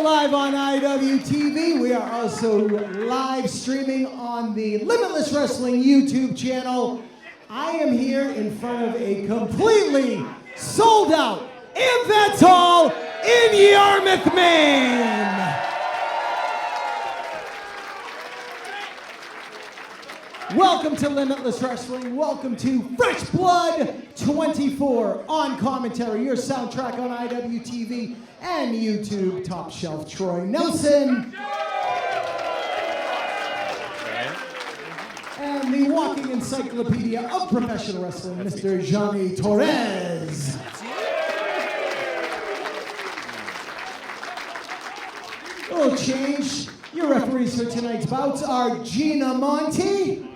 are live on IWTV. We are also live streaming on the Limitless Wrestling YouTube channel. I am here in front of a completely sold out Event Hall in Yarmouth, Maine. Welcome to Limitless Wrestling. Welcome to Fresh Blood 24 on commentary, your soundtrack on IWTV and YouTube. Top Shelf Troy Nelson. And the walking encyclopedia of professional wrestling, Mr. Johnny Torres. A little change. Your referees for tonight's bouts are Gina Monty.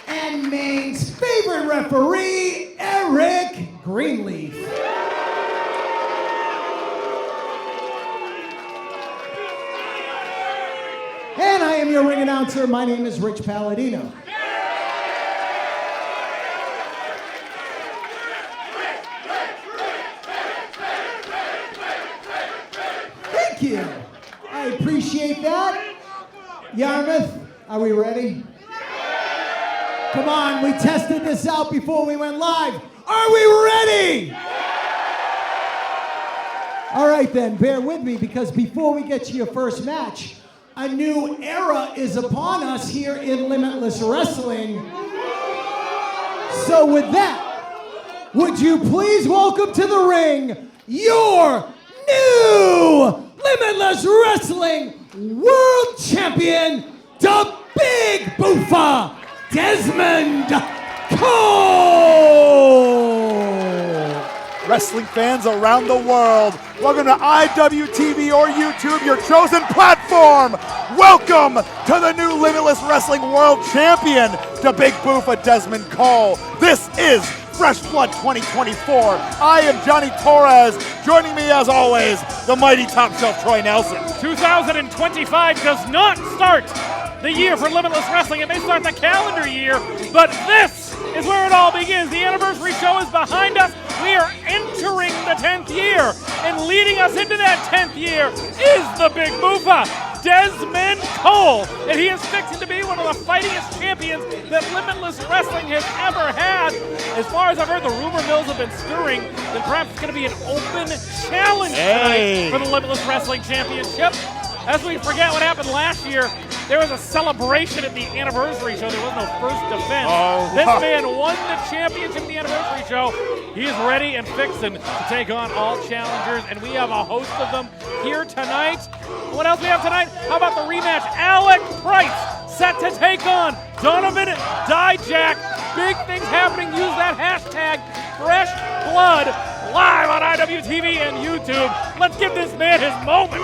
And Maine's favorite referee, Eric Greenleaf. And I am your ring announcer. My name is Rich Palladino. Thank you. I appreciate that. Yarmouth, are we ready? Come on, we tested this out before we went live. Are we ready? All right then, bear with me because before we get to your first match, a new era is upon us here in Limitless Wrestling. So with that, would you please welcome to the ring your new Limitless Wrestling World Champion, the Big Boofa, Dezmond Cole! Wrestling fans around the world, welcome to IWTV or YouTube, your chosen platform. Welcome to the new Limitless Wrestling World Champion, the Big Boofa, Dezmond Cole. This is Fresh Blood 2024. I am Johnny Torres. Joining me as always, the mighty Top Shelf Troy Nelson. 2025 does not start the year for Limitless Wrestling. It may start the calendar year, but this is where it all begins. The anniversary show is behind us. We are entering the 10th year, and leading us into that 10th year is the Big Boofa, Dezmond Cole, and he is fixing to be one of the fightingest champions that Limitless Wrestling has ever had. As far as I've heard, the rumor mills have been stirring that perhaps it's going to be an open challenge tonight for the Limitless Wrestling Championship. As we forget what happened last year, there was a celebration at the anniversary show. There was no first defense. This man won the championship at the anniversary show. He is ready and fixing to take on all challengers, and we have a host of them here tonight. What else we have tonight? How about the rematch? Alec Price set to take on Donovan Dijak. Big things happening. Use that hashtag Fresh Blood live on IWTV and YouTube. Let's give this man his moment.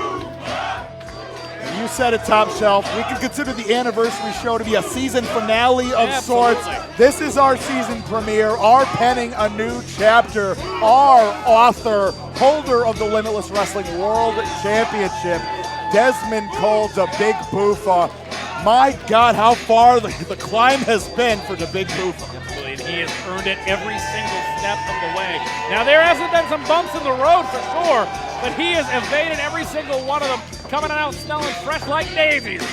You said it, Top Shelf. We can consider the anniversary show to be a season finale of sorts. This is our season premiere, our penning a new chapter, our author, holder of the Limitless Wrestling World Championship, Dezmond Cole, the Big Boofa. My God, how far the climb has been for the Big Boofa. Absolutely, and he has earned it every single step of the way. Now, there hasn't been some bumps in the road for sure, but he has evaded every single one of them, coming out smelling fresh like daisies.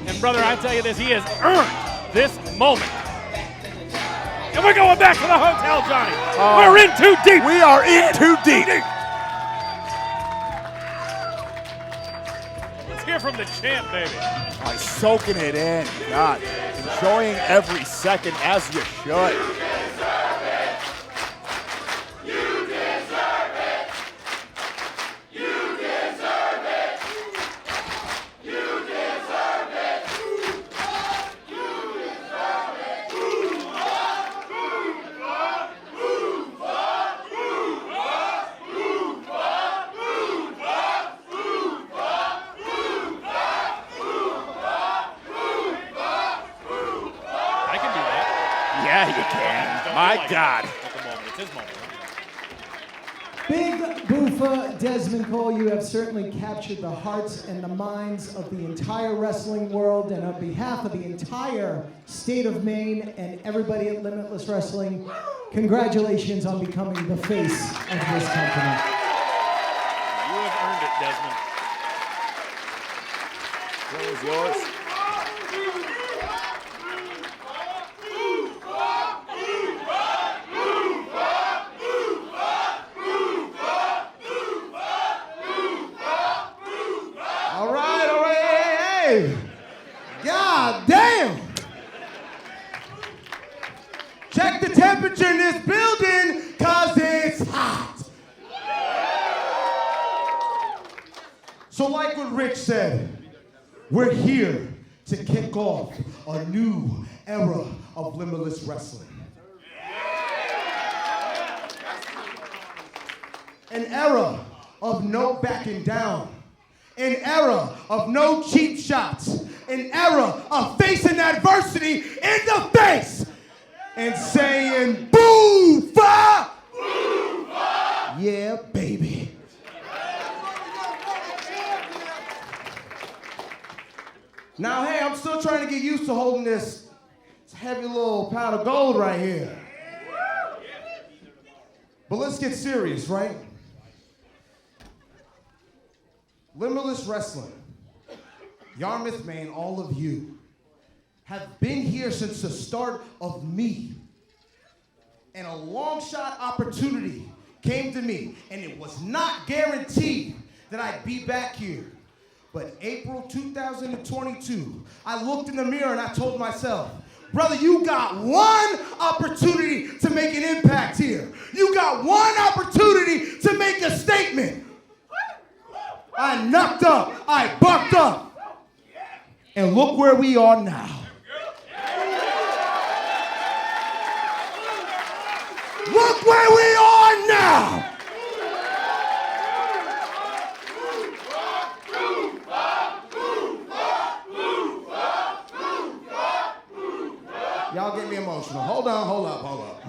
And brother, I tell you this, he has earned this moment. And we're going back to the hotel, Johnny. We're in too deep. We are in too deep. Let's hear from the champ, baby. Soaking it in, God, enjoying every second as you should. My God. At the moment, it's his moment. Big Boofa, Dezmond Cole, you have certainly captured the hearts and the minds of the entire wrestling world, and on behalf of the entire state of Maine and everybody at Limitless Wrestling, congratulations on becoming the face of this company. Dezmond. That was yours. All right, hey. God damn. Check the temperature in this building, cause it's hot. So like what Rich said, we're here to kick off a new era of Limitless Wrestling. An era of no backing down. An era of no cheap shots. An era of facing adversity in the face and saying, boo-fa! Boo-fa! Yeah, baby. Now, hey, I'm still trying to get used to holding this heavy little pound of gold right here. But let's get serious, right? Limitless Wrestling, Yarmouth, Maine, all of you have been here since the start of me. And a long shot opportunity came to me, and it was not guaranteed that I'd be back here. But April 2022, I looked in the mirror and I told myself, brother, you got one opportunity to make an impact here. You got one opportunity to make a statement. I knocked up, I bucked up, and look where we are now. Look where we are now. Y'all get me emotional. Hold up.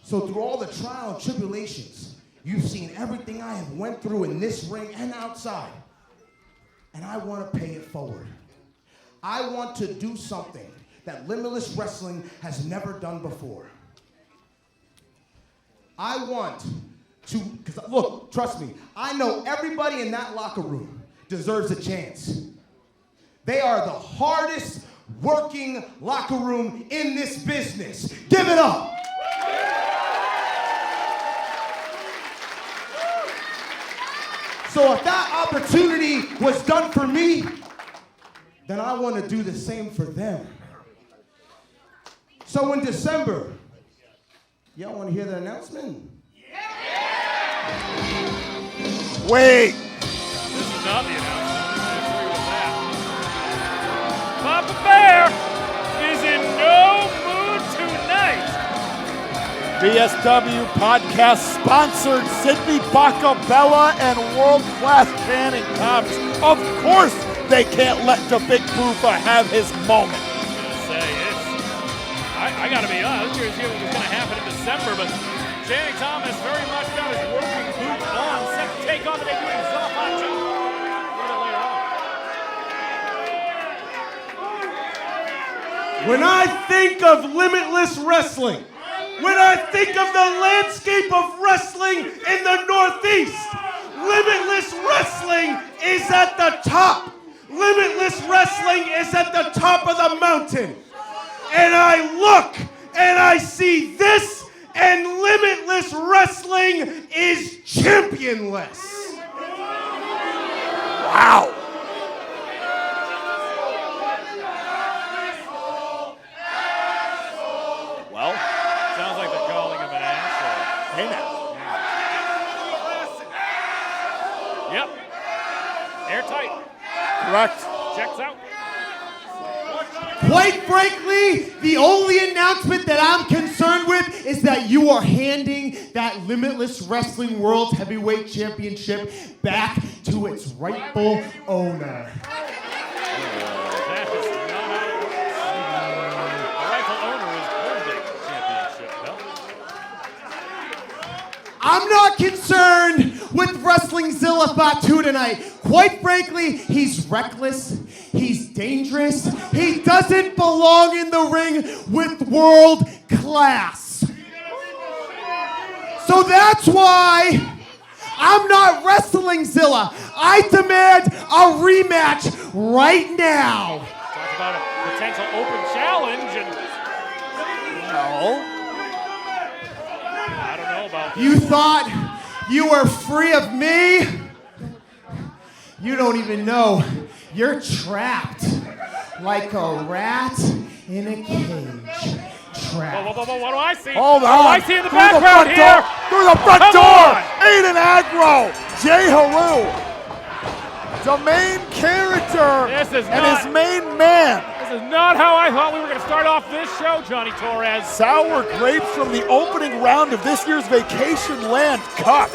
So through all the trial and tribulations, you've seen everything I have went through in this ring and outside. And I want to pay it forward. I want to do something that Limitless Wrestling has never done before. I want to, because look, trust me, I know everybody in that locker room deserves a chance. They are the hardest working locker room in this business. Give it up. So if that opportunity was done for me, then I want to do the same for them. So in December, y'all want to hear the announcement? Yeah! Wait! This is not the announcement. I agree with that. Papa Bear is in no mood tonight. BSW podcast sponsored Sidney, Bakabella, and world-class canning tops. Of course they can't let the Big Boofa have his moment. I gotta be honest, I was curious to see what was gonna happen in December, but Channing Thomas very much got his working boot on, set to take on the debuting Zilla Fatu. When I think of Limitless Wrestling, when I think of the landscape of wrestling in the Northeast, Limitless Wrestling is at the top. Limitless Wrestling is at the top of the mountain. And I look and I see this, and Limitless Wrestling is championless. Wow. Well, sounds like they're calling him an asshole. Hey now. Yep. Airtight. Correct. Checks out. Quite frankly, the only announcement that I'm concerned with is that you are handing that Limitless Wrestling World Heavyweight Championship back to its rightful owner. That is not how it works. The rightful owner is holding the championship belt. I'm not concerned with wrestling Zilla Fatu tonight. Quite frankly, he's reckless, he's dangerous, he doesn't belong in the ring with world class. So that's why I'm not wrestling Zilla. I demand a rematch right now. Talk about a potential open challenge and No. I don't know about You thought you were free of me? You don't even know. You're trapped like a rat in a cage. Trapped. What do I see? Hold on. What do I see in the Through the background front here? door. Through the front Come door. on. Aiden Aggro. J-Heru. The main character This is and not- his main man. This is not how I thought we were going to start off this show, Johnny Torres. Sour grapes from the opening round of this year's Vacation Land Cup.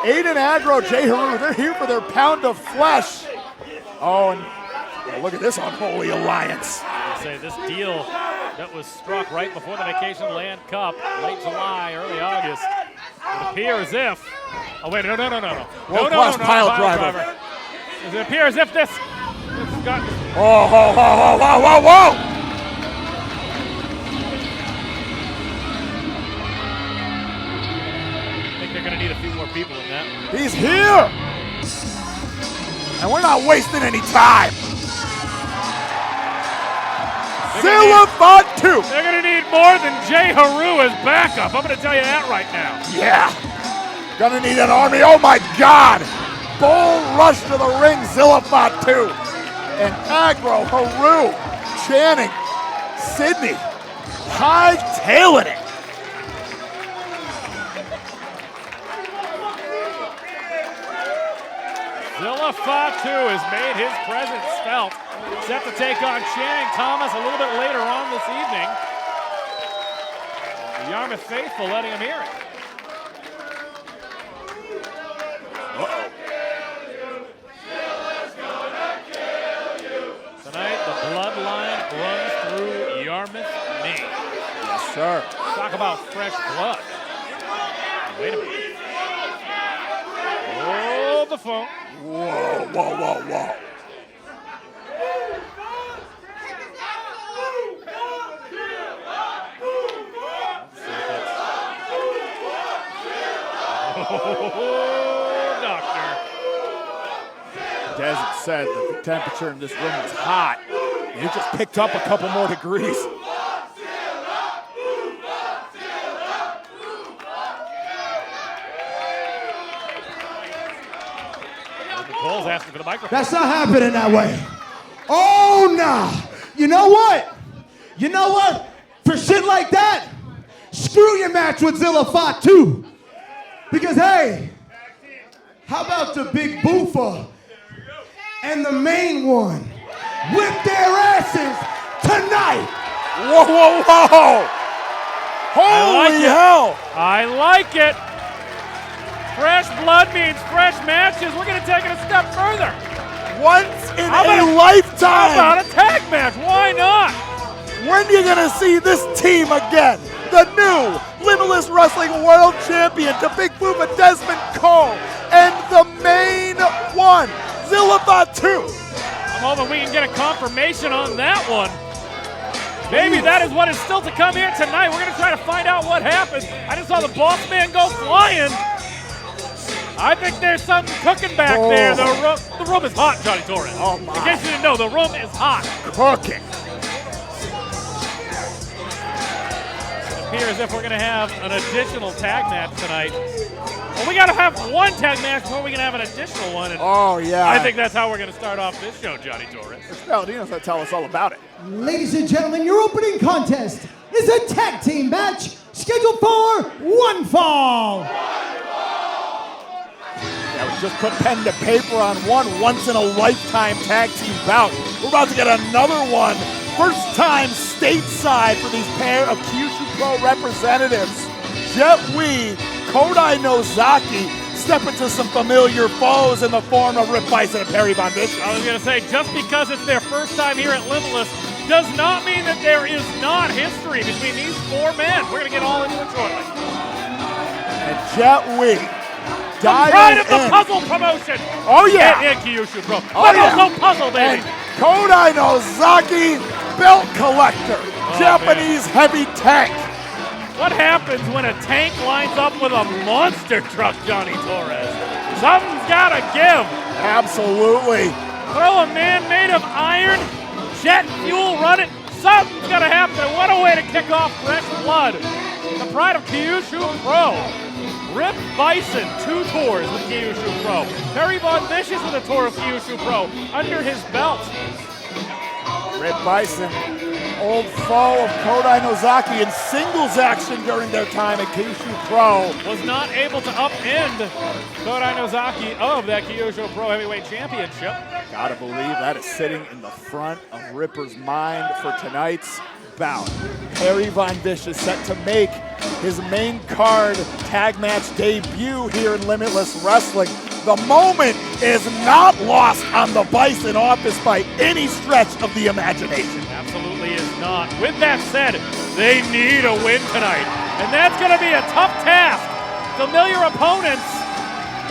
Aiden Aggro, J-Heru, they're here for their pound of flesh. Oh, and well, look at this unholy alliance. I say this deal that was struck right before the Vacation Land Cup, late July, early August. It appears as if. Oh wait, no. World-class pile driver. It appears as if this got. Whoa. I think they're going to need a few more people in that. He's here. And we're not wasting any time. Zilla Fatu. They're going to need more than J-Heru as backup. I'm going to tell you that right now. Yeah. Gonna need an army. Oh my God. Bull rush to the ring. Zilla Fatu. And Aggro, Heru, Channing, Sidney, hightailing it. Zilla Fatu has made his presence felt. Set to take on Channing Thomas a little bit later on this evening. The Yarmouth faithful letting him hear it. Tonight, the bloodline runs through Yarmouth, Maine. Yes, sir. Talk about fresh blood. Wait a minute. Oh, the phone. Whoa. Oh, doctor. Des said that the temperature in this room was hot. And it just picked up a couple more degrees. Cole's asking for the microphone. That's not happening that way. Oh, nah. You know what? For shit like that, screw your match with Zilla Fatu. Because, hey, how about the big boofer and the main one whip their asses tonight? Whoa. Holy hell. I like it. Fresh blood means fresh matches. We're going to take it a step further. Once in How a about lifetime. How about a tag match? Why not? When are you going to see this team again? The new Limitless Wrestling World Champion to Big Booba Dezmond Cole and the main one, Zilla Fatu. I'm hoping we can get a confirmation on that one. Maybe that is what is still to come here tonight. We're going to try to find out what happens. I just saw the boss man go flying. I think there's something cooking back there. The room is hot, Johnny Torres. Oh, my. In case you didn't know, the room is hot. Cooking. It appears as if we're going to have an additional tag match tonight. Well, we got to have one tag match before we can have an additional one. And Oh, yeah. I think that's how we're going to start off this show, Johnny Torres. Valentino's going to tell us all about it. Ladies and gentlemen, your opening contest is a tag team match scheduled for one fall. Yeah, we just put pen to paper on one once-in-a-lifetime tag team bout. We're about to get another one. First time stateside for these pair of Kyushu Pro representatives. Jet Wee, Kodai Nozaki step into some familiar foes in the form of Rip Byson and Perry Von Bishop. I was going to say, just because it's their first time here at Limitless does not mean that there is not history between these four men. We're going to get all into it shortly. And Jet Wee Pride of the in. puzzle promotion. Oh, yeah. And Kyushu, bro. Oh, But yeah. also puzzle, baby. And Kodai Nozaki, belt collector, Japanese heavy tank. What happens when a tank lines up with a monster truck, Johnny Torres? Something's gotta give. Absolutely. Throw a man made of iron, jet fuel, run it. Something's gonna happen. And what a way to kick off fresh blood. The pride of Kyushu Pro. Rip Byson, 2 tours with Kyushu Pro. Perry Von Vicious with a tour of Kyushu Pro under his belt. Rip Byson, old foe of Kodai Nozaki in singles action during their time at Kyushu Pro. Was not able to upend Kodai Nozaki of that Kyushu Pro Heavyweight Championship. Gotta believe that is sitting in the front of Ripper's mind for tonight's bout. Perry Von Vicious set to make his main card tag match debut here in Limitless Wrestling. The moment is not lost on the Byson office by any stretch of the imagination. Absolutely is not. With that said, they need a win tonight. And that's going to be a tough task. Familiar opponents,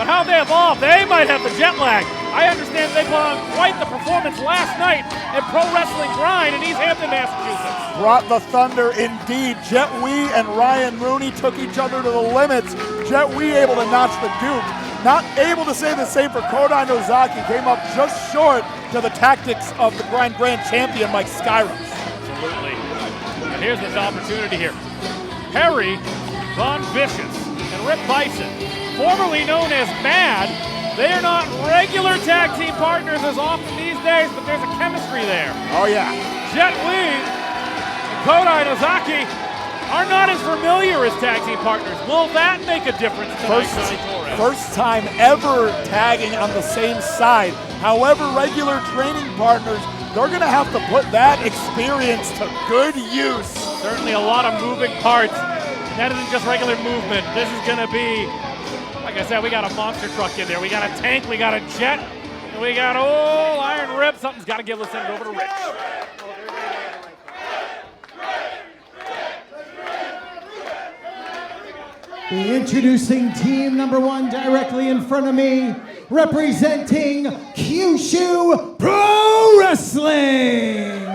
but how they evolve, they might have the jet lag. I understand they put on quite the performance last night at Pro Wrestling Grind in East Hampton, Massachusetts. Brought the thunder indeed. Jet Wee and Ryan Rooney took each other to the limits. Jet Wee able to notch the Duke. Not able to say the same for Kodai Nozaki. Came up just short to the tactics of the Grand Champion, Mike Skyrim. Absolutely. And here's this opportunity here. Perry Von Vicious and Rip Byson, formerly known as M.A.D. They are not regular tag team partners as often these days, but there's a chemistry there. Oh, yeah. Jet Li and Kodai Nozaki are not as familiar as tag team partners. Will that make a difference tonight, Johnny Torres? First time ever tagging on the same side. However, regular training partners, they're going to have to put that experience to good use. Certainly a lot of moving parts. That isn't just regular movement. This is going to be, like I said, we got a monster truck in there. We got a tank, we got a jet, and we got old Iron Rip. Something's got to give. Let's send it over to Rich. Introducing team number 1 directly in front of me, representing Kyushu Pro Wrestling.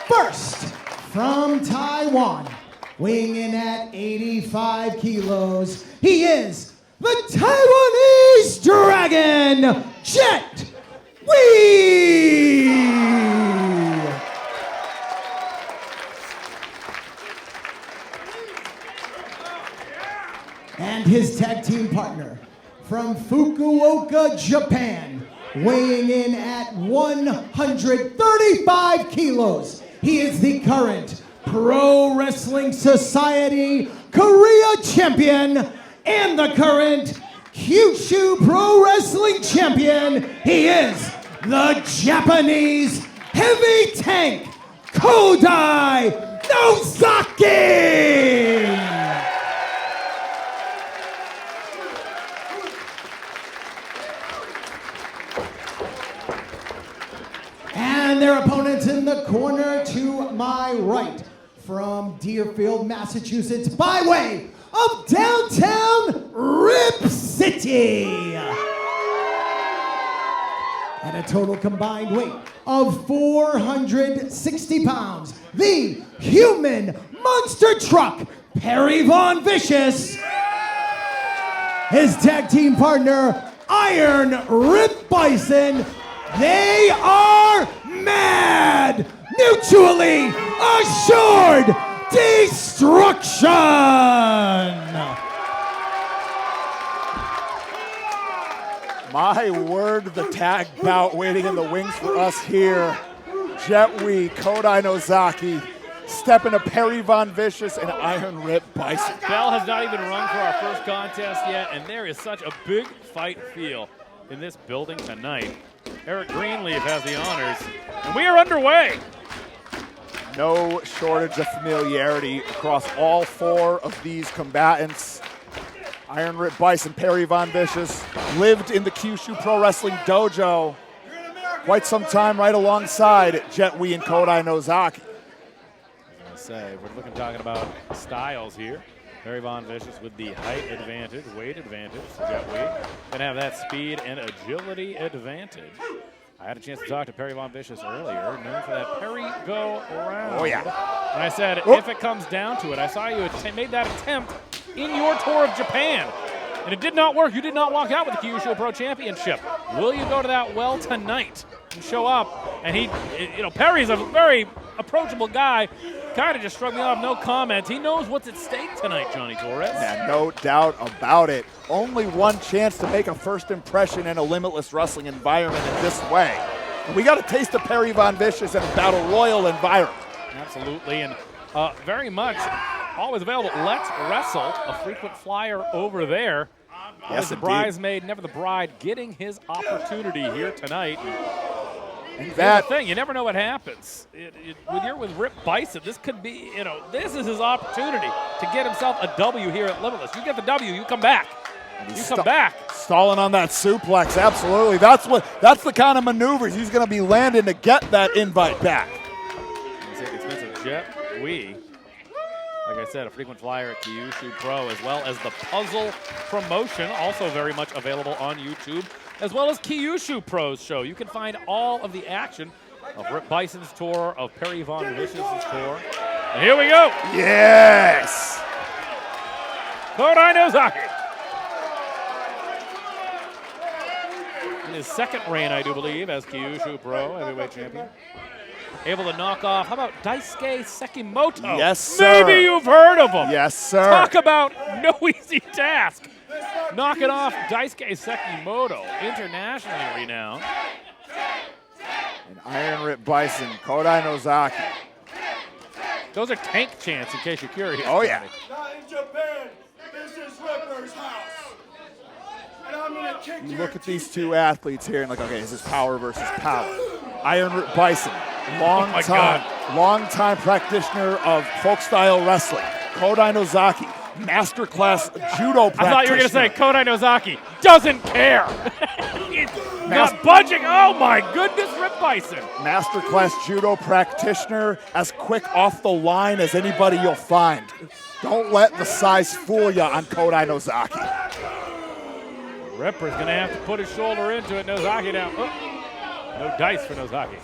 First, from Taiwan, weighing in at 85 kilos, he is the Taiwanese Dragon, Jet Wee! And his tag team partner from Fukuoka, Japan, weighing in at 135 kilos. He is the current Pro Wrestling Society Korea champion and the current Kyushu Pro Wrestling champion. He is the Japanese heavy tank, Kodai Nozaki! And their opponents in the corner to my right, from Deerfield, Massachusetts, by way of downtown Rip City. At a total combined weight of 460 pounds, the human monster truck, Perry Von Vicious. His tag team partner, Iron Rip Byson. They are M.A.D. Mutually assured destruction. My word, the tag bout waiting in the wings for us here. Jet Wee, Kodai Nozaki, stepping to Perry Von Vicious and Iron Rip Byson. Bell has not even rung for our first contest yet, and there is such a big fight feel in this building tonight. Eric Greenleaf has the honors, and we are underway. No shortage of familiarity across all 4 of these combatants. Iron Rip Byson, Perry Von Vicious, lived in the Kyushu Pro Wrestling Dojo quite some time right alongside Jet Wee and Kodai Nozaki. We're talking about styles here. Perry Von Vicious with the height advantage, weight advantage. Jet Wee gonna have that speed and agility advantage. I had a chance to talk to Perry Von Vicious earlier, known for that Perry go around. Oh, yeah. And I said, if it comes down to it, I saw you made that attempt in your tour of Japan. And it did not work. You did not walk out with the Kyushu Pro Championship. Will you go to that well tonight and show up? And Perry's a very approachable guy. Kind of just shrugged me off, no comment. He knows what's at stake tonight, Johnny Torres. Yeah, no doubt about it. Only one chance to make a first impression in a Limitless Wrestling environment in this way. And we got a taste of Perry Von Vicious in a Battle Royal environment. Absolutely, and very much always available. Let's Wrestle, a frequent flyer over there. Yes, the bridesmaid, never the bride, getting his opportunity here tonight. And that's the thing, you never know what happens. When you're with Rip Byson, this could be, this is his opportunity to get himself a W here at Limitless. You get the W, you come back. You come back. Stalling on that suplex, absolutely. That's the kind of maneuvers he's going to be landing to get that invite back. Expensive Jet Wee. Like I said, a frequent flyer at Kyushu Pro, as well as the Puzzle promotion, also very much available on YouTube, as well as Kyushu Pro's show. You can find all of the action of Rip Bison's tour, of Perry Von Vicious's tour. And here we go. Yes. Kodai Nozaki. In his second reign, I do believe, as Kyushu Pro heavyweight champion. Able to knock off, how about Daisuke Sekimoto? Yes, sir. Maybe you've heard of him. Yes, sir. Talk about no easy task. Knocking off Daisuke Sekimoto, internationally renowned. And Iron Rip Byson, Kodai Nozaki. Those are tank chants, in case you're curious. Oh, yeah. Not in Japan. This is Ripper's house. And I'm gonna kick You look at these two athletes here and like, okay, is this power versus power? Iron Rip Byson, long time practitioner of folk style wrestling. Kodai Nozaki, masterclass judo practitioner. I thought you were going to say Kodai Nozaki doesn't care. He's not budging. Oh my goodness, Rip Byson. Masterclass judo practitioner, as quick off the line as anybody you'll find. Don't let the size fool you on Kodai Nozaki. Ripper's going to have to put his shoulder into it. Nozaki down. Oh. No dice for Nozaki.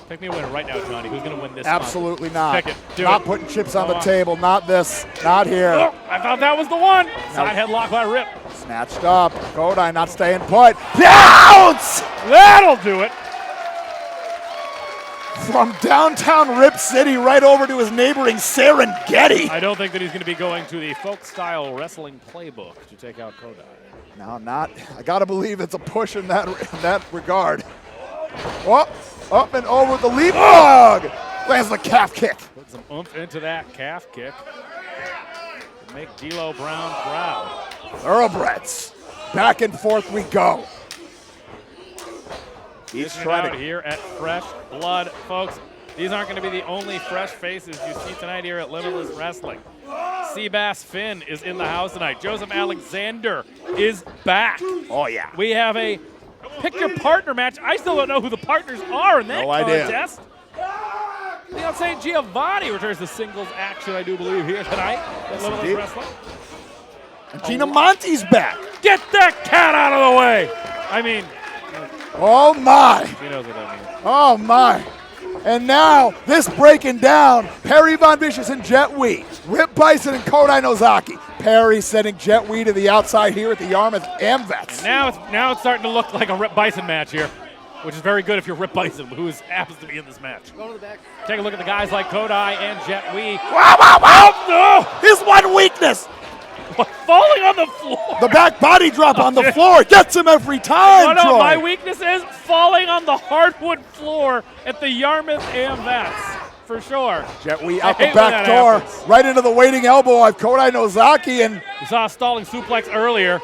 Pick me a winner right now, Johnny. Who's going to win this? Absolutely not. Pick it. Do not it. putting chips on the table. Not this. Not here. Oh, I thought that was the one. Side headlock by Rip. Snatched up. Kodai not staying put. Bounce! That'll do it. From downtown Rip City right over to his neighboring Serengeti. I don't think that he's going to be going to the folk-style wrestling playbook to take out Kodai. No, not. I got to believe it's a push in that regard. Up and over the leapfrog. Lands the calf kick. Put some oomph into that calf kick. To make D'Lo Brown proud. Thoroughbreds. Back and forth we go. He's Dishing trying out to here at Fresh Blood, folks. These aren't going to be the only fresh faces you see tonight here at Limitless Wrestling. Seabass Finn is in the house tonight. Joseph Alexander is back. Oh, yeah. We have a pick your partner match. I still don't know who the partners are in that contest. Leon St. Giovanni returns to singles action, I do believe, here tonight at Limitless Wrestling. And Gina Monte's back. Get that cat out of the way. I mean, oh, my. she knows what that means. Oh, my. And now, this breaking down, Perry Von Vicious and Jet Wee, Rip Byson and Kodai Nozaki. Perry sending Jet Wee to the outside here at the Yarmouth Amvets. Now it's starting to look like a Rip Byson match here, which is very good if you're Rip Byson, who happens to be in this match. Go to the back. Take a look at the guys like Kodai and Jet Wee. Wow, wow, wow! Oh, no! His one weakness! Falling on the floor. The back body drop on the floor gets him every time, No, Troy. my weakness is falling on the hardwood floor at the Yarmouth Amvets, for sure. Jet Wee out I the hate when back that door, happens. right into the waiting elbow of Kodai Nozaki, and You saw a stalling suplex earlier.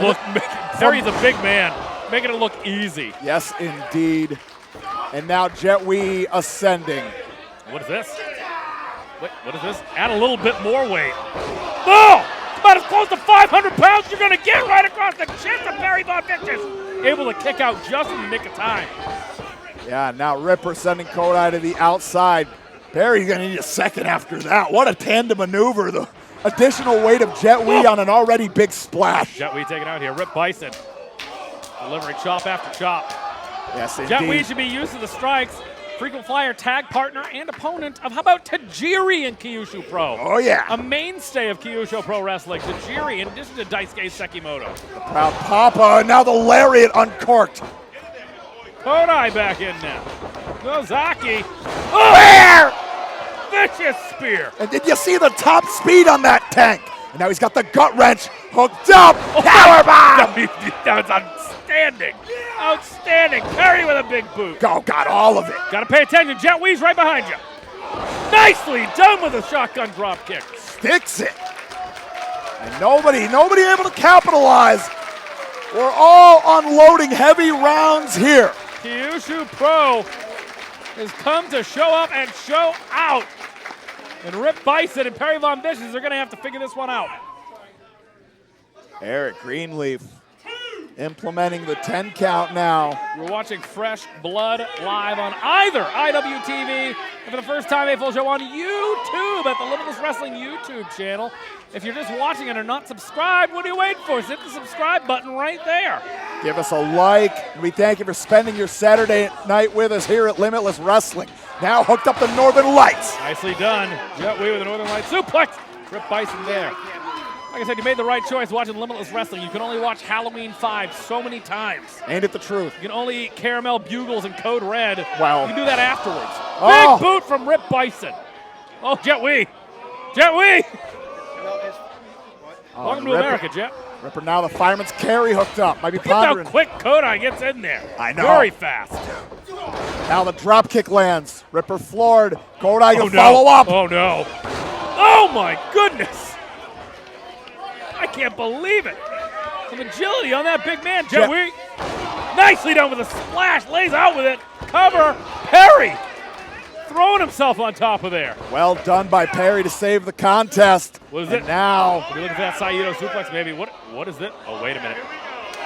Look, Terry's a big man, making it look easy. yes, indeed. And now Jet Wee ascending. What is this? Wait, what is this? Add a little bit more weight. Oh! It's about as close to 500 pounds you're going to get right across the chest of Perry Von Vicious. Able to kick out just in the nick of time. Yeah, now Ripper sending Kodai to the outside. Perry's going to need a second after that. What a tandem maneuver. The additional weight of Jet Wee on an already big splash. Jet Wee taken out here. Rip Byson delivering chop after chop. Yes, indeed. Jet Wee should be used to the strikes. frequent flyer tag partner and opponent of, how about Tajiri in Kyushu Pro? Oh, yeah. A mainstay of Kyushu Pro Wrestling. Tajiri, in addition to Daisuke Sekimoto. The proud Papa, now the lariat uncorked. Kodai back in now. Nozaki. Oh! Vicious spear. And did you see the top speed on that tank? And now he's got the gut wrench hooked up. Powerbomb! That's outstanding. Outstanding. Perry with a big boot. Oh, got all of it. Got to pay attention. Jet Wee's right behind you. Nicely done with a shotgun drop kick. Sticks it. And nobody able to capitalize. We're all unloading heavy rounds here. Kyushu Pro has come to show up and show out. And Rip Byson and Perry Von Vicious are going to have to figure this one out. Eric Greenleaf implementing the 10 count now. You're watching Fresh Blood live on either IWTV and for the first time a full show on YouTube at the Limitless Wrestling YouTube channel. If you're just watching and are not subscribed, what are you waiting for? Hit the subscribe button right there. Give us a like. And we thank you for spending your Saturday night with us here at Limitless Wrestling. Now hooked up the Northern Lights. Nicely done. Jet Wee with a Northern Light suplex. Rip Byson there. Like I said, you made the right choice watching Limitless Wrestling. You can only watch Halloween 5 so many times. Ain't it the truth? You can only eat caramel bugles and Code Red. Well. You can do that afterwards. Oh. Big boot from Rip Byson. Oh, Jet Wee. Jet Wee. Welcome to America, Jet. Ripper now the fireman's carry hooked up. Might be Look at how pondering. quick Kodai gets in there. I know. Very fast. Now the drop kick lands. Ripper floored. Kodai Oh, to follow up. Oh, no. Oh, my goodness. I can't believe it. Some agility on that big man, Jet Wee. Nicely done with a splash. Lays out with it. Cover. Perry throwing himself on top of there. Well done by Perry to save the contest. What is and it? Now. Are we looking for that Saito suplex, maybe? What is it? Oh, wait a minute.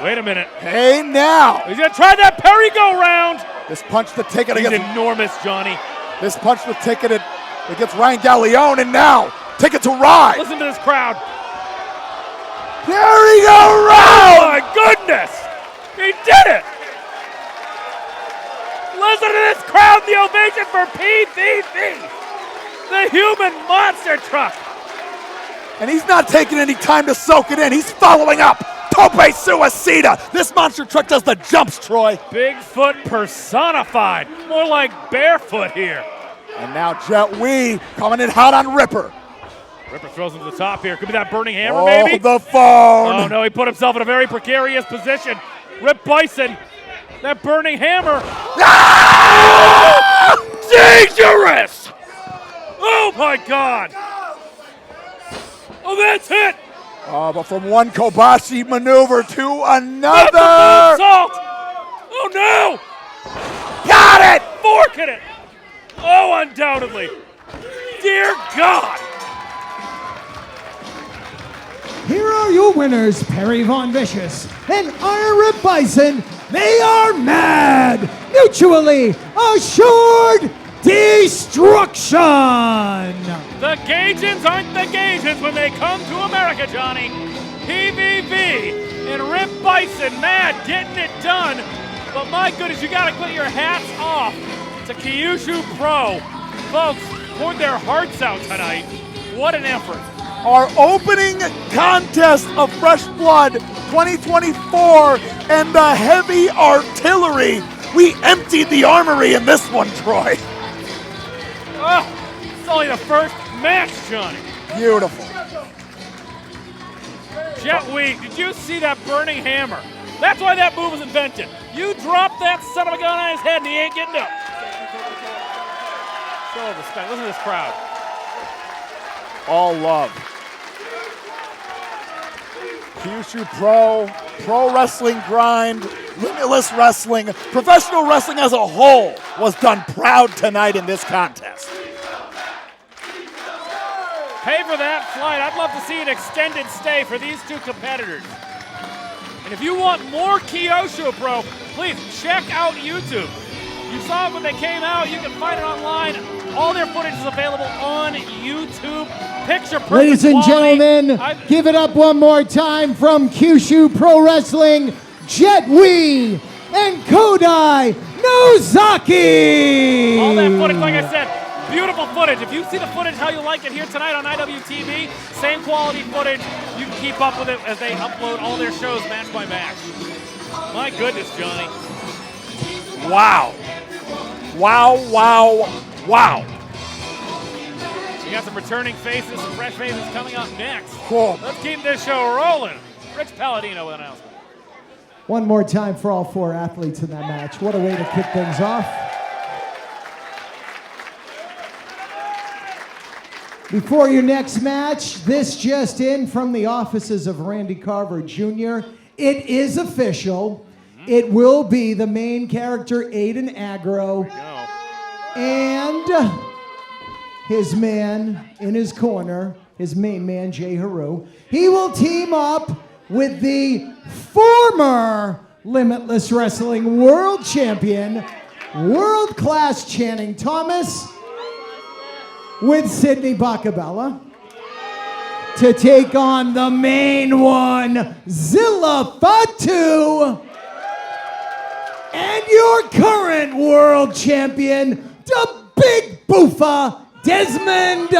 Wait a minute. Hey, now. He's going to try that Perry go round. This punch the ticket He's against. enormous, Johnny. This punch the ticket against Ryan Galleone, and now ticket to ride. Listen to this crowd. There he go round. Oh, my goodness. He did it. Listen to this crowd, the ovation for PVV, the human monster truck. And he's not taking any time to soak it in. He's following up. Tope Suicida. This monster truck does the jumps, Troy. Bigfoot personified. More like barefoot here. And now Jet Wee coming in hot on Ripper. Ripper throws him to the top here. Could be that burning hammer, Oh, maybe? the phone. Oh, no, he put himself in a very precarious position. Rip Byson, that burning hammer. Ah! Dangerous! Oh, my God. Oh, that's it. Oh, but from one Kobashi maneuver to another. Salt. Oh, no. Got it. Forking it. Oh, undoubtedly. Dear God. Here are your winners, Perry Von Vicious and Iron Rip Byson. They are mad, mutually assured destruction. The Gaijins aren't the Gaijins when they come to America, Johnny. PVV and Rip Byson, mad, getting it done. But my goodness, you gotta put your hats off to Kyushu Pro. Folks, poured their hearts out tonight. What an effort. Our opening contest of Fresh Blood 2024 and the heavy artillery. We emptied the armory in this one, Troy. Oh, it's only the first match, Johnny. Beautiful. Jet Wee, did you see that burning hammer? That's why that move was invented. You drop that son of a gun on his head and he ain't getting up. Show of respect. Listen to this crowd. All love. Kyushu Pro Wrestling Grind, Limitless Wrestling, professional wrestling as a whole was done proud tonight in this contest. Pay for that flight. I'd love to see an extended stay for these two competitors. And if you want more Kyushu Pro, please check out YouTube. You saw it when they came out. You can find it online. All their footage is available on YouTube. Picture perfect Ladies and quality. gentlemen, give it up one more time from Kyushu Pro Wrestling, Jet Wee and Kodai Nozaki. All that footage, like I said, beautiful footage. If you see the footage how you like it here tonight on IWTV, same quality footage. You can keep up with it as they upload all their shows match by match. My goodness, Johnny. Wow. Wow, wow, wow. We got some returning faces, some fresh faces coming up next. Cool. Let's keep this show rolling. Rich Palladino with an announcement. One more time for all 4 athletes in that match. What a way to kick things off. Before your next match, this just in from the offices of Randy Carver Jr. It is official. It will be the main character, Aiden Aggro, and his man in his corner, his main man, J-Heru. He will team up with the former Limitless Wrestling World Champion, world-class Channing Thomas, with Sidney Bakabella, to take on the main one, Zilla Fatu, and your current world champion, the Big Boofa, Dezmond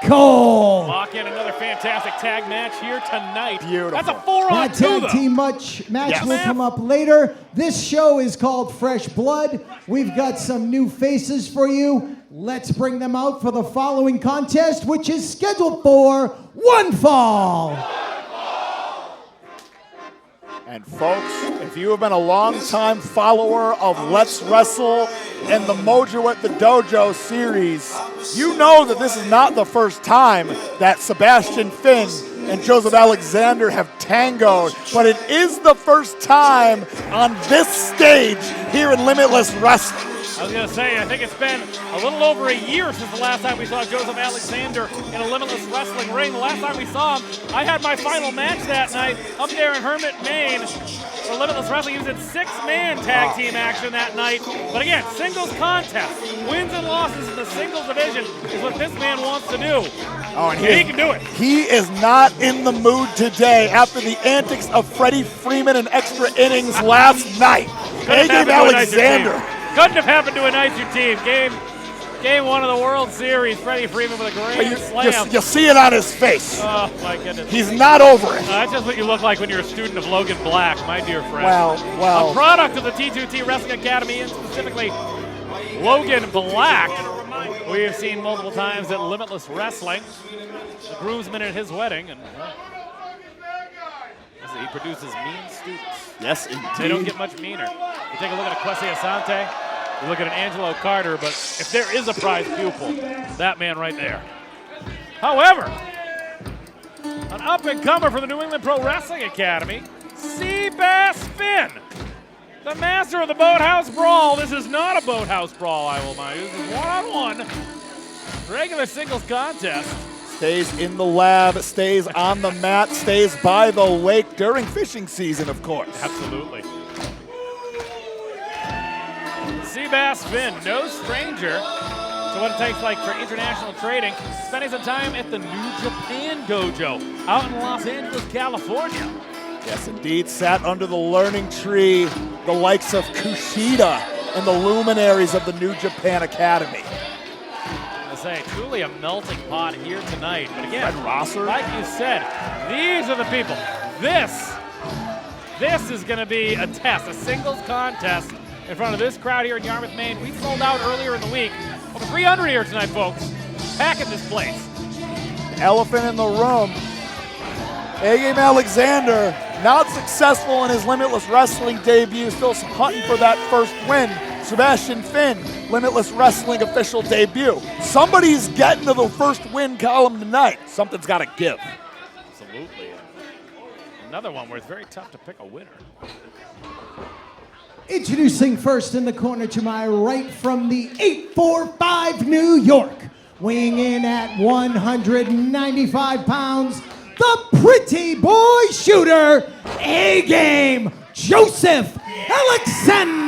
Cole. Lock in another fantastic tag match here tonight. Beautiful. That's a 4-on-2, That tag though. team match Yes. will come up later. This show is called Fresh Blood. We've got some new faces for you. Let's bring them out for the following contest, which is scheduled for one fall. And folks, if you have been a long-time follower of Let's Wrestle and the Mojo at the Dojo series, you know that this is not the first time that Sebastian Finn and Joseph Alexander have tangoed, but it is the first time on this stage here in Limitless Wrestling. I was going to say, I think it's been a little over a year since the last time we saw Joseph Alexander in a Limitless Wrestling ring. The last time we saw him, I had my final match that night up there in Hermit, Maine. For Limitless Wrestling, he was in 6-man tag team action that night. But again, singles contest. Wins and losses in the singles division is what this man wants to do. Oh, and he can do it. He is not in the mood today after the antics of Freddie Freeman and extra innings last night. A.J. Alexander. Couldn't have happened to a nicer team. Game 1 of the World Series. Freddie Freeman with a grand slam. You see it on his face. Oh, my goodness. He's not over it. That's just what you look like when you're a student of Logan Black, my dear friend. Well. A product of the T2T Wrestling Academy, and specifically Logan Black, we have seen multiple times at Limitless Wrestling. The groomsman at his wedding, and he produces mean students. Yes, indeed. They don't get much meaner. You take a look at a Kwesi Asante, you look at an Angelo Carter, but if there is a prize pupil, that man right there. However, an up-and-comer for the New England Pro Wrestling Academy, Seabass Finn, the master of the Boathouse Brawl. This is not a Boathouse Brawl, I will mind you. This is one-on-one, regular singles contest. Stays in the lab, stays on the mat, stays by the lake during fishing season, of course. Absolutely. Seabass Finn, no stranger to what it takes like for international trading, spending some time at the New Japan Dojo out in Los Angeles, California. Yes, indeed, sat under the learning tree, the likes of Kushida and the luminaries of the New Japan Academy. Say, truly a melting pot here tonight. But again, Fred Rosser. Like you said, these are the people. This is going to be a test, a singles contest in front of this crowd here in Yarmouth, Maine. We sold out earlier in the week. Over 300 here tonight, folks. Packing this place. Elephant in the room. A.J. Alexander, not successful in his Limitless Wrestling debut, still hunting for that first win. Sebastian Finn, Limitless Wrestling official debut. Somebody's getting to the first win column tonight. Something's got to give. Absolutely. Another one where it's very tough to pick a winner. Introducing first in the corner to my right from the 845 New York, weighing in at 195 pounds, the pretty boy shooter, A-Game, Joseph Alexander.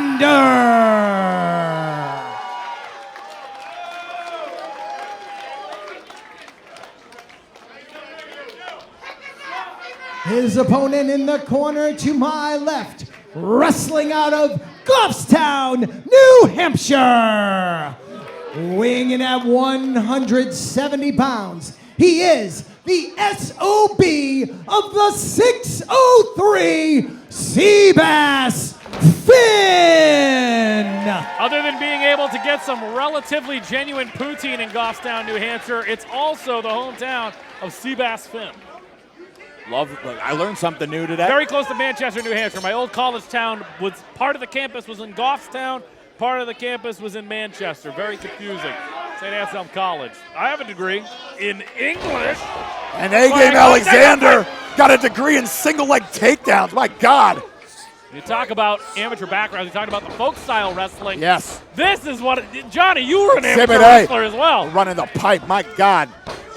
His opponent in the corner to my left, wrestling out of Goffstown, New Hampshire. Weighing in at 170 pounds, he is the SOB of the 603 Seabass Finn. Other than being able to get some relatively genuine poutine in Goffstown, New Hampshire, it's also the hometown of Seabass Finn. I learned something new today. Very close to Manchester, New Hampshire. My old college town was part of the campus was in Goffstown, part of the campus was in Manchester. Very confusing. St. Anselm College. I have a degree in English. And A-Game Alexander got a degree in single leg takedowns. My God. You talk about amateur backgrounds. You talk about the folk style wrestling. Yes. This is what Johnny. You were an amateur Exhibit wrestler as well. Running the pipe. My God.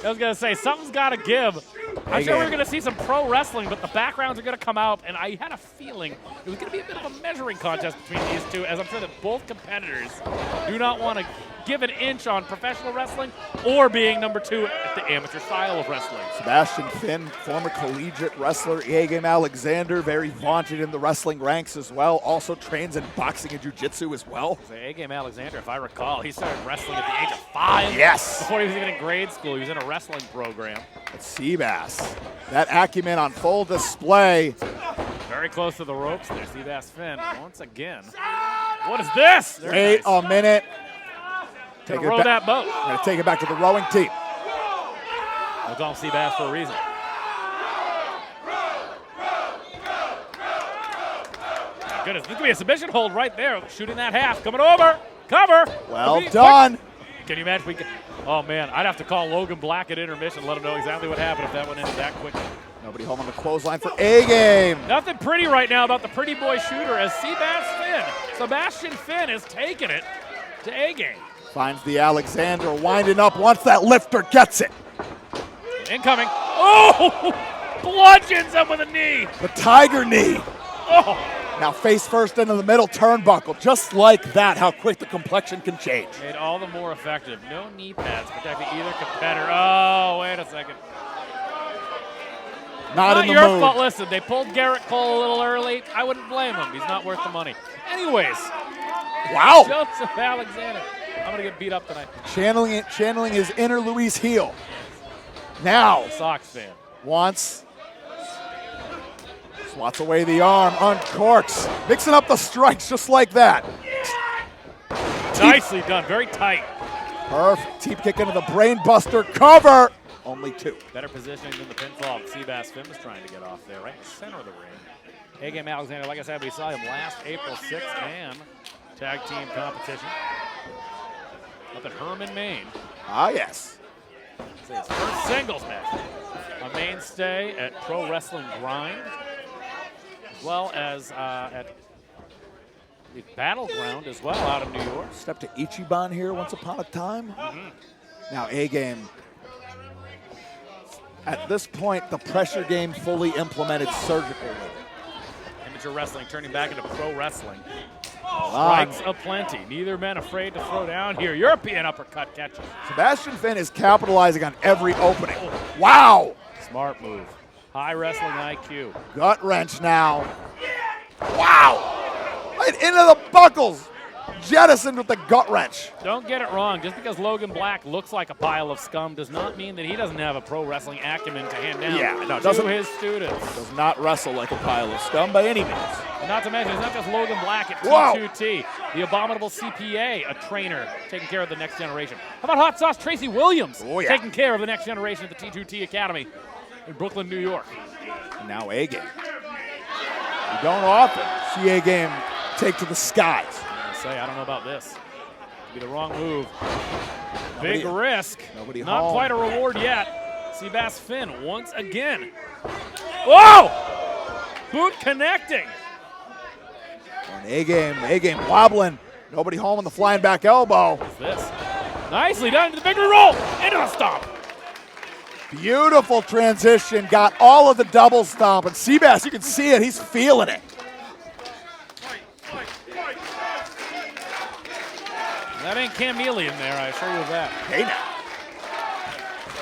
I was gonna say something's got to give. I'm sure we're going to see some pro wrestling, but the backgrounds are going to come out, and I had a feeling it was going to be a bit of a measuring contest between these two, as I'm sure that both competitors do not want to give an inch on professional wrestling or being number two at the amateur style of wrestling. Sebastian Finn, former collegiate wrestler. A-Game Alexander, very vaunted in the wrestling ranks as well. Also trains in boxing and jiu-jitsu as well. So A-Game Alexander, if I recall, he started wrestling at the age of 5. Yes. Before he was even in grade school, he was in a wrestling program. It's Seabass. That acumen on full display. Very close to the ropes there, Seabass Finn. Once again. What is this? Wait a minute. Gonna row that boat. Gonna take it back to the rowing team. They'll call him Seabass for a reason. My goodness, this could be a submission hold right there. Shooting that half, coming over, cover. Well done. Can you imagine? Oh man, I'd have to call Logan Black at intermission, let him know exactly what happened if that went in that quickly. Nobody home on the clothesline for A-Game. Nothing pretty right now about the pretty boy shooter as Seabass Finn, Sebastian Finn is taking it to A-Game. Finds the Alexander winding up once that lifter gets it. Incoming. Oh! Bludgeons him with a knee. The tiger knee. Oh! Now face first into the middle turnbuckle. Just like that, how quick the complexion can change. Made all the more effective. No knee pads protecting either competitor. Oh, wait a second. Not in the your mood. fault. Listen, they pulled Garrett Cole a little early. I wouldn't blame him. He's not worth the money. Anyways. Wow. Joseph Alexander. I'm going to get beat up tonight. Channeling his inner Luis heel. Now. Sox fan. Once. Swats away the arm, uncorks. Mixing up the strikes just like that. Nicely done. Very tight. Perfect. Teep kick into the brain buster. Cover. Only 2. Better positioning than the pinfall Seabass Finn was trying to get off there, right in the center of the ring. A-Game Alexander, like I said, we saw him last April 6th and tag team competition up at Herman, Maine. Ah, yes. It's his first singles match. A mainstay at Pro Wrestling Grind, as well as at the Battleground as well out of New York. Stepped to Ichiban here once upon a time. Now A-Game. At this point, the pressure game fully implemented surgically. Amateur wrestling turning back into pro wrestling. Strikes aplenty. Neither men afraid to throw down here. European uppercut catches. Sebastian Finn is capitalizing on every opening. Wow! Smart move. High wrestling IQ. Gut wrench now. Wow! Right into the buckles. Jettisoned with the gut wrench. Don't get it wrong. Just because Logan Black looks like a pile of scum does not mean that he doesn't have a pro wrestling acumen to hand down to his students. Does not wrestle like a pile of scum by any means. And not to mention, it's not just Logan Black at T2T. The abominable CPA, a trainer taking care of the next generation. How about Hot Sauce Tracy Williams taking care of the next generation at the T2T Academy in Brooklyn, New York. Now A-Game. You don't often see A-Game take to the skies. I don't know about this. Could be the wrong move. Big risk. Nobody Not home. quite a reward yet. Seabass Finn once again. Whoa! Boot connecting. A-Game wobbling. Nobody home on the flying back elbow. What's this? Nicely done into the victory roll. Into the stomp. Beautiful transition. Got all of the double stomp. And Seabass, you can see it. He's feeling it. That ain't chameleon there, I assure you of that. Hey now.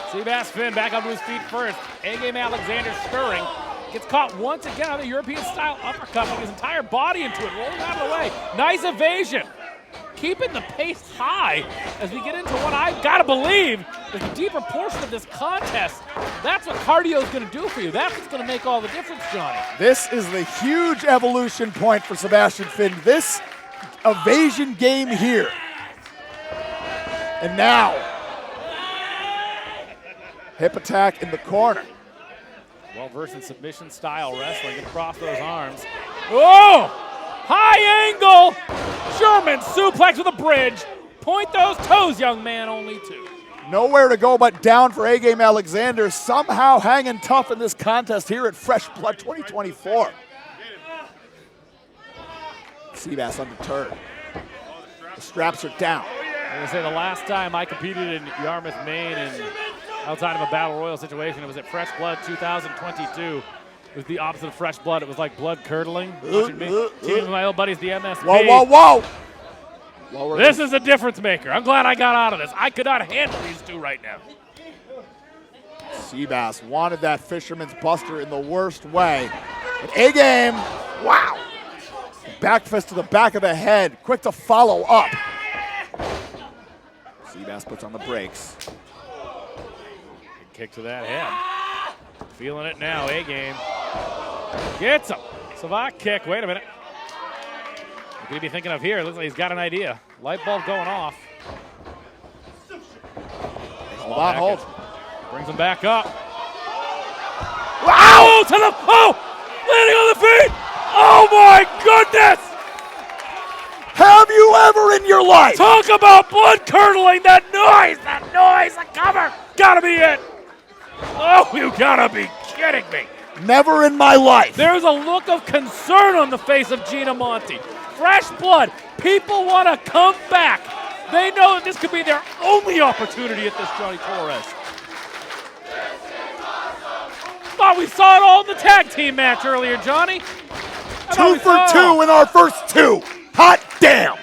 Seabass Finn back up to his feet first. A-Game Alexander stirring. Gets caught once again on the European-style uppercut, putting his entire body into it, rolling out of the way. Nice evasion. Keeping the pace high as we get into what I've got to believe is the deeper portion of this contest. That's what cardio is going to do for you. That's what's going to make all the difference, Johnny. This is the huge evolution point for Sebastian Finn. This evasion game here. And now, hip attack in the corner. Well-versed in submission-style wrestling. Get across those arms. Oh! High angle! German suplex with a bridge. Point those toes, young man, only two. Nowhere to go but down for A-Game Alexander. Somehow hanging tough in this contest here at Fresh Blood 2024. Seabass undeterred. The straps are down. I'm going to say the last time I competed in Yarmouth, Maine, and outside of a battle royal situation, it was at Fresh Blood 2022. It was the opposite of Fresh Blood. It was like blood curdling. Watching me teaming with my old buddies, the MSB. Whoa, whoa, whoa! This is a difference maker. I'm glad I got out of this. I could not handle these two right now. Seabass wanted that Fisherman's Buster in the worst way. But A-Game, wow! Back fist to the back of the head. Quick to follow up. Seabass puts on the brakes. Big kick to that head. Feeling it now, A-Game. Gets him. Savate kick. Wait a minute. What could he be thinking of here? Looks like he's got an idea. Light bulb going off. Hold on, hold. Brings him back up. Wow! Oh, to the, landing on the feet. Oh my goodness! Have you ever in your life? Talk about blood curdling. That noise, the cover. Gotta be it. Oh, you gotta be kidding me. Never in my life. There's a look of concern on the face of Gina Monti. Fresh blood. People want to come back. They know that this could be their only opportunity at this Johnny Torres. Thought we saw it all in the tag team match earlier, Johnny. 2 for 2 in our first two. Hot damn.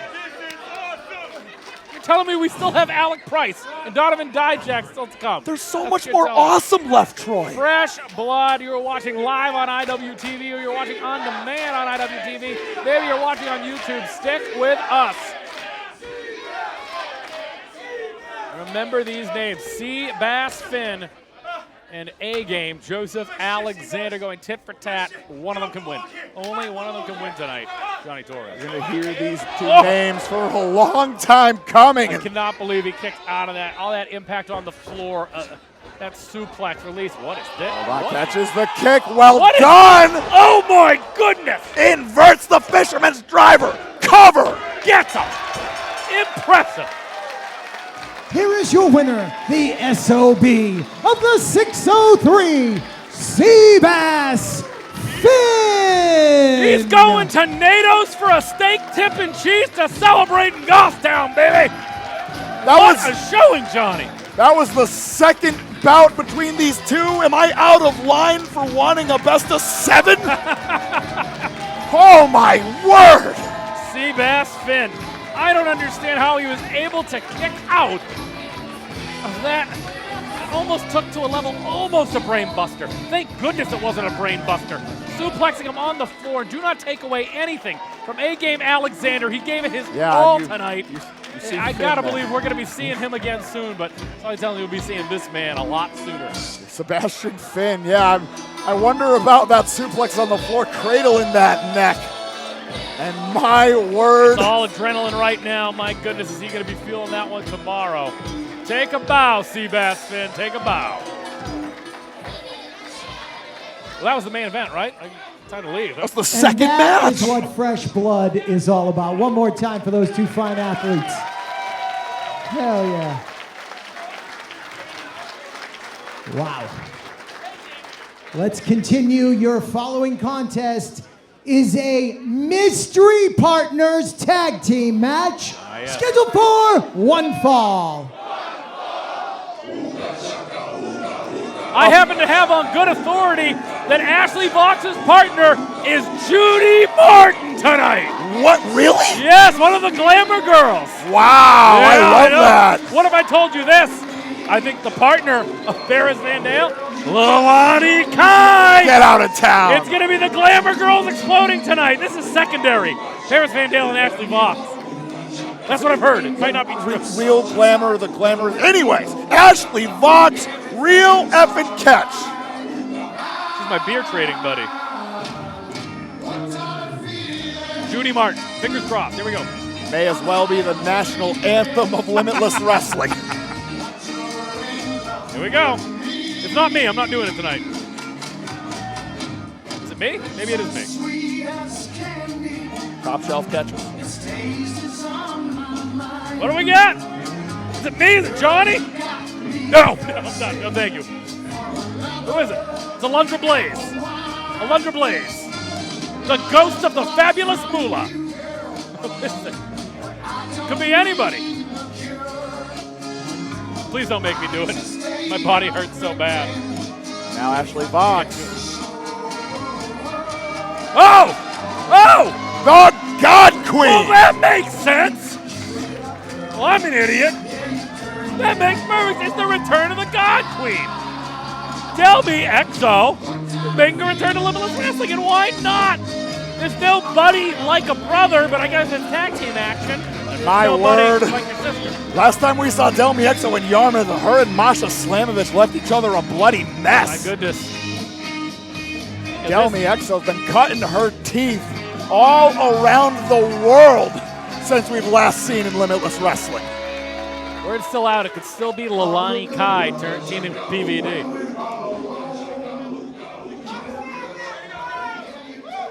You're telling me we still have Alec Price and Donovan Dijak still to come. There's so That's much good more telling. awesome left, Troy. Fresh blood. You're watching live on IWTV or you're watching on demand on IWTV. Maybe you're watching on YouTube. Stick with us. Remember these names. Seabass Finn and A-Game Joseph Alexander going tit for tat. One of them can win. Only one of them can win tonight. Johnny Torres. You're going to hear these two names for a long time coming. I cannot believe he kicked out of that. All that impact on the floor. That suplex release. What is this? What? Catches the kick. Well what done. Oh my goodness. Inverts the Fisherman's driver. Cover. Gets him. Impressive. Here is your winner, the SOB of the 603, Seabass Finn. He's going to NATO's for a steak tip and cheese to celebrate in Gothstown, baby. What a showing, Johnny. That was the second bout between these two. Am I out of line for wanting a best of 7? Oh my word. Seabass Finn. I don't understand how he was able to kick out of that. It almost took to a level, almost a brain buster. Thank goodness it wasn't a brain buster. Suplexing him on the floor. Do not take away anything from A-Game Alexander. He gave it his all tonight. I gotta believe we're gonna be seeing him again soon, but I'm telling you, we'll be seeing this man a lot sooner. Sebastian Finn, yeah, I wonder about that suplex on the floor, cradling that neck. And my word. It's all adrenaline right now. My goodness, is he going to be feeling that one tomorrow? Take a bow, Seabass Finn. Take a bow. Well, that was the main event, right? Time to leave. That's the second match. match. That is what Fresh Blood is all about. One more time for those two fine athletes. Hell yeah. Wow. Let's continue. Your following contest is a Mystery Partners Tag Team match scheduled for one fall. I happen to have on good authority that Ashley Vox's partner is Judy Martin tonight. What, really? Yes, one of the Glamour Girls. Wow, Yeah, I love that. What if I told you this? I think the partner of Paris Van Dale, Lilani Kai. Get out of town. It's going to be the Glamour Girls exploding tonight. This is secondary. Paris Van Dale and Ashley Vox. That's what I've heard. It might not be true. Real glamour, the glamour. Anyways, Ashley Vox, real effing catch. She's my beer trading buddy. Judy Martin, fingers crossed. Here we go. May as well be the national anthem of Limitless Wrestling. Here we go. It's not me. I'm not doing it tonight. Is it me? Maybe it is me. Top shelf catches. What do we got? Is it me? Is it Johnny? No, I'm done. No, thank you. Who is it? It's Alundra Blaze. Alundra Blaze. The ghost of the fabulous Moolah. Could be anybody. Please don't make me do it. My body hurts so bad. Now Ashley Vox. Oh! Oh! The God Queen! Well, that makes sense. Well, I'm an idiot. That makes perfect sense. It's the return of the God Queen. Tell me, EXO, making a return to Limitless Wrestling, and why not? There's no buddy like a brother, but I guess it's tag team action. My no word. Buddy like your sister. Last time we saw Delmi EXO and Yarmouth, her and Masha Slamovich left each other a bloody mess. My goodness. Delmi EXO's been cutting her teeth all around the world since we've last seen in Limitless Wrestling. Word's still out. It could still be Lilani Kai teaming PVD.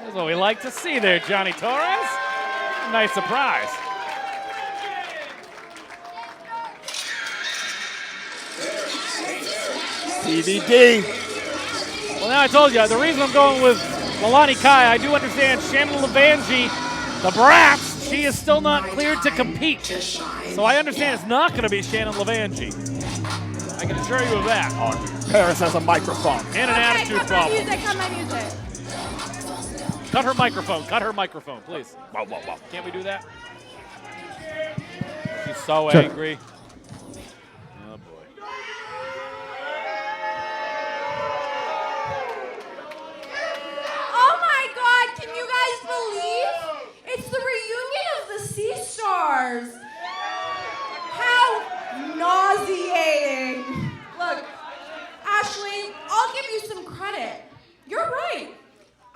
That's what we like to see there, Johnny Torres. Nice surprise. PVD. Well, now I told you, the reason I'm going with Lilani Kai, I do understand Shannon Levangie, the Brats, she is still not cleared to compete. So I understand it's not going to be Shannon Levangie. I can assure you of that. Oh, Paris has a microphone. And an attitude problem. Cut my music. Cut her microphone. Cut her microphone, please. Whoa, whoa, whoa. Can't we do that? She's so angry. Oh, boy. Oh my God, can you guys believe? It's the reunion of the Sea Stars. How nauseating. Look, Ashley, I'll give you some credit. You're right.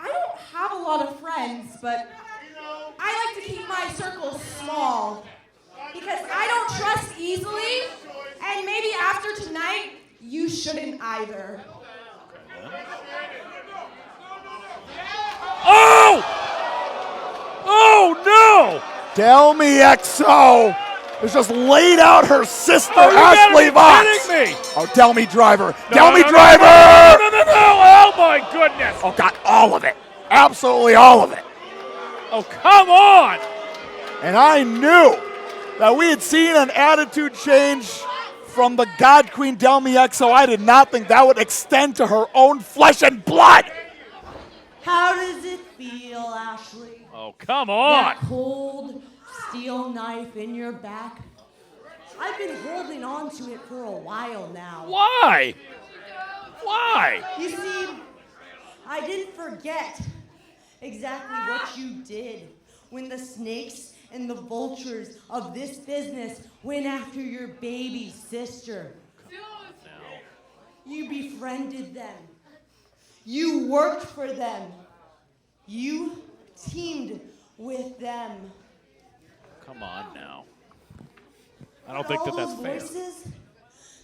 I don't have a lot of friends, but I like to keep my circle small because I don't trust easily, and maybe after tonight, you shouldn't either. Oh! Oh, no! Delmi EXO has just laid out her sister, Oh, you Ashley gotta be Vox. kidding me! Oh, Delmi Driver. No, Delmi no, Driver! No, no, no, no! Oh, my goodness! Oh, God, all of it. Absolutely all of it. Oh, come on! And I knew that we had seen an attitude change from the God Queen Delmi EXO. I did not think that would extend to her own flesh and blood. How does it feel, Ashley? Oh, come on! That cold steel knife in your back? I've been holding on to it for a while now. Why? Why? You see, I didn't forget exactly what you did when the snakes and the vultures of this business went after your baby sister. You befriended them. You worked for them. You teamed with them. Come on now. I don't think All that's those fair. voices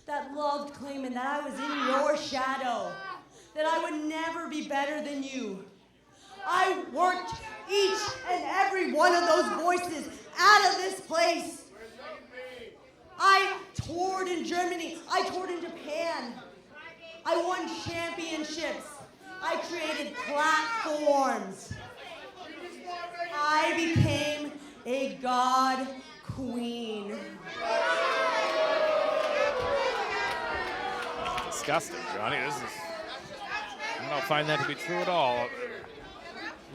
that loved claiming that I was in your shadow, that I would never be better than you. I worked each and every one of those voices out of this place. I toured in Germany. I toured in Japan. I won championships. I created platforms. I became a God Queen. Disgusting, Johnny. This is. I don't find that to be true at all.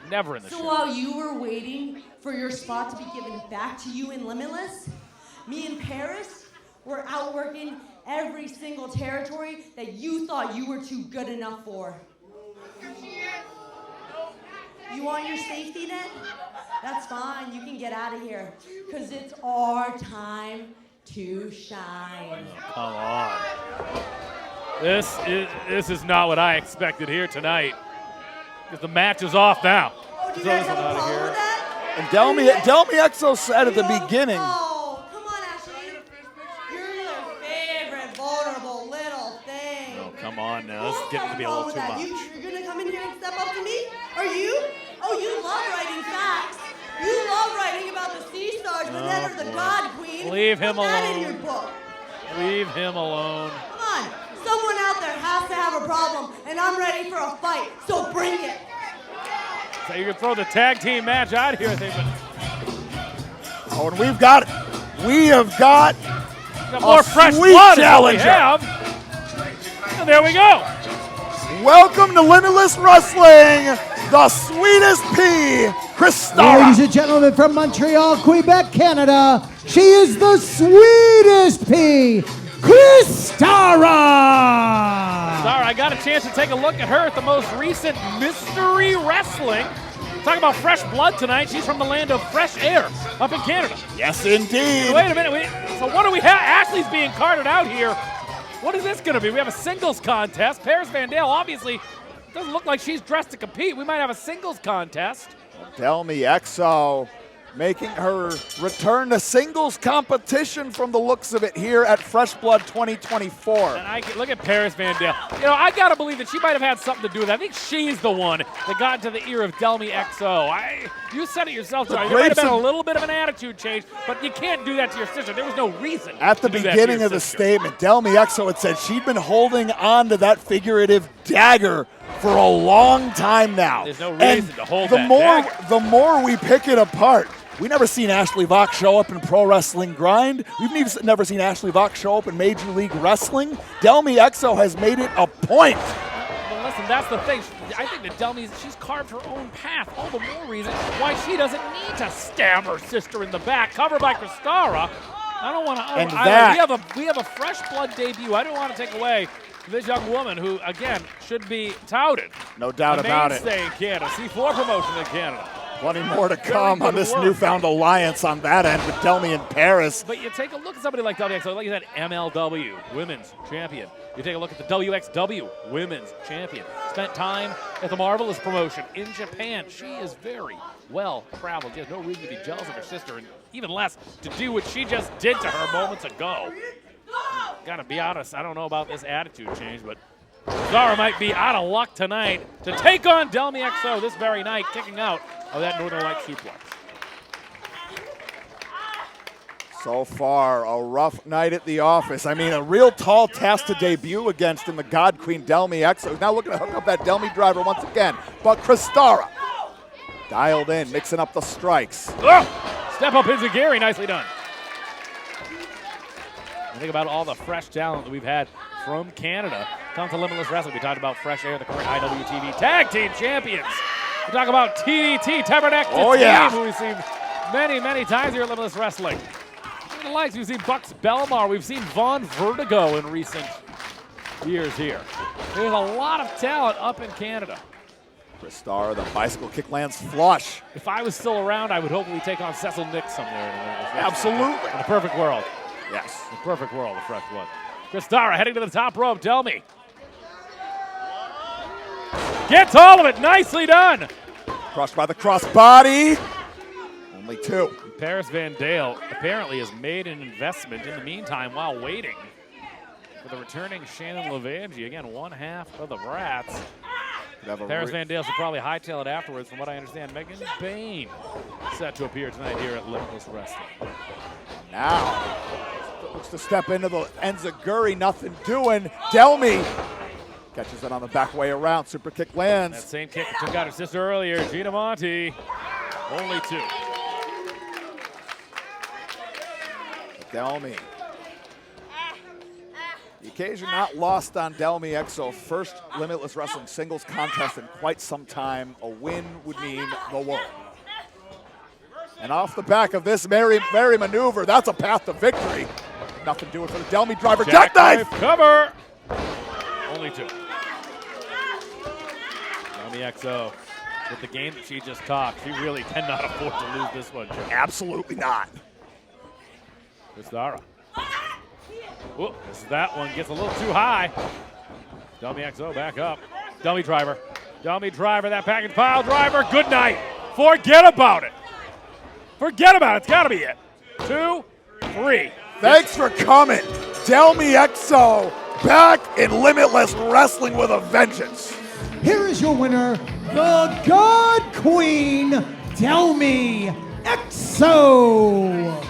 Never in the So show. while you were waiting for your spot to be given back to you in Limitless, me and Paris were out working every single territory that you thought you were too good enough for. You want your safety net? That's fine, you can get out of here. Because it's our time to shine. Come on. This is not what I expected here tonight. Because the match is off now. Oh, do you guys have a problem with that? And Delmi Exo said at the beginning. Oh, come on, Ashley. You're their favorite vulnerable little thing. Oh, come on now. This is getting to be a little too much. You're going to come in here and step up to me? Are you? Oh, you love writing facts. You love writing about the sea stars, but never the God Queen. Leave him Put that in alone. your book. Leave him alone. Come on. Someone out there has to have a problem, and I'm ready for a fight, so bring it. So you can throw the tag team match out here, I think, but Oh, and we have got more fresh sweet blood challenger. is what we have. And there we go. Welcome to Limitless Wrestling, the sweetest pea, Christara. Ladies and gentlemen, from Montreal, Quebec, Canada, she is the sweetest pea, Christara. Sorry, I got a chance to take a look at her at the most recent Mystery Wrestling. Talking about fresh blood tonight. She's from the land of fresh air up in Canada. Yes, indeed. Wait a minute. So what do we have? Ashley's being carted out here. What is this going to be? We have a singles contest. Paris Van Dale, obviously, doesn't look like she's dressed to compete. We might have a singles contest. Delmi Exo making her return to singles competition from the looks of it here at Fresh Blood 2024. And I can, look at Paris Van Dale. You know, I got to believe that she might have had something to do with it. I think she's the one that got into the ear of Delmi Exo. You said it yourself, John. There might have been a little bit of an attitude change, but you can't do that to your sister. There was no reason. At the beginning of the statement, Delmi Exo had said she'd been holding on to that figurative dagger for a long time now. There's no reason to hold that dagger. The more we pick it apart, we never seen Ashley Vox show up in Pro Wrestling Grind. We've never seen Ashley Vox show up in Major League Wrestling. Delmi Exo has made it a point. Well, listen, that's the thing. I think that she's carved her own path. All the more reason why she doesn't need to stab her sister in the back. Covered by Christara. I don't want to. We have a fresh blood debut. I don't want to take away this young woman who, again, should be touted. No doubt about it. Mainstay in Canada. C4 promotion in Canada. Plenty more to come on this newfound alliance on that end with Delmi and Paris. But you take a look at somebody like Delmi Exo, like you said, MLW, women's champion. You take a look at the WXW, women's champion. Spent time at the Marvelous promotion in Japan. She is very well traveled. She has no reason to be jealous of her sister, and even less to do what she just did to her moments ago. Gotta be honest, I don't know about this attitude change, but Zara might be out of luck tonight to take on Delmi Exo this very night, kicking out of that Northern Light suplex. So far, a rough night at the office. I mean, a real tall task to debut against in the God Queen Delmi Exo. Now looking to hook up that Delmi driver once again, but Christara dialed in, mixing up the strikes. Ugh! Step up Hizagiri, nicely done. Think about all the fresh talent that we've had from Canada. Come to Limitless Wrestling. We talked about Fresh Air, the current IWTV Tag Team Champions. We talk about TDT, Tabernacle Team, who we've seen many, many times here at Limitless Wrestling. The likes, we've seen Bucks Belmar, we've seen Von Vertigo in recent years here. There's a lot of talent up in Canada. Christara, the bicycle kick lands flush. If I was still around, I would hopefully take on Cecil Nick somewhere. Absolutely. In the perfect world. Yes. The perfect world of Fresh Blood. Christara heading to the top rope. Delmi gets all of it. Nicely done. Crushed by the crossbody. Only two. Paris Van Dale apparently has made an investment in the meantime while waiting for the returning Shannon Levangie. Again, one half of the Brats. Paris Van Dale should probably hightail it afterwards. From what I understand, Megan Bayne set to appear tonight here at Limitless Wrestling. Now, looks to step into the enziguri, nothing doing. Delmi catches it on the back way around. Super kick lands. That same kick that took out her sister earlier, Gina Monti. Only two. Delmi. The occasion not lost on Delmi Exo. First Limitless Wrestling singles contest in quite some time. A win would mean the world. And off the back of this merry maneuver, that's a path to victory. Nothing doing for the Delmy driver. Jackknife Jackknife! cover. Only 2. Delmy XO with the game that she just talked. She really cannot afford to lose this one, Jim. Absolutely not. Zara. Whoop, that one gets a little too high. Delmy XO back up. Delmy driver. Delmy driver, that package pile driver. Good night. Forget about it. Forget about it. It's got to be it. 2, 3. Thanks for coming. Delmy XO back in Limitless Wrestling with a vengeance. Here is your winner, the God Queen, Delmy XO.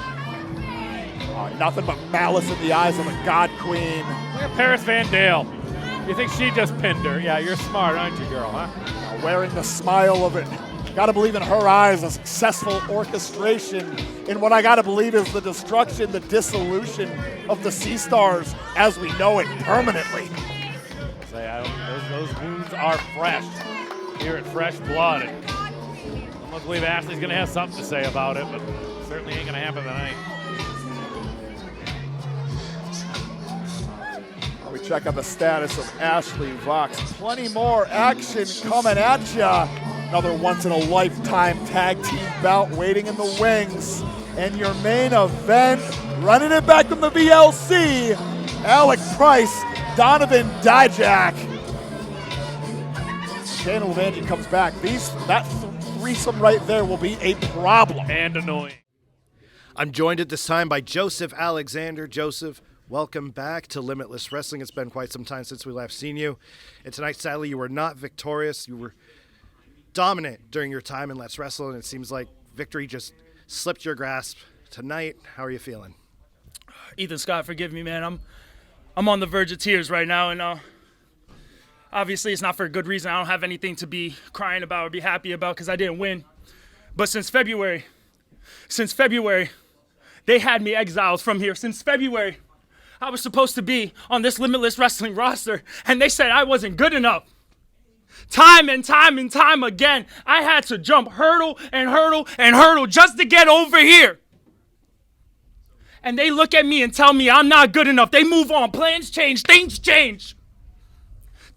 Nothing but malice in the eyes of the God Queen. Look at Paris Van Dale. You think she just pinned her? Yeah, you're smart, aren't you, girl, huh? Wearing the smile of it. Gotta believe in her eyes, a successful orchestration in what I gotta believe is the destruction, the dissolution of the Sea Stars as we know it permanently. Those wounds are fresh here at Fresh Blood. And I don't believe Ashley's gonna have something to say about it, but certainly ain't gonna happen tonight. We check out the status of Ashley Vox. Plenty more action coming at ya. Another once-in-a-lifetime tag team bout waiting in the wings. And your main event, running it back from the VLC, Alec Price, Donovan Dijak. Dana Levandian comes back. That threesome right there will be a problem. And annoying. I'm joined at this time by Joseph Alexander. Joseph, welcome back to Limitless Wrestling. It's been quite some time since we last seen you. And tonight, sadly, you were not victorious. You were dominant during your time in Let's Wrestle, and it seems like victory just slipped your grasp tonight. How are you feeling? Ethan Scott, forgive me, man. I'm on the verge of tears right now, and obviously it's not for a good reason. I don't have anything to be crying about or be happy about because I didn't win. But since February, they had me exiled from here. Since February, I was supposed to be on this Limitless Wrestling roster, and they said I wasn't good enough. Time and time again, I had to jump hurdle and hurdle and hurdle just to get over here. And they look at me and tell me I'm not good enough. They move on. Plans change. Things change.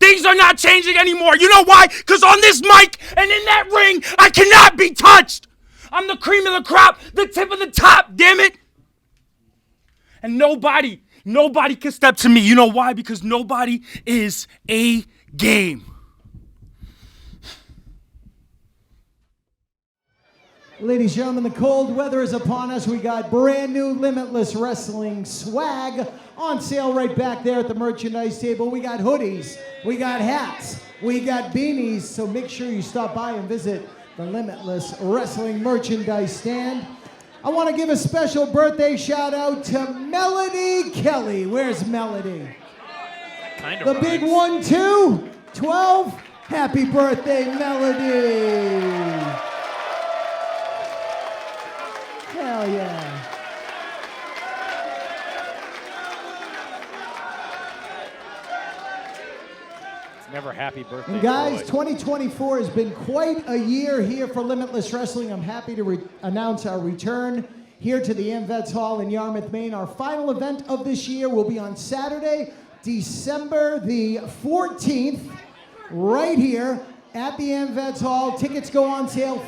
Things are not changing anymore. You know why? Because on this mic and in that ring, I cannot be touched. I'm the cream of the crop, the tip of the top, damn it. And nobody can step to me. You know why? Because nobody is a game. Ladies and gentlemen, the cold weather is upon us. We got brand new Limitless Wrestling swag on sale right back there at the merchandise table. We got hoodies, we got hats, we got beanies. So make sure you stop by and visit the Limitless Wrestling merchandise stand. I want to give a special birthday shout out to Melody Kelly. Where's Melody? The big 1, 2, 12. Happy birthday, Melody. Hell yeah. It's never happy birthday. And guys, boy. 2024 has been quite a year here for Limitless Wrestling. I'm happy to announce our return here to the M.A.D Hall in Yarmouth, Maine. Our final event of this year will be on Saturday, December the 14th, right here at the M.A.D Hall. Tickets go on sale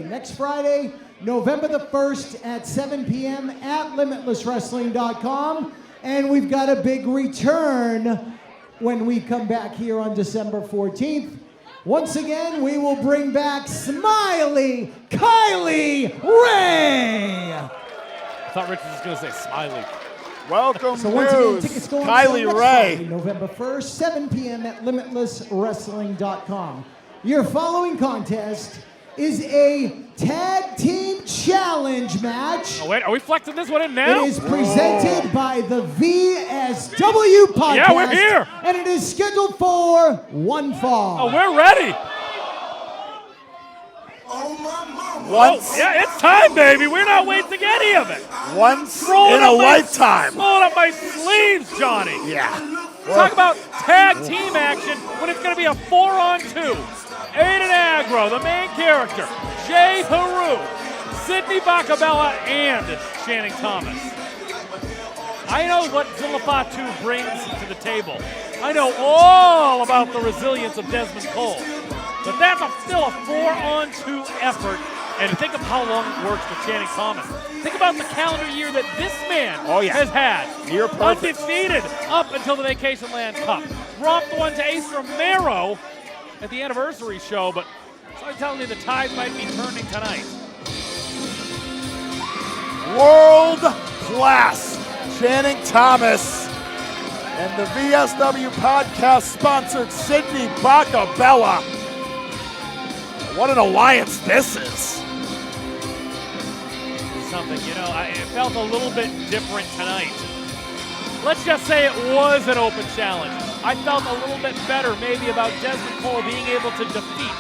next Friday, November the 1st at 7 p.m. at limitlesswrestling.com. And we've got a big return when we come back here on December 14th. Once again, we will bring back Smiley Kylie Ray. I thought Richard was going to say Smiley. Welcome, So once again, tickets go on sale Kylie next Ray. Friday, November 1st, 7 p.m. at limitlesswrestling.com. Your following contest is a tag team challenge match. Oh, wait, are we flexing this one in now? It is presented by the VSW podcast. Yeah, we're here. And it is scheduled for one fall. Oh, we're ready. Once, Yeah, it's time, baby. We're not wasting any of it. once Rolling in a up my- lifetime. Rolling up my sleeves, Johnny. Yeah. Talk about tag team action when it's going to be a 4-on-2. Aiden Aggro, the main character, J-Heru, Sidney Bakabella, and Channing Thomas. I know what Zilla Fatu brings to the table. I know all about the resilience of Dezmond Cole. But that's still a 4-on-2 effort. And think of how long it works for Channing Thomas. Think about the calendar year that this man has had. Near perfect. Undefeated up until the Vacation Land Cup. Romped one to Ace Romero at the anniversary show, but something telling me the tide might be turning tonight. World class Channing Thomas and the VSW podcast sponsored Sidney Bakabella. What an alliance this is. Something, it felt a little bit different tonight. Let's just say it was an open challenge. I felt a little bit better maybe about Dezmond Cole being able to defeat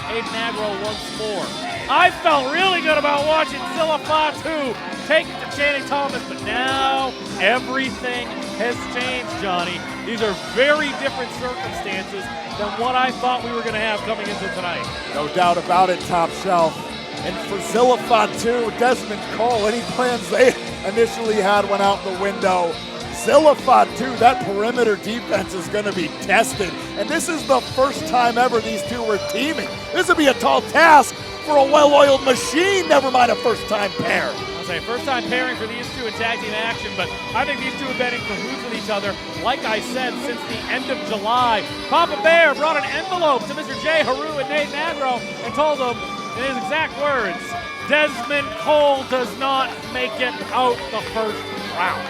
Aiden Aggro once more. I felt really good about watching Zilla Fatu take it to Channing Thomas, but now everything has changed, Johnny. These are very different circumstances than what I thought we were going to have coming into tonight. No doubt about it, Top Shelf. And for Zilla Fatu, Dezmond Cole, any plans they initially had went out the window. Zilla Fatu, that perimeter defense is going to be tested. And this is the first time ever these two were teaming. This would be a tall task for a well-oiled machine, never mind a first-time pair. I'll say first-time pairing for these two in tag team action, but I think these two have been in cahoots with each other, like I said, since the end of July. Papa Bear brought an envelope to Mr. J-Heru and Aiden Aggro and told them, in his exact words, Dezmond Cole does not make it out the first round.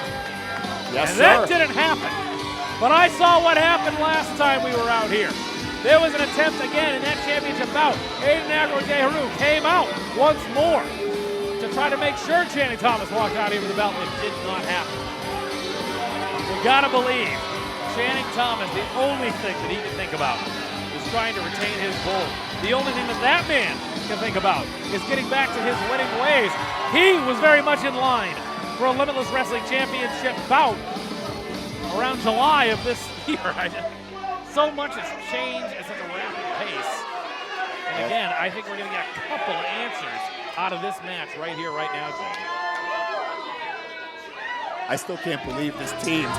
Yes, and sir. that didn't happen. But I saw what happened last time we were out here. There was an attempt again in that championship bout. Aiden Aggro and J-Heru came out once more to try to make sure Channing Thomas walked out here with the belt. It did not happen. We gotta believe Channing Thomas, the only thing that he can think about is trying to retain his gold. The only thing that man can think about is getting back to his winning ways. He was very much in line for a Limitless Wrestling Championship bout around July of this year. So much has changed at such a rapid pace. And again, I think we're going to get a couple of answers out of this match right here, right now, Jay. I still can't believe this team.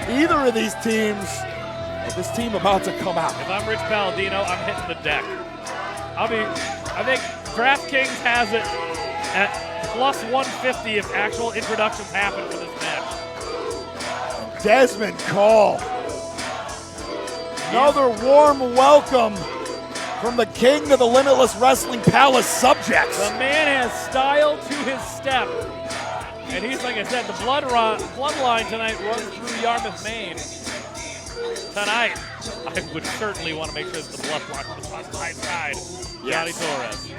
Either of these teams, or this team about to come out. If I'm Rich Palladino, I'm hitting the deck. I think DraftKings has it at plus 150 if actual introductions happen for this match. Dezmond Cole. Another warm welcome from the king of the Limitless Wrestling Palace subjects. The man has style to his step. And he's, like I said, the bloodline tonight runs through Yarmouth, Maine. Tonight, I would certainly want to make sure that the bloodline was on my side. Johnny Torres.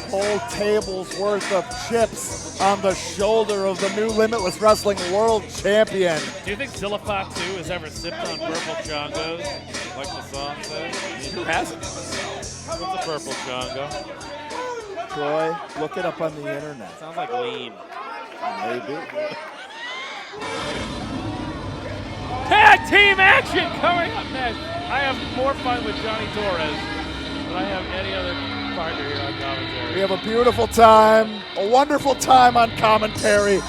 Whole table's worth of chips on the shoulder of the new Limitless Wrestling World Champion. Do you think Zilla Fatu has ever sipped on purple chongos, like the song says? Who hasn't? What's a purple chongo? Troy, look it up on the internet. Sounds like lean. Maybe. Tag team action coming up next. I have more fun with Johnny Torres than I have any other partner here on commentary. We have a beautiful time, a wonderful time on commentary,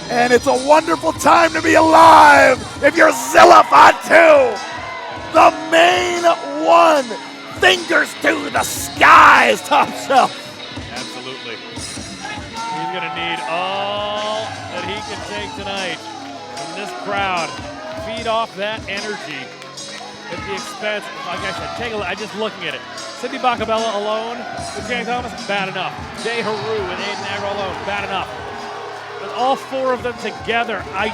and it's a wonderful time to be alive if you're Zilla Fatu, the main one. Fingers to the skies, Top Shelf. Absolutely. He's going to need all that he can take tonight from this crowd. Feed off that energy at the expense. Like I said, take a look. I'm just looking at it. Sidney Bakabella alone with Channing Thomas, bad enough. J-Heru and Aiden Aggro alone, bad enough. But all four of them together, I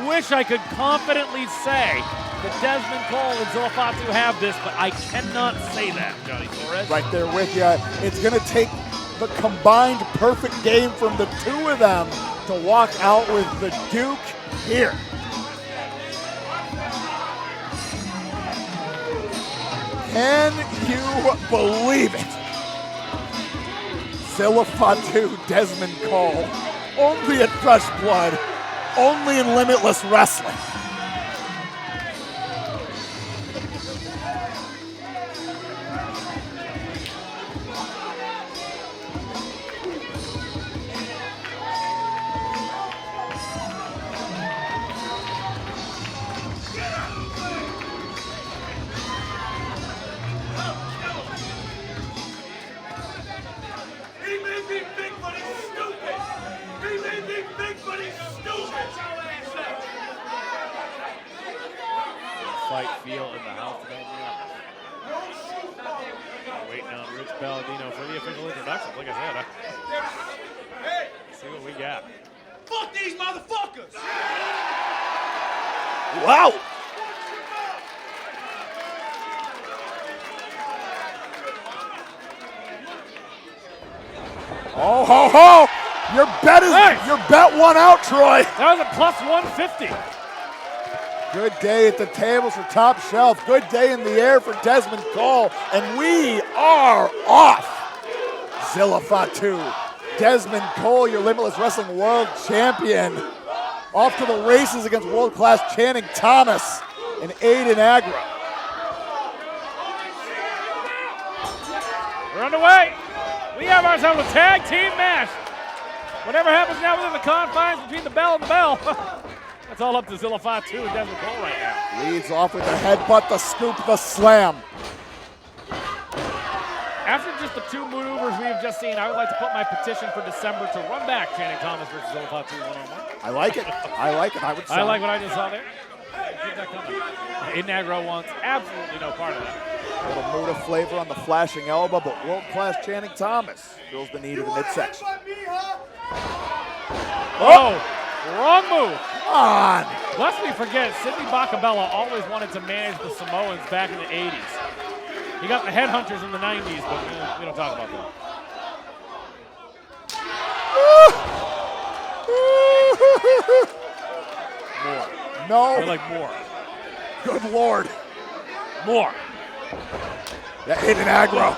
wish I could confidently say that Dezmond Cole and Zilla Fatu have this, but I cannot say that, Johnny Torres. Right there with you. It's going to take the combined perfect game from the two of them to walk out with the Duke here. Can you believe it? Zilla Fatu, Dezmond Cole, only at Fresh Blood, only in Limitless Wrestling. fight feel in the house tonight. Waiting on Rich Palladino for the official introductions. Like I said, let's see what we got. Fuck these motherfuckers! Wow! Oh, ho, ho! Your bet won out, Troy. That was a plus 150. Good day at the tables for Top Shelf. Good day in the air for Dezmond Cole. And we are off. Zilla Fatu. Dezmond Cole, your Limitless Wrestling World Champion. Off to the races against world-class Channing Thomas and Aiden Aggro. We're underway. We have ourselves a tag team match. Whatever happens now within the confines between the bell and the bell, that's all up to Zilla Fatu and Dezmond Cole right now. Leads off with the headbutt, the scoop, the slam. After just the two maneuvers we've just seen, I would like to put my petition for December to run back Channing Thomas versus Zilla Fatu one-on-one. I like it. I like it. I would say. I like what I just saw there. Keep that coming. Aiden Aggro wants absolutely no part of that. A little Muda flavor on the flashing elbow, but world-class Channing Thomas feels the need of the midsection. Oh, wrong move. Come on. Lest we forget, Sidney Bakabella always wanted to manage the Samoans back in the 80s. He got the headhunters in the 90s, but we don't talk about that. More. No. I like more. Good Lord. More. That Aiden Aggro.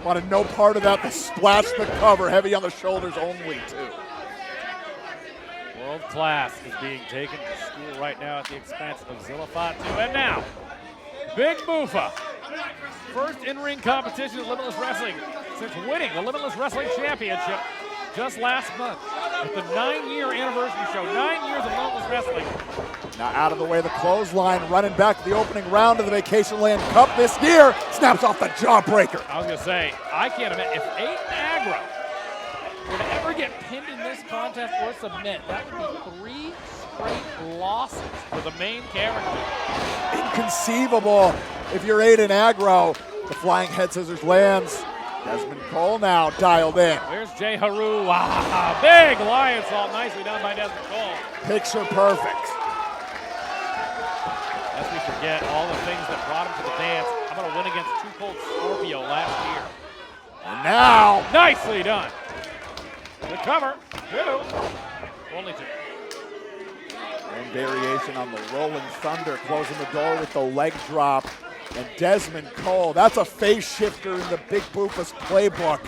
Wanted no part of that. The splash, the cover, heavy on the shoulders only, too. World class is being taken to school right now at the expense of Zilla Fatu. And now, Big Boofa. First in-ring competition at Limitless Wrestling since winning the Limitless Wrestling Championship just last month. At the 9-year anniversary show, 9 years of Limitless Wrestling. Now out of the way, the clothesline, running back to the opening round of the Vacation Land Cup this year. Snaps off the jawbreaker. I was going to say, I can't imagine, if Aiden Aggro were to ever get pinned in this contest or submit, that would be 3 straight losses for the main character. Inconceivable if you're Aiden Aggro. The flying head scissors lands. Dezmond Cole now dialed in. There's J-Heru. Wow, big lion salt, nicely done by Dezmond Cole. Picture perfect. Lest we forget all the things that brought him to the dance. How about a win against Too Cold Scorpio last year? And now, Nicely done. The cover, 2. Only 2. one variation on the Rolling Thunder, closing the door with the leg drop. And Dezmond Cole, that's a phase shifter in the Big Boofa's playbook.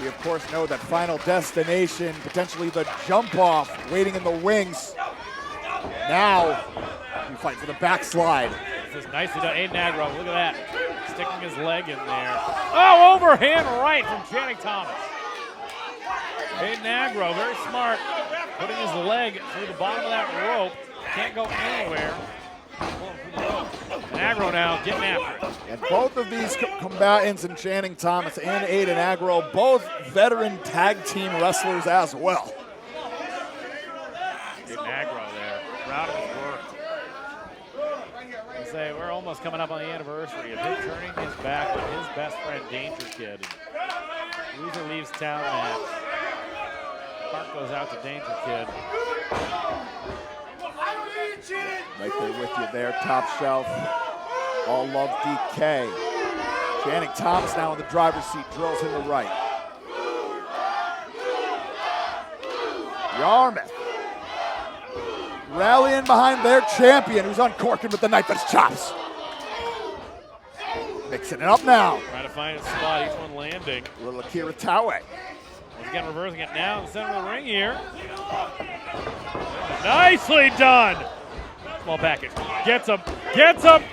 We, of course, know that Final Destination, potentially the jump-off, waiting in the wings. Now, we fight for the backslide. This is nicely done. Aiden Aggro, look at that. Sticking his leg in there. Oh, overhand right from Channing Thomas. Aiden Aggro, very smart, putting his leg through the bottom of that rope. Can't go anywhere. Pulling through the rope. And Aggro now getting after it. And both of these combatants in Channing Thomas and Aiden Aggro, both veteran tag team wrestlers as well. Aiden Aggro there, proud of his work. I say we're almost coming up on the anniversary of him turning his back on his best friend Danger Kid. Loser leaves town match. Mark goes out to Danger Kid. Right there with you there, Top Shelf. All love DK. Channing Thomas now in the driver's seat, drills in the right. Yarmouth rallying behind their champion, who's uncorking with the knife at his chops. Mixing it up now. Trying to find a spot, each one landing. Little Akira Taue. Once again, reversing it now in the center of the ring here. Nicely done. Small package. Gets him. Gets him.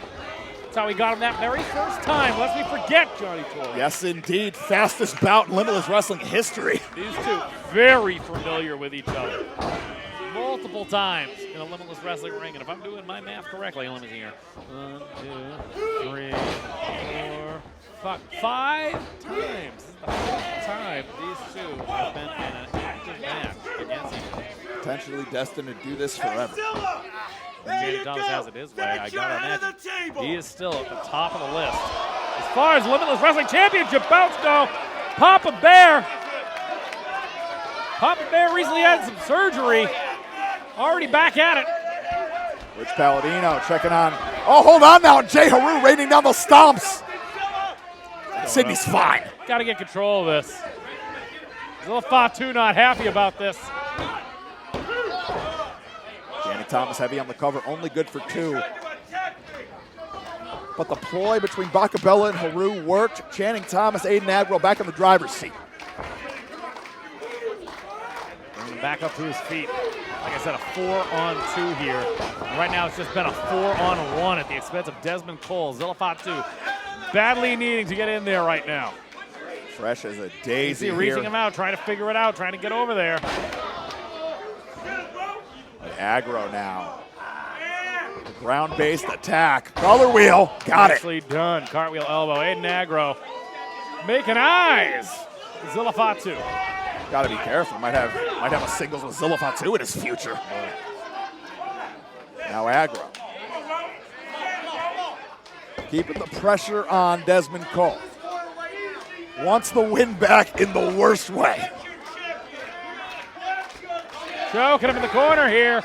That's how he got him that very first time. Lest we forget Johnny Torres. Yes, indeed. Fastest bout in Limitless Wrestling history. These two very familiar with each other. Multiple times in a Limitless Wrestling ring. And if I'm doing my math correctly, let me see here. 1, 2, 3, 4, 5 times. This is the 5th time these two have been in an active match against each other. Potentially destined to do this forever. Channing Thomas has it his way. I gotta imagine he is still at the top of the list. As far as Limitless Wrestling Championship bouts go, Papa Bear recently had some surgery. Already back at it. Rich Palladino checking on. Oh, hold on now. J-Heru raining down the stomps. Sidney's fine. Got to get control of this. Zilla Fatu not happy about this. Channing Thomas heavy on the cover, only good for 2. But the ploy between Bakabella and Heru worked. Channing Thomas, Aiden Aggro back in the driver's seat. Bringing him back up to his feet. Like I said, a 4-on-2 here. And right now it's just been a 4-on-1 at the expense of Dezmond Cole. Zilla Fatu badly needing to get in there right now. Fresh as a daisy here. Reaching him out, trying to figure it out, trying to get over there. Aggro now. Ground-based attack. Collar wheel. Got it. Nicely done. Cartwheel elbow. Aiden Aggro making eyes. Zilla Fatu. Got to be careful. Might have a singles with Zilla Fatu in his future. Now Aggro. Keeping the pressure on Dezmond Cole. Wants the win back in the worst way. Choking him in the corner here.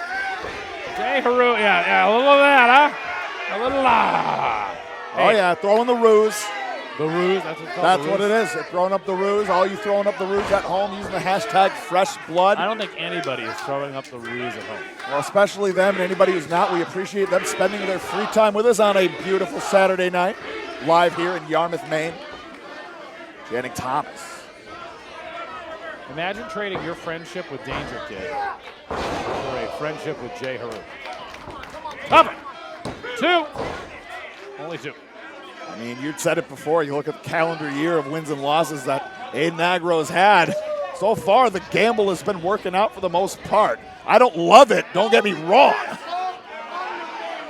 J-Heru, yeah, a little of that, huh? A little, Oh, yeah, throwing the ruse. The ruse, that's what it's called. That's what it is. They're throwing up the ruse. All you throwing up the ruse at home using the hashtag fresh blood. I don't think anybody is throwing up the ruse at home. Well, especially them and anybody who's not. We appreciate them spending their free time with us on a beautiful Saturday night, live here in Yarmouth, Maine. Channing Thomas. Imagine trading your friendship with Danger Kid for a friendship with J-Heru. Cover. 2. Only 2. I mean, you said it before. You look at the calendar year of wins and losses that Aiden Aggro has had. So far, the gamble has been working out for the most part. I don't love it. Don't get me wrong.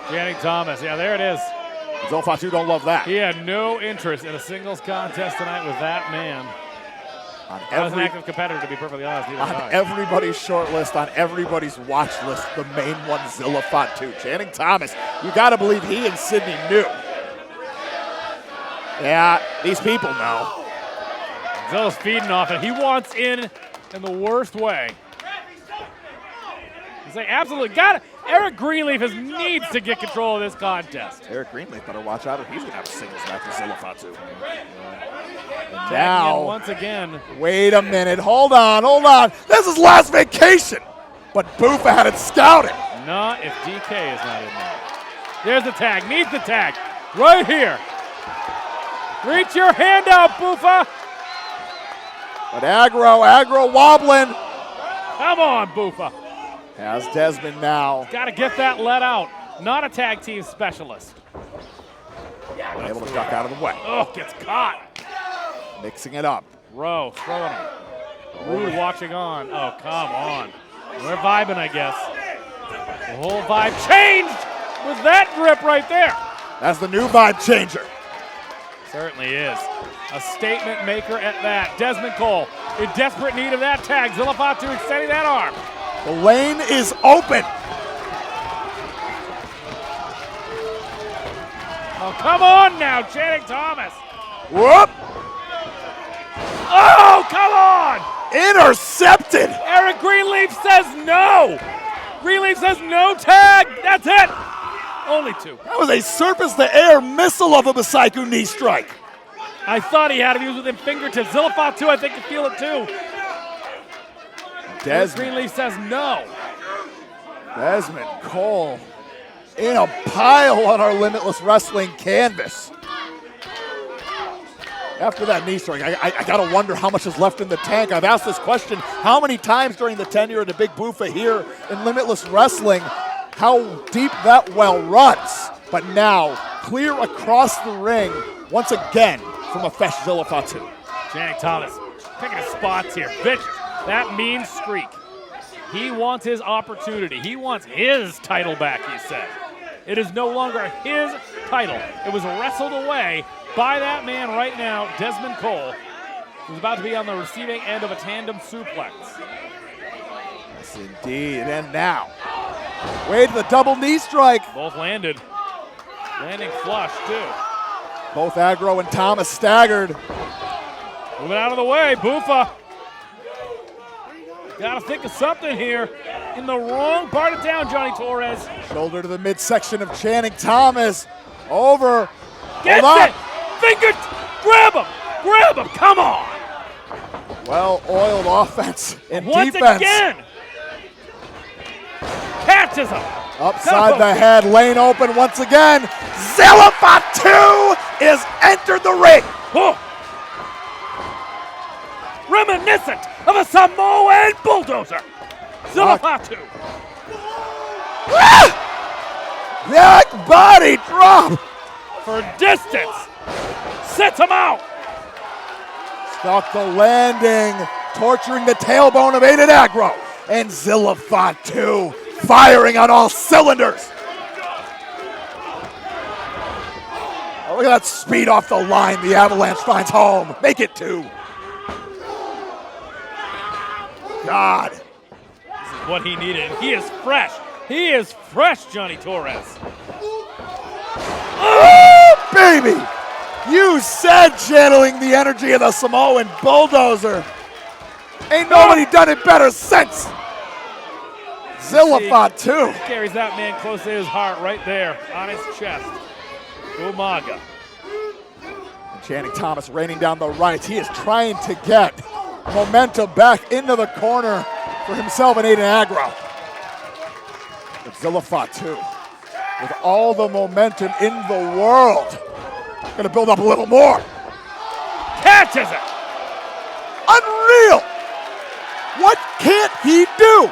Channing Thomas. Yeah, there it is. Zilla Fatu don't love that. He had no interest in a singles contest tonight with that man. I was an active competitor, to be perfectly honest. On everybody's short list, on everybody's watch list, the main one, Zilla Fatu. Channing Thomas, you got to believe he and Sidney knew. Yeah, these people know. Zilla's feeding off it. He wants in the worst way. He's like, absolutely got it. Eric Greenleaf needs to get control of this contest. Eric Greenleaf better watch out, or he's going to have a singles match with Zilla Fatu. And now, once again. Wait a minute. Hold on. This is last vacation. But Buffa had it scouted. Not if DK is not in there. There's the tag. Needs the tag. Right here. Reach your hand out, Buffa. But Aggro wobbling. Come on, Buffa. Has Dezmond now. Got to get that let out. Not a tag team specialist. Able to duck out of the way. Oh, gets caught. Mixing it up. Rowe throwing him. Rude watching on. Oh, come on. We're vibing, I guess. The whole vibe changed with that grip right there. That's the new vibe changer. Certainly is. A statement maker at that. Dezmond Cole in desperate need of that tag. Zilla Fatu extending that arm. The lane is open. Oh, come on now, Channing Thomas. Whoop. Oh, come on. Intercepted. Eric Greenleaf says no. Greenleaf says no tag. That's it. Only 2. That was a surface-to-air missile of a Masaiku knee strike. I thought he had it. He was within fingertips. Zilla Fatu, I think, can feel it too. Greenleaf says no. Dezmond Cole in a pile on our Limitless Wrestling canvas. After that knee strike, I got to wonder how much is left in the tank. I've asked this question how many times during the tenure of the Big Buffa here in Limitless Wrestling, how deep that well runs. But now, clear across the ring, once again, from a fresh Zilla Fatu. Channing Thomas picking his spots here. Vicious. That mean streak. He wants his opportunity. He wants his title back, he said. It is no longer his title. It was wrestled away by that man right now, Dezmond Cole, who's about to be on the receiving end of a tandem suplex. Yes, indeed. And now, Wade the double knee strike. Both landed. Landing flush, too. Both Aggro and Thomas staggered. Moving out of the way, Bufa. Gotta think of something here. In the wrong part of town, Johnny Torres. Shoulder to the midsection of Channing Thomas. Over. Gets it! Finger! Grab him! Grab him! Come on! Well-oiled offense and Once defense. again! Catches him! Upside the head, lane open once again. Zilla Fatu is entered the ring. Oh. Reminiscent of a Samoan bulldozer. Zilla Fatu. Back body drop. For distance. Sets him out. Stuck the landing, torturing the tailbone of Aiden Aggro. And Zilla Fatu firing on all cylinders. Oh, look at that speed off the line. The Avalanche finds home. Make it 2. God. This is what he needed. He is fresh. He is fresh, Johnny Torres. Oh, baby. You said channeling the energy of the Samoan bulldozer. Ain't nobody done it better since. Zilla Fatu. Carries that man close to his heart right there on his chest. Umaga. And Channing Thomas raining down the right. He is trying to get momentum back into the corner for himself and Aiden Aggro. But Zilla Fatu, with all the momentum in the world, gonna build up a little more. Catches it. Unreal. What can't he do?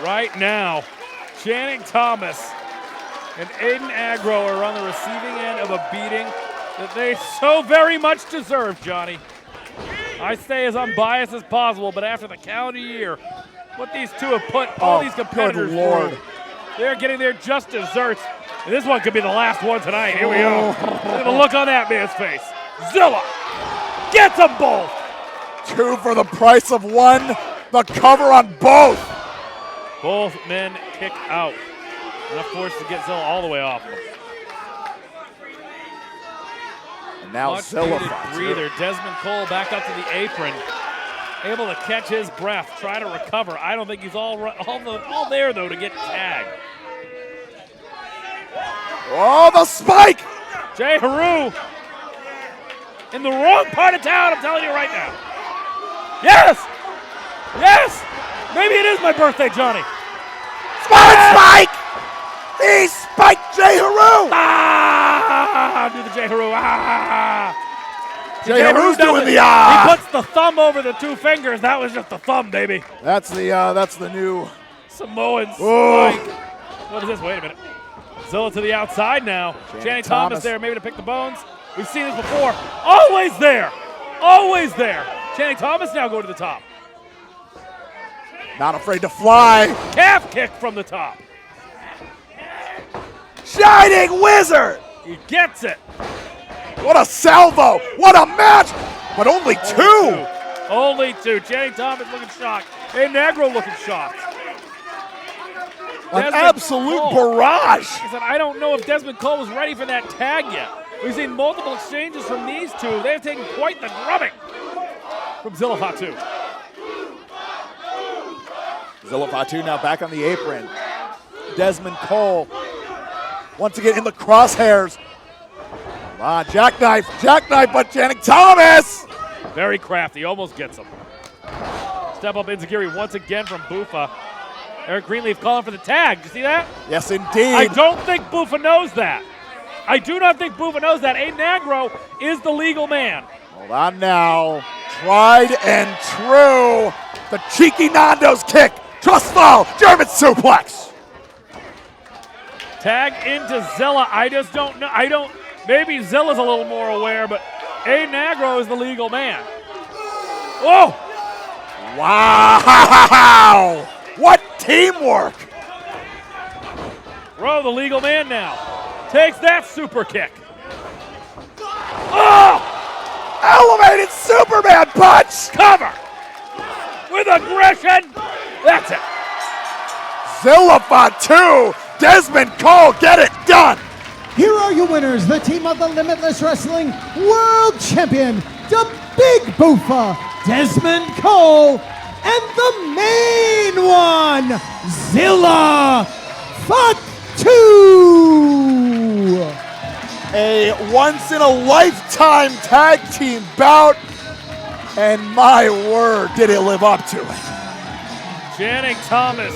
Right now, Channing Thomas and Aiden Aggro are on the receiving end of a beating that they so very much deserve, Johnny. I stay as unbiased as possible, but after the calendar year, what these two have put all these competitors through, they're getting their just desserts. And this one could be the last one tonight. Here we go. Look at the look on that man's face. Zilla gets them both. 2 for the price of 1. The cover on both. Both men kick out. Enough force to get Zilla all the way off him. And now Much Zilla needed breather. Dezmond Cole back up to the apron. Able to catch his breath, try to recover. I don't think he's all there, though, to get tagged. Oh, the spike! J-Heru in the wrong part of town, I'm telling you right now. Yes! Yes! Maybe it is my birthday, Johnny. Spike! He spiked J-Heru! Ah! Do the J-Heru. Ah! J-Heru's doing the He ah! puts the thumb over the 2 fingers. That was just the thumb, baby. That's the new Samoan oh. spike. What is this? Wait a minute. Zilla to the outside now. Channing Thomas there, maybe to pick the bones. We've seen this before. Always there. Always there. Channing Thomas now go to the top. Not afraid to fly. Calf kick from the top. Shining Wizard! He gets it. What a salvo! What a match! But only 2. Only 2. Channing Thomas looking shocked. Aiden Aggro looking shocked. An Dezmond absolute Cole. barrage. I said, I don't know if Dezmond Cole was ready for that tag yet. We've seen multiple exchanges from these two. They've taken quite the drubbing from Zilla Fatu. Zilla Fatu now back on the apron. Dezmond Cole once again in the crosshairs. Come on, jackknife, but Channing Thomas! Very crafty, almost gets him. Step up enziguri once again from Bufa. Eric Greenleaf calling for the tag. You see that? Yes, indeed. I don't think Bufa knows that. I do not think Bufa knows that. Aiden Aggro is the legal man. Hold on now. Tried and true. The cheeky Nando's kick. Trust fall. German suplex. Tag into Zilla. I just don't know. Maybe Zilla's a little more aware, but Aiden Aggro is the legal man. Oh! Wow! What teamwork! Bro, the legal man now. Takes that super kick. Oh! Elevated Superman punch! Cover! With aggression! That's it. Zilla Fatu, Dezmond Cole, get it done. Here are your winners, the team of the Limitless Wrestling World Champion, the Big Boofa, Dezmond Cole, and the main one, Zilla Fatu. A once-in-a-lifetime tag team bout, and my word, did it live up to it. Channing Thomas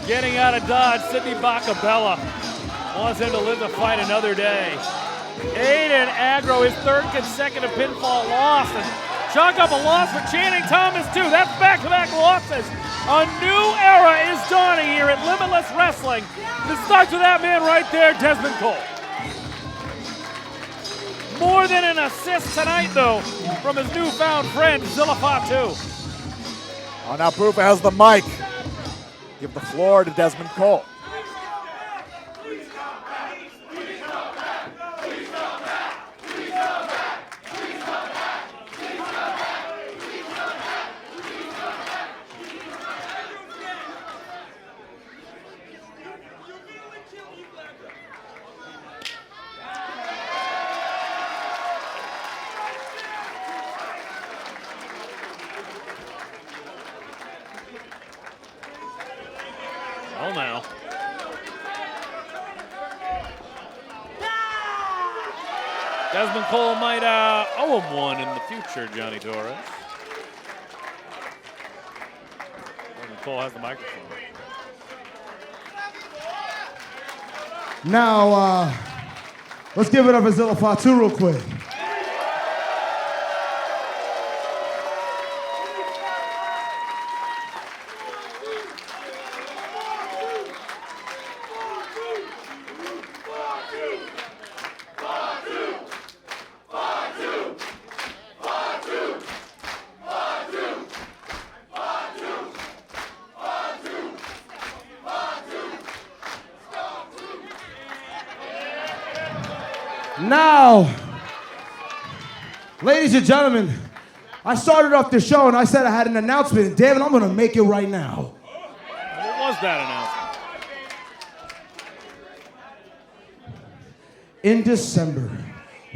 getting out of Dodge. Sidney Bakabella wants him to live to fight another day. Aiden Aggro, his third consecutive pinfall loss. And chalk up a loss for Channing Thomas, too. That's back-to-back losses. A new era is dawning here at Limitless Wrestling. This starts with that man right there, Dezmond Cole. More than an assist tonight, though, from his newfound friend, Zilla Fatu. Oh, now Boofa has the mic. Give the floor to Dezmond Cole. Oh, now. Dezmond Cole might owe him one in the future, Johnny Torres. Dezmond Cole has the microphone. Now, let's give it up for Zilla Fatu real quick. Now, ladies and gentlemen, I started off the show and I said I had an announcement, and damn it, I'm gonna make it right now. What was that announcement? In December,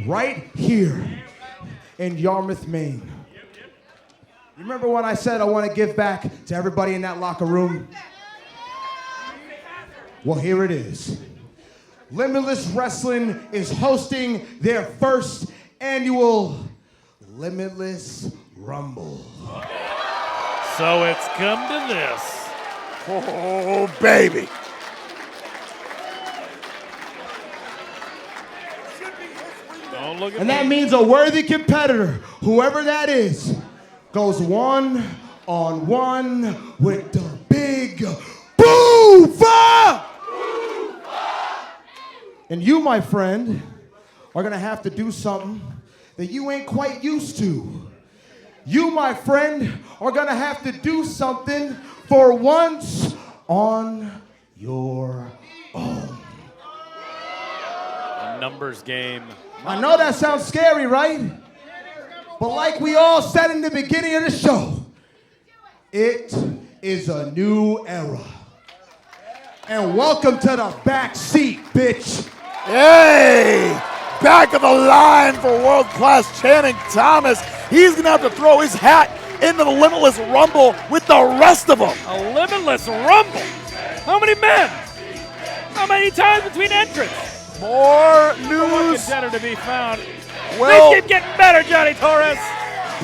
right here in Yarmouth, Maine. You remember when I said I want to give back to everybody in that locker room? Well, here it is. Limitless Wrestling is hosting their first annual Limitless Rumble. So it's come to this. Oh, baby. Don't look at And me. that means a worthy competitor, whoever that is, goes one-on-one with the Big Boofa! And you, my friend, are gonna have to do something that you ain't quite used to. You, my friend, are gonna have to do something for once on your own. A numbers game. I know that sounds scary, right? But like we all said in the beginning of the show, it is a new era. And welcome to the back seat, bitch. Hey! Back of the line for world-class Channing Thomas. He's going to have to throw his hat into the Limitless Rumble with the rest of them. A Limitless Rumble? How many men? How many times between entrants? More One news. contender to be found. Well, Things keep getting better, Johnny Torres.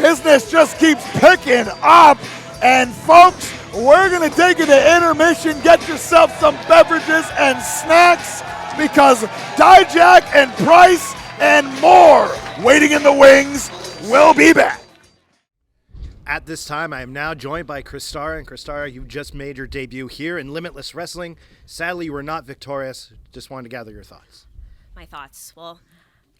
business just keeps picking up. And folks, we're going to take you to intermission. Get yourself some beverages and snacks, because Dijak and Price and more waiting in the wings. We'll be back. At this time, I am now joined by Kristara. And Kristara, you just made your debut here in Limitless Wrestling. Sadly, you were not victorious. Just wanted to gather your thoughts. My thoughts. Well,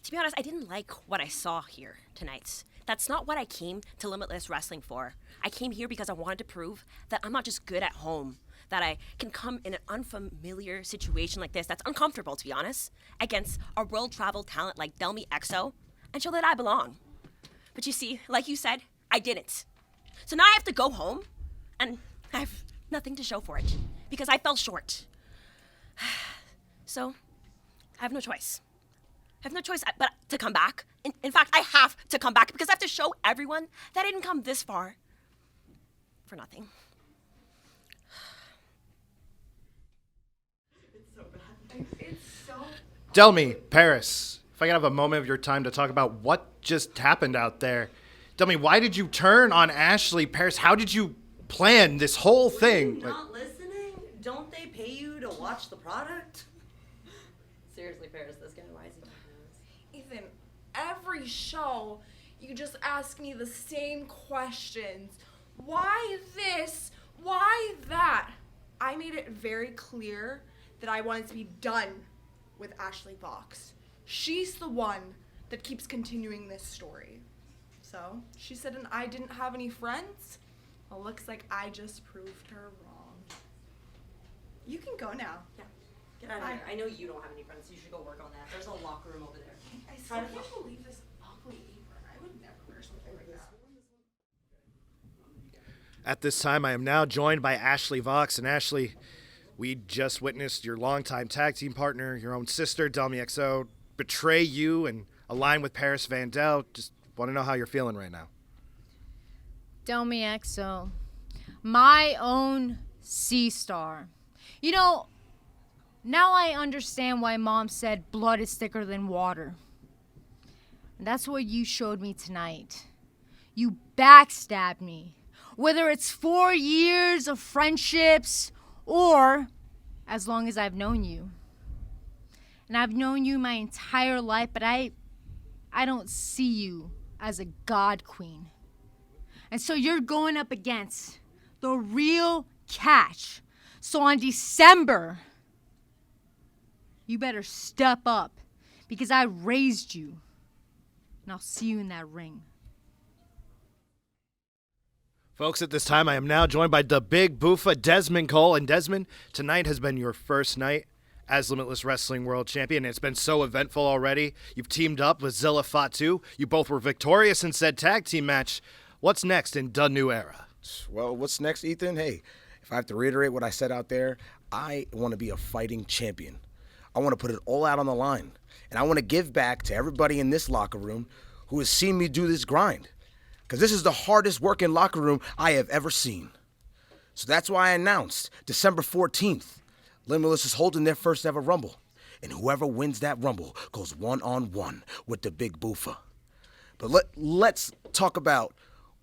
to be honest, I didn't like what I saw here tonight. That's not what I came to Limitless Wrestling for. I came here because I wanted to prove that I'm not just good at home, that I can come in an unfamiliar situation like this that's uncomfortable, to be honest, against a world-traveled talent like Delmi Exo, and show that I belong. But you see, like you said, I didn't. So now I have to go home, and I have nothing to show for it. because I fell short. So, I have no choice. I have no choice but to come back. In fact, I have to come back because I have to show everyone that I didn't come this far for nothing. It's so bad. It's so... Tell me, Paris, if I can have a moment of your time to talk about what just happened out there. Tell me, why did you turn on Ashley? Paris, how did you plan this whole thing? Are you not listening? Don't they pay you to watch the product? Seriously, Paris, this guy, why is he doing this? Ethan, every show, you just ask me the same questions. Why this? Why that? I made it very clear that I wanted to be done with Ashley Fox. She's the one that keeps continuing this story. So, she said and I didn't have any friends. Well, looks like I just proved her wrong. You can go now. Yeah. Get out of here. I know you don't have any friends, so you should go work on that. There's a locker room over there. I still can't believe this ugly apron. I would never wear something like that. At this time, I am now joined by Ashley Vox. And Ashley, we just witnessed your longtime tag team partner, your own sister, Delmi XO, betray you and align with Paris Vandal. Just want to know how you're feeling right now. Delmi XO, my own C-star. You know, now I understand why Mom said blood is thicker than water. And that's what you showed me tonight. You backstabbed me. Whether it's 4 years of friendships or as long as I've known you. And I've known you my entire life, but I don't see you as a god queen. And so you're going up against the real catch. So on December, you better step up because I raised you. And I'll see you in that ring. Folks, at this time, I am now joined by the big boofa, Dezmond Cole. And Dezmond, tonight has been your first night as Limitless Wrestling World Champion. It's been so eventful already. You've teamed up with Zilla Fatu. You both were victorious in said tag team match. What's next in the new era? Well, what's next, Ethan? Hey, if I have to reiterate what I said out there, I want to be a fighting champion. I want to put it all out on the line. And I want to give back to everybody in this locker room who has seen me do this grind. Because this is the hardest working locker room I have ever seen. So that's why I announced December 14th, Limitless is holding their first ever Rumble. And whoever wins that Rumble goes one-on-one with the big boofa. But let's talk about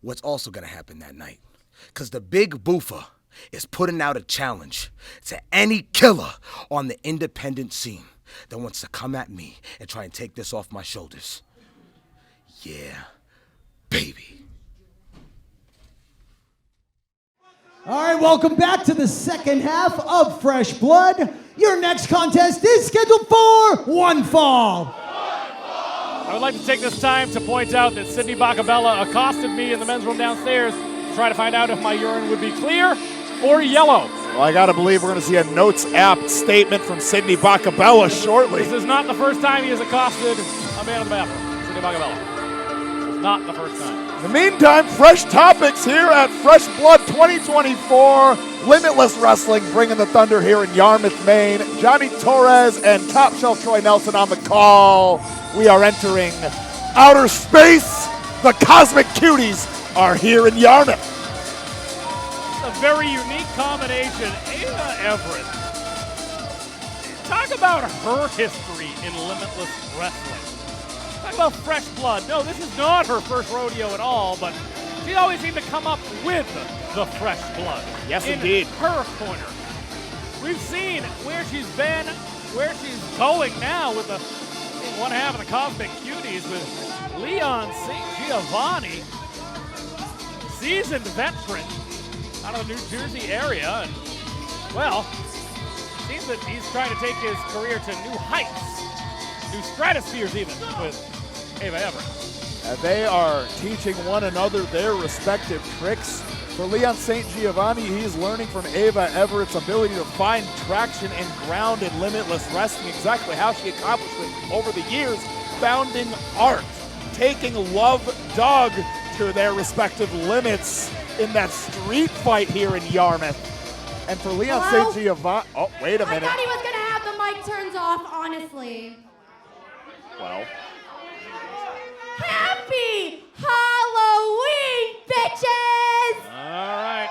what's also going to happen that night. Because the big boofa is putting out a challenge to any killer on the independent scene that wants to come at me and try and take this off my shoulders. Yeah, baby. All right, welcome back to the second half of Fresh Blood. Your next contest is scheduled for one fall. I would like to take this time to point out that Sidney Bakabella accosted me in the men's room downstairs to try to find out if my urine would be clear or yellow. Well, I gotta believe we're gonna see a notes apt statement from Sidney Bakabella shortly. This is not the first time he has accosted a man in the bathroom, Sidney Bakabella. This is not the first time. In the meantime, fresh topics here at Fresh Blood 2024. Limitless Wrestling bringing the thunder here in Yarmouth, Maine. Johnny Torres and Top Shelf Troy Nelson on the call. We are entering outer space. The Cosmic Cuties are here in Yarmouth. A very unique combination. Ava Everett. Talk about her history in Limitless Wrestling. Talk about fresh blood. No, this is not her first rodeo at all, but she always seemed to come up with the fresh blood. Yes, in indeed. Her corner. We've seen where she's been, where she's going now with the one half of the Cosmic Cuties with Leon St. Giovanni, seasoned veteran out of the New Jersey area. And, well, seems that he's trying to take his career to new heights, new stratospheres even, with Ava Everett. They are teaching one another their respective tricks. For Leon St. Giovanni, he's learning from Ava Everett's ability to find traction and ground in Limitless Wrestling, exactly how she accomplished it over the years, founding art, taking Love Dog to their respective limits in that street fight here in Yarmouth. And for Leon Hello? St. Giovanni, oh, wait a I minute. thought he was gonna have the mic turns off, honestly. Well, Happy Halloween, bitches! All right.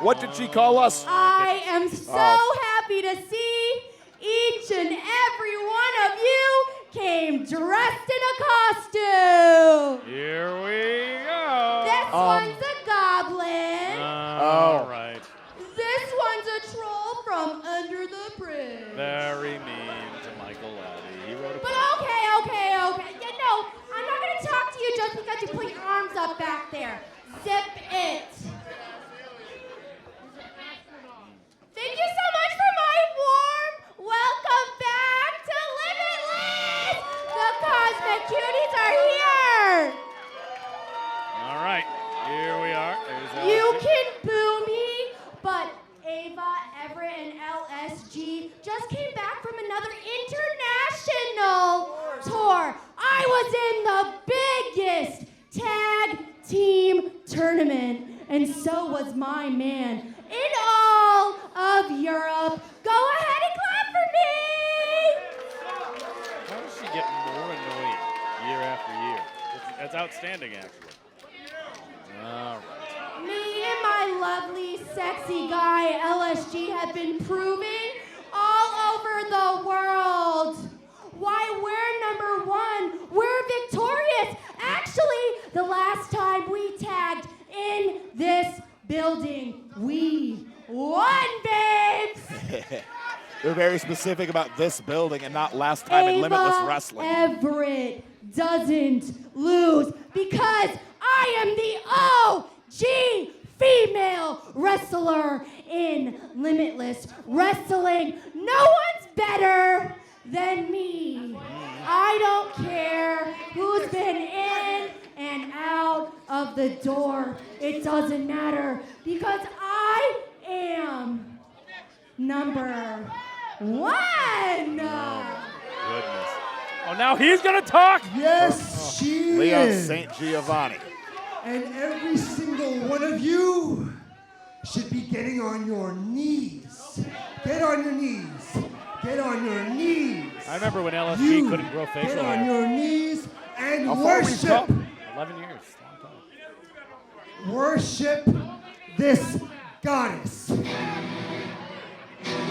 what did she call us? I am so Oh. happy to see each and every one of you came dressed in a costume. Here we go. This one's a goblin. All right. This one's a troll from under the bridge. Very mean to Michael Laddie. He wrote a But okay. You know, I'm not gonna talk to you just because you put your arms up back there. Zip it. Thank you so much for my warm welcome back to Limitless. The Cosmic Cuties are here. All right. Here we are. There's You LSG. can boo me, but Ava, Everett, and LSG just came back from another international tour. I was in the biggest tag team tournament, and so was my man in all of Europe. Go ahead and clap for me! How does she get more annoying year after year? That's outstanding, actually. All right. Me and my lovely, sexy guy, LSG, have been proving all over the world why we're number one. We're victorious. Actually, the last time we tagged in this building, we won, babes! They're very specific about this building and not last time in Limitless Wrestling. Everett doesn't lose because I am the OG female wrestler in Limitless Wrestling. No one's better than me. I don't care who's been in and out of the door. It doesn't matter because I am number one. Goodness. Oh, now he's going to talk? Yes, she Leon is. St. Giovanni. And every single one of you should be getting on your knees. Get on your knees. Get on your knees. I remember when LSG You couldn't grow facial Get on hair. your knees and How far we've worship. come. 11 years. Long time. Worship this goddess.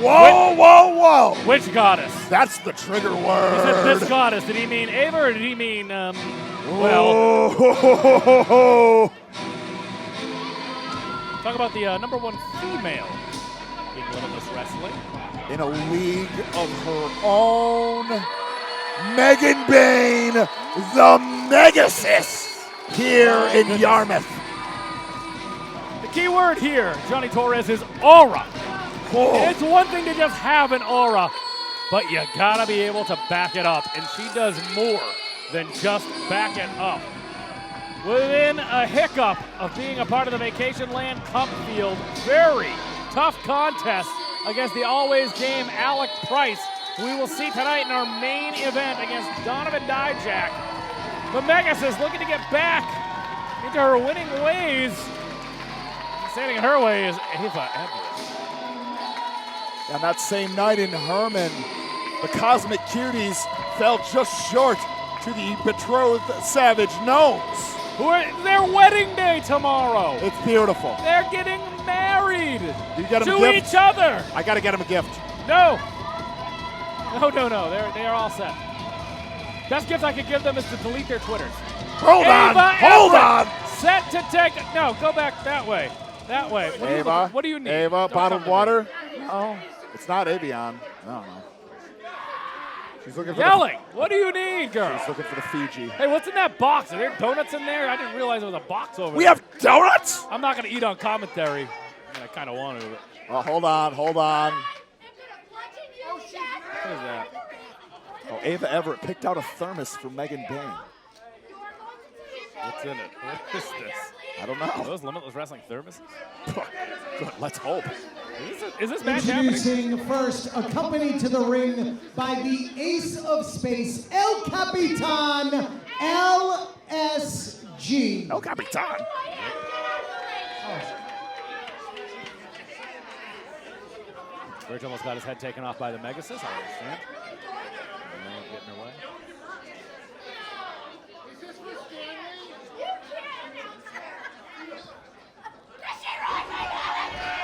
Whoa, whoa, whoa. Which goddess? That's the trigger He word. said this goddess. Did he mean Ava or did he mean, well, Whoa. talk about the number one female in Limitless Wrestling. In a league of her own, Megan Bayne, the Megasus, here in Yarmouth. The key word here, Johnny Torres, is aura. Oh. It's one thing to just have an aura, but you gotta be able to back it up, and she does more than just back it up. Within a hiccup of being a part of the Vacation Land Cup field, very tough contest against the always game Alec Price, who we will see tonight in our main event against Donovan Dijak. But Megasus looking to get back into her winning ways. Standing her way is Ava Everett. And that same night in Herman, the Cosmic Cuties fell just short to the betrothed Savage Gnomes. Their wedding day tomorrow. It's beautiful. They're getting married You get them to a gift? each other. I got to get them a gift. No. They are all set. Best gift I could give them is to delete their Twitters. Hold on. Set to take. No, go back that way. That way. What do you need? Ava, Don't bottled come to me. water? No, it's not Avion. I don't know. She's looking for Yelling. What do you need, girl? She's looking for the Fiji. Hey, what's in that box? Are there donuts in there? I didn't realize there was a box over there. We have donuts? I'm not going to eat on commentary. I kind of want to. But Oh, hold on. what is that? Oh, Ava Everett picked out a thermos for Megan Bayne. What's in it? What is this? I don't know. Are those Limitless Wrestling thermoses? Good, let's hope. Is this match happening? Introducing first, accompanied to the ring by the Ace of Space, El Capitan LSG. El Capitan. Ridge almost got his head taken off by the Megasus. I understand. Getting her way.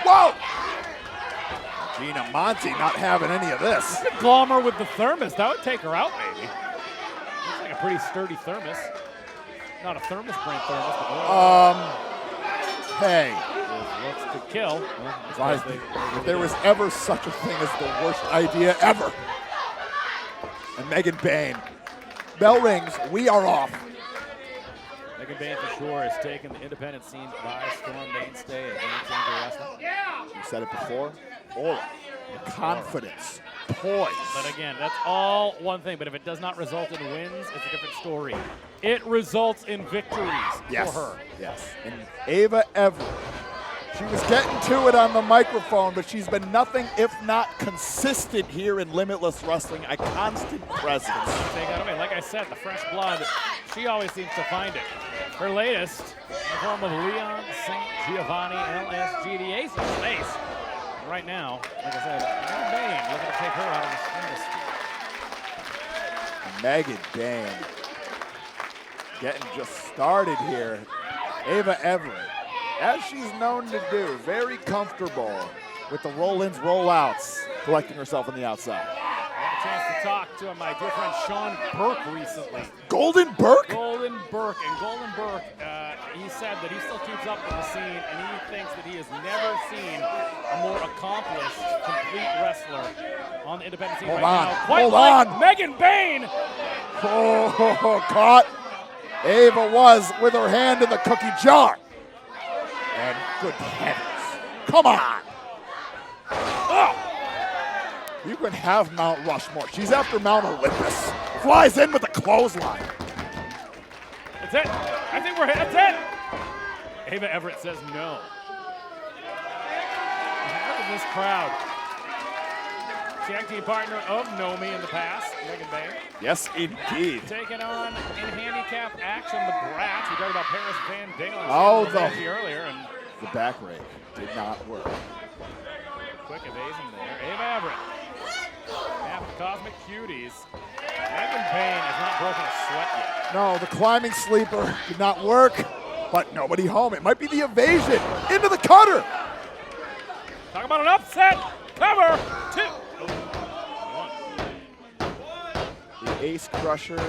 Whoa! Gina Monty not having any of this. You could glom her with the thermos. That would take her out, maybe. Looks like a pretty sturdy thermos. Not a thermos brand thermos, but Hey. looks to kill. If there was ever such a thing as the worst idea ever. And Megan Bayne. Bell rings. We are off. Megan Bayne for sure has taken the independent scene by storm, mainstay of Game Changer Wrestling. You said it before. Aura, confidence, poise. But again, that's all one thing. But if it does not result in wins, it's a different story. It results in victories for her. Yes. And Ava Everett. She was getting to it on the microphone, but she's been nothing if not consistent here in Limitless Wrestling, a constant presence. Take that away. Like I said, the fresh blood, she always seems to find it. Her latest, in the form of Leon St. Giovanni, LSG, the ace of space. And right now, like I said, Megan Bayne looking to take her out of the stratosphere. Megan Bayne getting just started here. Ava Everett, as she's known to do, very comfortable with the roll-ins, roll-outs, collecting herself on the outside. I had a chance to talk to my dear friend Sean Burke recently. Golden Burke? Golden Burke. And Golden Burke, he said that he still keeps up with the scene, and he thinks that he has never seen a more accomplished, complete wrestler on the independent scene Hold right on. now. Quite Hold like on. Megan Bayne. Oh, caught. Ava was with her hand in the cookie jar. And good heavens. Come on. Oh. You can have Mount Rushmore. She's after Mount Olympus. Flies in with the clothesline. That's it. I think we're hit. That's it. Ava Everett says no. Look at this crowd. Tag team partner of Nomi in the past, Megan Bayne. Yes, indeed. Taking on in handicap action the Brats. We talked about Paris Van Dalen. Oh, earlier, and the back rake did not work. Quick evasion there. Ava Everett. Half the Cosmic Cuties. Megan Bayne has not broken a sweat yet. No, the climbing sleeper did not work, but nobody home. It might be the evasion into the cutter. Talk about an upset. Cover. 2. The Ace Crusher,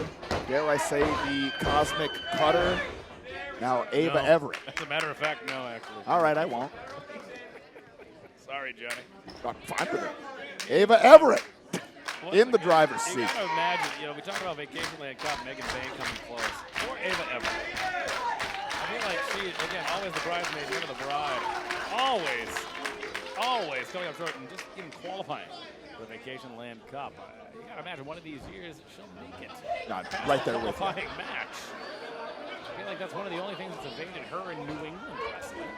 dare I say the Cosmic Cutter. Now Ava Everett. As a matter of fact, no, actually. All right, I won't. Sorry, Johnny. I'm fine with it. Ava Everett in the driver's seat. You gotta imagine, we talk about Vacation Land Cup, Megan Bayne coming close. Poor Ava Everett. I feel like she, again, always the bridesmaid, never the bride. Always coming up short and just even qualifying for the Vacation Land Cup. You gotta imagine one of these years she'll make it. Not right there with you. Qualifying match. I feel like that's one of the only things that's evaded her in New England wrestling.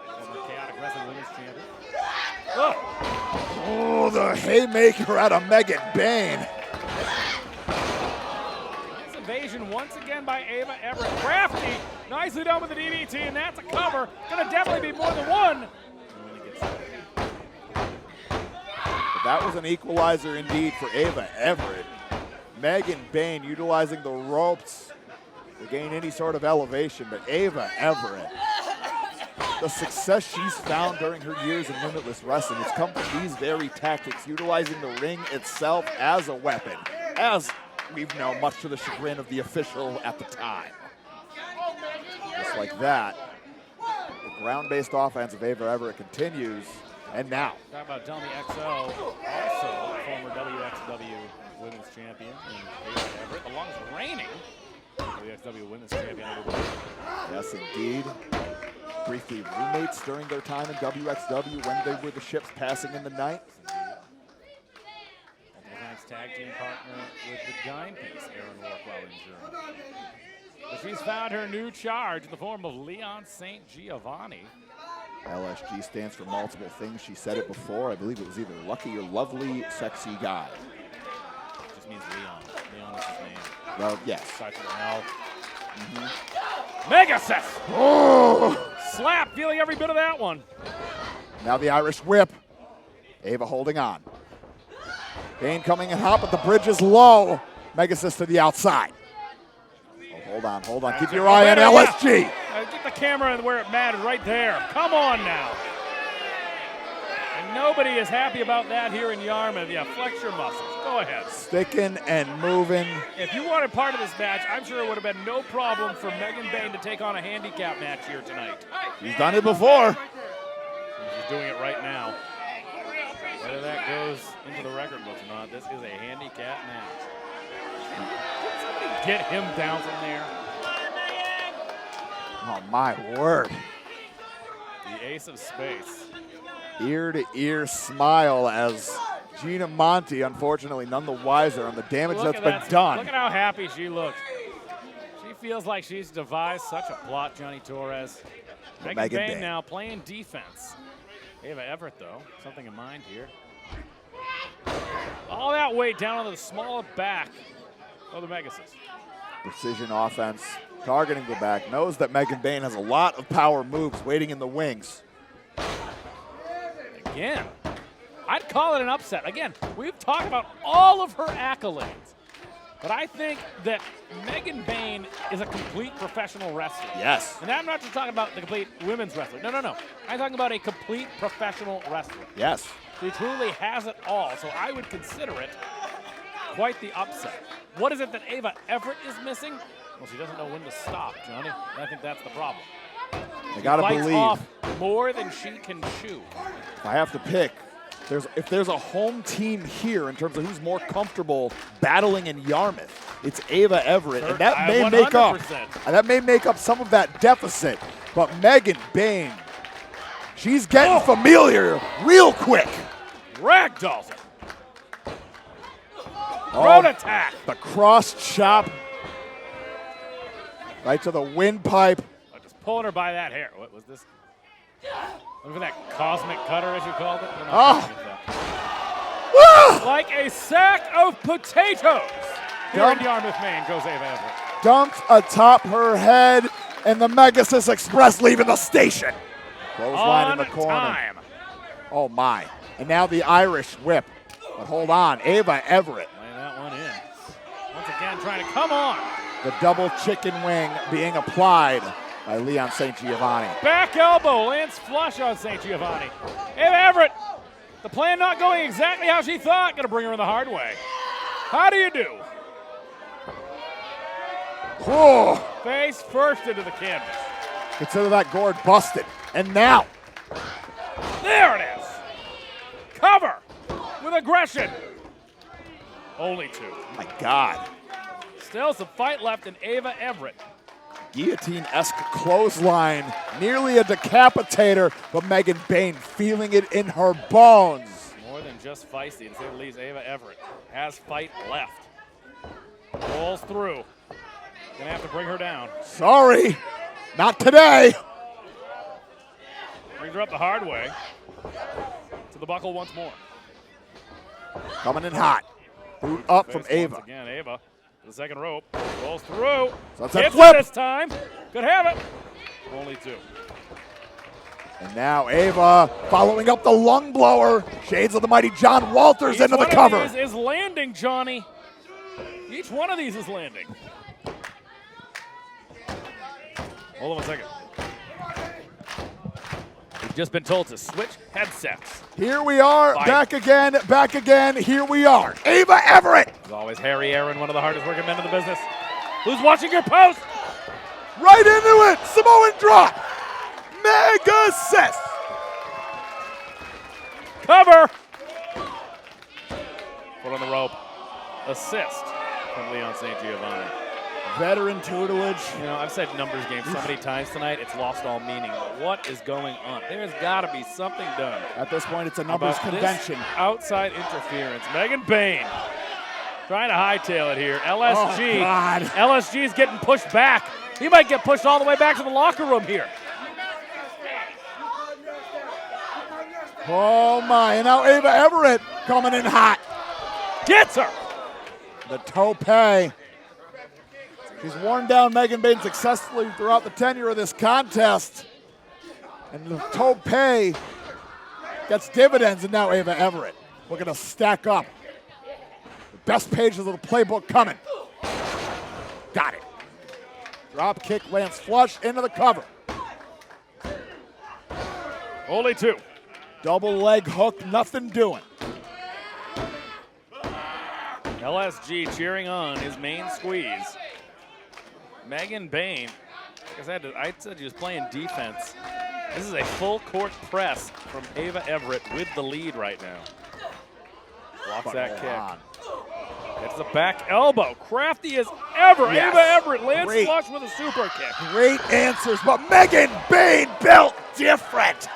Former Chaotic Wrestling Women's Champion. Oh, the haymaker out of Megan Bayne. Nice evasion once again by Ava Everett. Crafty, nicely done with the DDT, and that's a cover. Gonna definitely be more than one. But that was an equalizer indeed for Ava Everett. Megan Bayne utilizing the ropes to gain any sort of elevation, but Ava Everett, the success she's found during her years in Limitless Wrestling has come from these very tactics, utilizing the ring itself as a weapon, as we've known, much to the chagrin of the official at the time. Just like that, the ground-based offense of Ava Everett continues, and now. Talk about Dummy XO, also former WXW Women's Champion, and Ava Everett, along with reigning WXW Women's Champion. Yes, indeed. Briefly roommates during their time in WXW when they were the ships passing in the night. Ultimate tag team partner with the dime piece, Aaron Rourke, while injured. But she's found her new charge in the form of Leon St. Giovanni. LSG stands for multiple things. She said it before. I believe it was either lucky or lovely, sexy guy. Just means Leon. Leon is his name. Well, yes. Starts with an L. Megasus! Oh! Slap, feeling every bit of that one. Now the Irish whip. Ava holding on. Bayne coming in hot, but the bridge is low. Megasus to the outside. Oh, hold on. Keep your eye on LSG. Get the camera where it matters, right there. Come on now. And nobody is happy about that here in Yarmouth. Yeah, flex your muscles. Go ahead. Sticking and moving. If you wanted part of this match, I'm sure it would have been no problem for Bayne to take on a handicap match here tonight. He's done it before. He's doing it right now. Whether that goes into the record books or not, this is a handicap match. Did somebody get him down from there? Oh, my word. The ace of space. Ear-to-ear smile as Gina Monty, unfortunately, none the wiser on the damage that's been done. Look at how happy she looks. She feels like she's devised such a plot, Johnny Torres. Megan Bayne now playing defense. Ava Everett, though, something in mind here. All that weight down on the small back of the Megasus. Precision offense, targeting the back. Knows that Megan Bayne has a lot of power moves waiting in the wings. Again, I'd call it an upset. Again, we've talked about all of her accolades, but I think that Megan Bayne is a complete professional wrestler. Yes. And I'm not just talking about the complete women's wrestler. No. I'm talking about a complete professional wrestler. Yes. She truly has it all, so I would consider it quite the upset. What is it that Ava Everett is missing? Well, she doesn't know when to stop, Johnny. I think that's the problem. I gotta bites believe. Off more than she can chew. If I have to pick, if there's a home team here in terms of who's more comfortable battling in Yarmouth, it's Ava Everett, and that may 100%. make up some of that deficit. But Megan Bayne, she's getting familiar real quick. Ragdolls it. Road attack. The cross chop right to the windpipe. Just pulling her by that hair. What was this? Look at that cosmic cutter, as you called it. Like a sack of potatoes. Here in Yarmouth, Maine goes Ava Everett. Dumped atop her head, and the Megasus Express leaving the station. Clothesline in the corner. Time. Oh my. And now the Irish whip. But hold on, Ava Everett. Lay that one in. Once again, trying to come on. The double chicken wing being applied by Leon St. Giovanni. Back elbow lands flush on St. Giovanni. Ava Everett, the plan not going exactly how she thought. Gonna bring her in the hard way. How do you do? Whoa. Face first into the canvas. Consider that gourd busted. And now. There it is. Cover with aggression. Only two. My God. Still some fight left in Ava Everett. Guillotine-esque clothesline, nearly a decapitator, but Megan Bayne feeling it in her bones. More than just feisty, to say the least. Ava Everett has fight left. Rolls through. Gonna have to bring her down. Sorry, not today. Brings her up the hard way. To the buckle once more. Coming in hot. Boot up from Ava. Once again, Ava. The second rope. Rolls through. Sunset Gets flip. it this time. Could have it. Only two. And now Ava following up the lung blower. Shades of the mighty John Walters into the cover. Each one of these is landing, Johnny. Each one of these is landing. Hold on a second. We've just been told to switch headsets. Here we are, Fight. back again, here we are. Ava Everett. As always, Harry Aaron, one of the hardest working men in the business. Who's watching your post? Right into it, Samoan drop. Megasus. Cover. Foot on the rope. Assist from Leon St. Giovanni. Veteran tutelage. You know, I've said numbers game so many times tonight, it's lost all meaning. But what is going on? There's got to be something done. At this point, it's a numbers about convention. This outside interference. Megan Bayne trying to hightail it here. LSG. Oh, God. LSG is getting pushed back. He might get pushed all the way back to the locker room here. Oh, my. And now Ava Everett coming in hot. Gets her. The tope. She's worn down Megan Bayne successfully throughout the tenure of this contest. And the tope gets dividends, and now Ava Everett looking to stack up. The best pages of the playbook coming. Got it. Drop kick lands flush into the cover. Only 2. Double leg hook, nothing doing. LSG cheering on his main squeeze. Megan Bayne, I said he was playing defense. This is a full court press from Ava Everett with the lead right now. Blocks that kick. It's the back elbow. Crafty as ever. Yes. Ava Everett lands Great. flush with a super kick. Great answers, but Megan Bayne built different.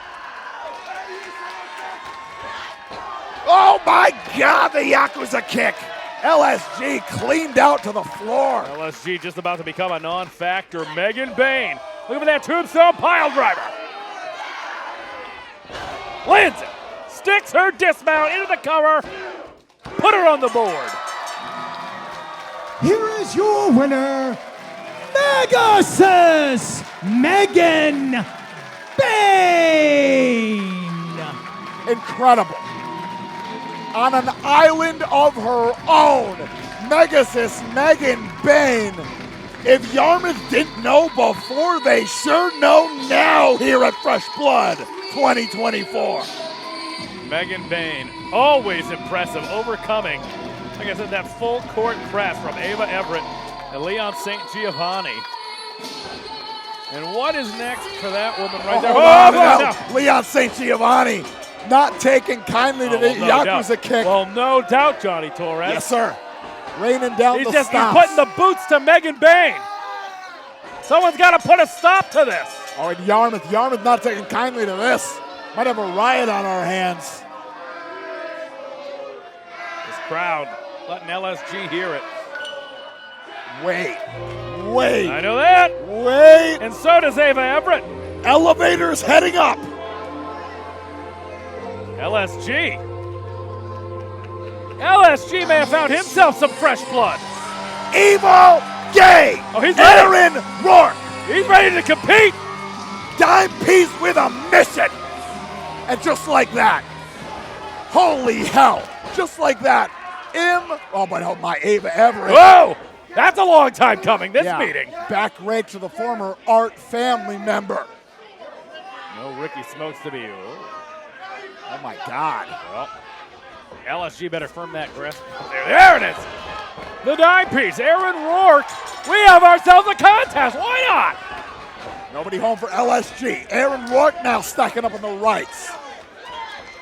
Oh my God, the Yakuza kick. LSG cleaned out to the floor. LSG just about to become a non-factor. Megan Bayne, look at that tombstone pile driver. Lands it, sticks her dismount into the cover, put her on the board. Here is your winner, Megasus, Megan Bayne. Incredible. On an island of her own, Megasus Megan Bayne. If Yarmouth didn't know before, they sure know now here at Fresh Blood 2024. Megan Bayne, always impressive, overcoming, like I said, that full court press from Ava Everett and Leon St. Giovanni. And what is next for that woman right there? Oh, Leon St. Giovanni not taking kindly to the Yakuza kick. Well, no doubt, Johnny Torres. Yes, sir. Raining down the He's stops. putting the boots to Megan Bayne. Someone's got to put a stop to this. All right, Yarmouth not taking kindly to this. Might have a riot on our hands. This crowd letting LSG hear it. Wait. I know that. Wait. And so does Ava Everett. Elevators heading up. LSG may have found himself some fresh blood. Evil Gay. Oh, he's ready. Aaron Rourke. He's ready to compete. Dime piece with a mission. And just like that, holy hell, just like that, my Ava Everett. Whoa, that's a long time coming, this meeting. Back rake to the former Art family member. No Ricky Smokes to be. Oh my God. Well, LSG better firm that grip. There it is. The dime piece, Aaron Rourke. We have ourselves a contest. Why not? Nobody home for LSG. Aaron Rourke now stacking up on the rights.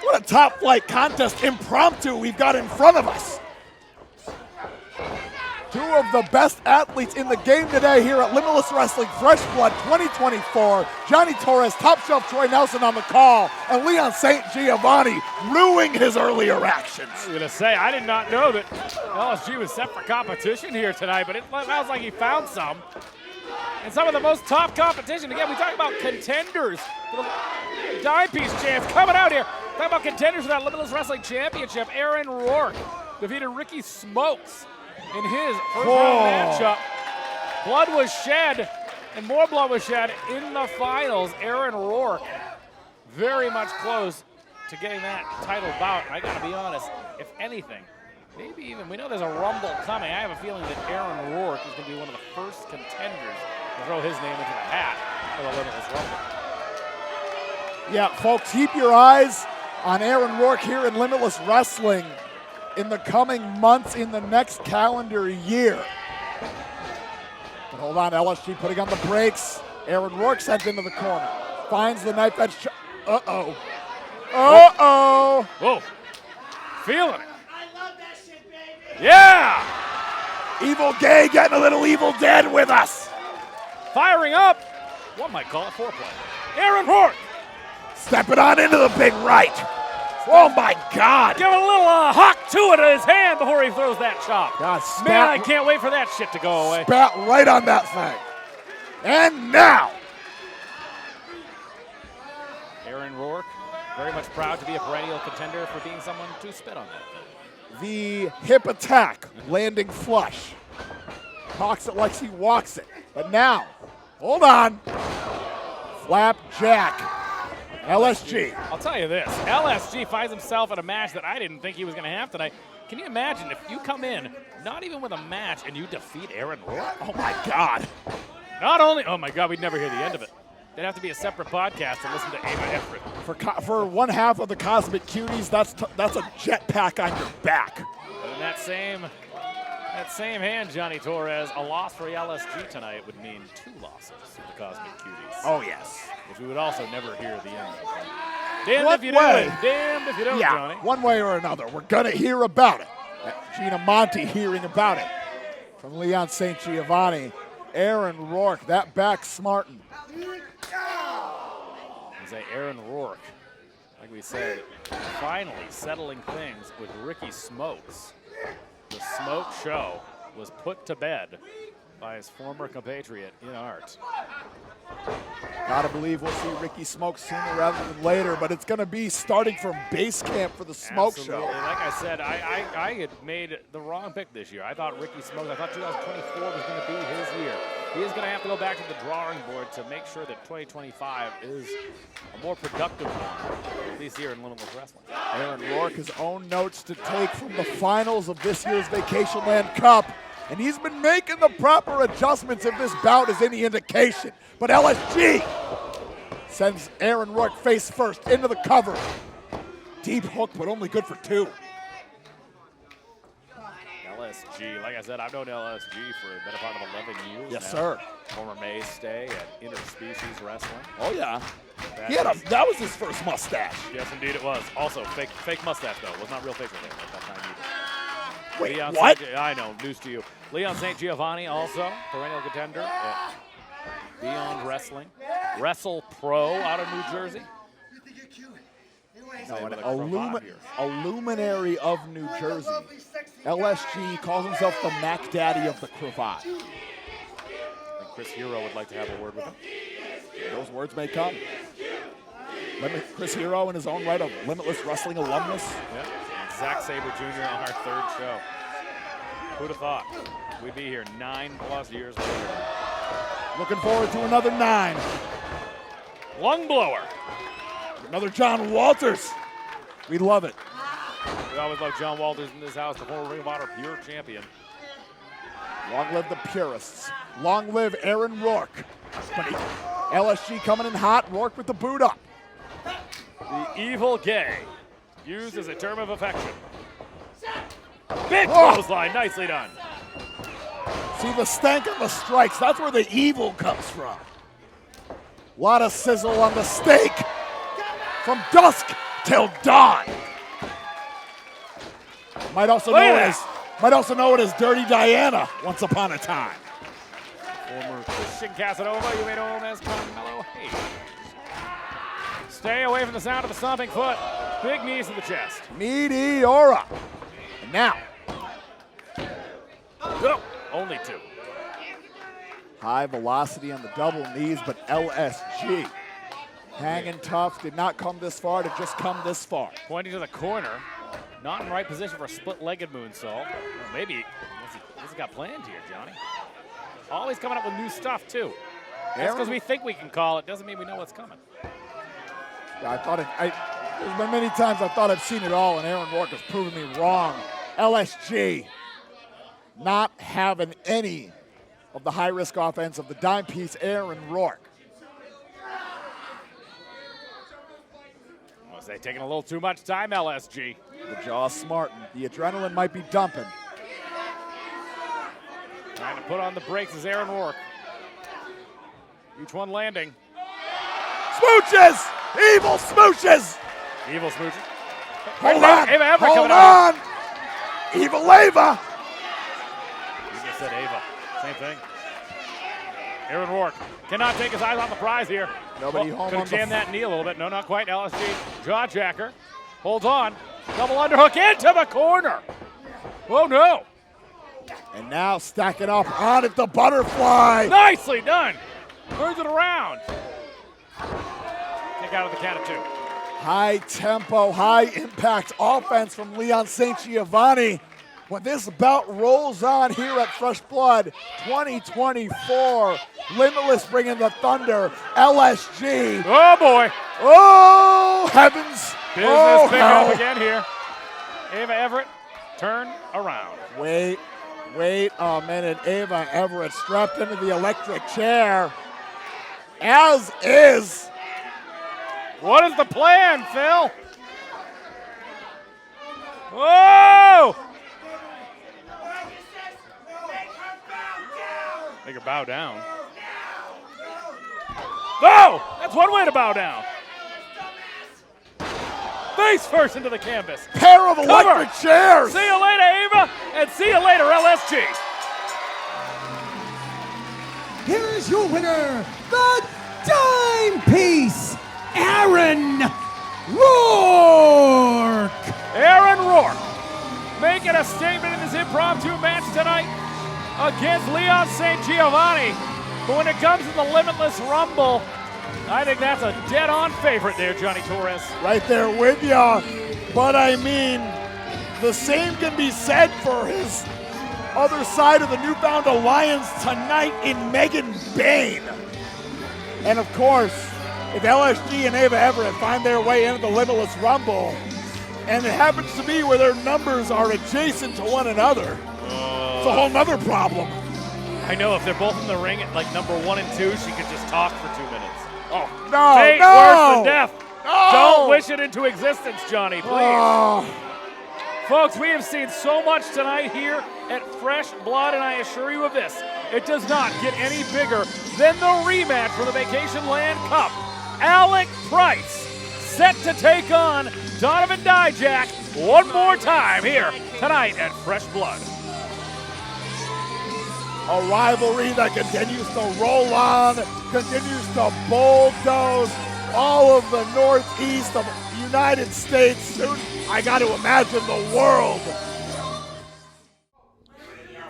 What a top flight contest impromptu we've got in front of us. Two of the best athletes in the game today here at Limitless Wrestling Fresh Blood 2024. Johnny Torres, top shelf Troy Nelson on the call, and Leon St. Giovanni ruining his earlier actions. I was going to say, I did not know that LSG was set for competition here tonight, but it sounds like he found some. And some of the most top competition. Again, we talk about contenders for the dime piece champs coming out here. Talk about contenders for that Limitless Wrestling Championship. Aaron Rourke defeated Ricky Smokes in his first round matchup. Blood was shed, and more blood was shed in the finals. Aaron Rourke very much close to getting that title bout. I gotta be honest, if anything, maybe even, we know there's a rumble coming. I have a feeling that Aaron Rourke is gonna be one of the first contenders to throw his name into the hat for the Limitless Rumble. Yeah, folks, keep your eyes on Aaron Rourke here in Limitless Wrestling in the coming months, in the next calendar year. But hold on, LSG putting on the brakes. Aaron Rourke sent into the corner. Finds the knife edge. Uh-oh. Uh-oh. Whoa. Feeling it. I love that shit, baby. Yeah. Evil Gay getting a little Evil Dead with us. Firing up. One might call it foreplay. Aaron Rourke. Stepping on into the big right. Oh my God! Give it a little hawk to it in his hand before he throws that chop. God, man, I can't wait for that shit to go away. Spat right on that thing. And now, Aaron Rourke, very much proud to be a perennial contender for being someone to spit on that. The hip attack, landing flush. Talks it like he walks it. But now, hold on. Flapjack. LSG. I'll tell you this. LSG finds himself in a match that I didn't think he was going to have tonight. Can you imagine if you come in, not even with a match, and you defeat Aaron Rourke? Oh, my God. Not only, oh, my God, we'd never hear the end of it. They'd have to be a separate podcast to listen to Everett. For one half of the Cosmic Cuties, that's a jetpack on your back. But in that same hand, Johnny Torres, a loss for LSG tonight would mean 2 losses for the Cosmic Cuties. Oh, yes. Which we would also never hear the end of. Damned What if you way? do, damned if you don't, Yeah, Johnny. one way or another. We're going to hear about it. Gina Monty hearing about it. From Leon St. Giovanni. Aaron Rourke, that back smarting. Say Aaron Rourke, like we said, finally settling things with Ricky Smokes. The Smoke Show was put to bed by his former compatriot in art. Gotta believe we'll see Ricky Smoke sooner rather than later, but it's gonna be starting from base camp for the Smoke Show. Like I said, I had made the wrong pick this year. I thought Ricky Smokes, I thought 2024 was gonna be his year. He is gonna have to go back to the drawing board to make sure that 2025 is a more productive one, at least here in Limitless Wrestling. Aaron Rourke, his own notes to take from the finals of this year's Vacation Land Cup. And he's been making the proper adjustments if this bout is any indication. But LSG sends Aaron Rourke face first into the cover. Deep hook, but only good for 2. LSG, like I said, I've known LSG for the better part of 11 years Yes, now. sir. Former mainstay at Interspecies Wrestling. Oh, yeah. That was his first mustache. Yes, indeed it was. Also, fake mustache, though. Was not real facial hair at that time either. Wait, Leon what? I know, news to you. Leon St. Giovanni, also perennial contender at Beyond Wrestling. Wrestle Pro out of New Jersey. No, a luminary of New Jersey. LSG calls himself the Mac Daddy of the cravat. And Chris Hero would like to have a word with him. Those words may come. Chris Hero, in his own right, a Limitless Wrestling alumnus. Yeah. Zack Sabre Jr. on our 3rd show. Who'd have thought we'd be here 9+ years later? Looking forward to another 9. Lung blower. Another John Walters. We love it. We always love John Walters in this house, the former Ring of Honor Pure Champion. Long live the purists. Long live Aaron Rourke. But LSG coming in hot. Rourke with the boot up. The evil gay, used as a term of affection. Big Oh. clothesline, nicely done. See the stank of the strikes. That's where the evil comes from. A lot of sizzle on the steak. From dusk till dawn. Might also know it as Dirty Diana once upon a time. Former Christian Casanova, you may know him as Carmelo Hayes. Stay away from the sound of the stomping foot. Big knees to the chest. Meteora. And now. Oh, only 2. High velocity on the double knees, but LSG hanging tough, did not come this far to just come this far. Pointing to the corner, not in the right position for a split-legged moonsault. Well, maybe, what's he got planned here, Johnny? Always coming up with new stuff, too. Just because we think we can call it doesn't mean we know what's coming. Yeah, there's been many times I thought I've seen it all, and Aaron Rourke has proven me wrong. LSG not having any of the high-risk offense of the dime piece Aaron Rourke. Was they taking a little too much time, LSG? The jaw smarting. The adrenaline might be dumping. Trying to put on the brakes is Aaron Rourke. Each one landing. Smooches! Evil smooches! Evil smooches. Hold on! Ava Everett Hold coming on! Evil Ava! You just said Ava. Same thing. Aaron Rourke cannot take his eyes off the prize here. Nobody home could on have the jammed that knee a little bit. No, not quite. LSG jawjacker. Holds on. Double underhook into the corner. Oh, no. And now stacking up on it, the butterfly. Nicely done. Turns it around. Kick out of the count of 2. High tempo, high impact offense from Leon St. Giovanni. when this bout rolls on here at Fresh Blood 2024. Limitless bringing the thunder. LSG. Oh, boy. Oh, heavens. Business picking up again here. Ava Everett, turn around. Wait a minute. Ava Everett strapped into the electric chair. As is. What is the plan, Phil? Whoa! Make her bow down. No! That's one way to bow down. Face first into the canvas. Pair of electric chairs. See you later, Ava, and see you later, LSG. Here is your winner, the dime piece, Aaron Rourke. Aaron Rourke making a statement in this impromptu match tonight against Leon St. Giovanni. But when it comes to the Limitless Rumble, I think that's a dead-on favorite there, Johnny Torres. Right there with ya. But I mean, the same can be said for his other side of the newfound alliance tonight in Bayne. And of course, if LSG and Ava Everett find their way into the Limitless Rumble, and it happens to be where their numbers are adjacent to one another, it's a whole nother problem. I know if they're both in the ring at like number 1 and 2, she could just talk for 2 minutes. Oh, no, Fate no. worse than death. No. Don't wish it into existence, Johnny, please. Oh. Folks, we have seen so much tonight here at Fresh Blood, and I assure you of this, it does not get any bigger than the rematch for the Vacation Land Cup. Alec Price set to take on Donovan Dijak one more time here tonight at Fresh Blood. A rivalry that continues to roll on, continues to bulldoze all of the northeast of the United States, soon I got to imagine the world.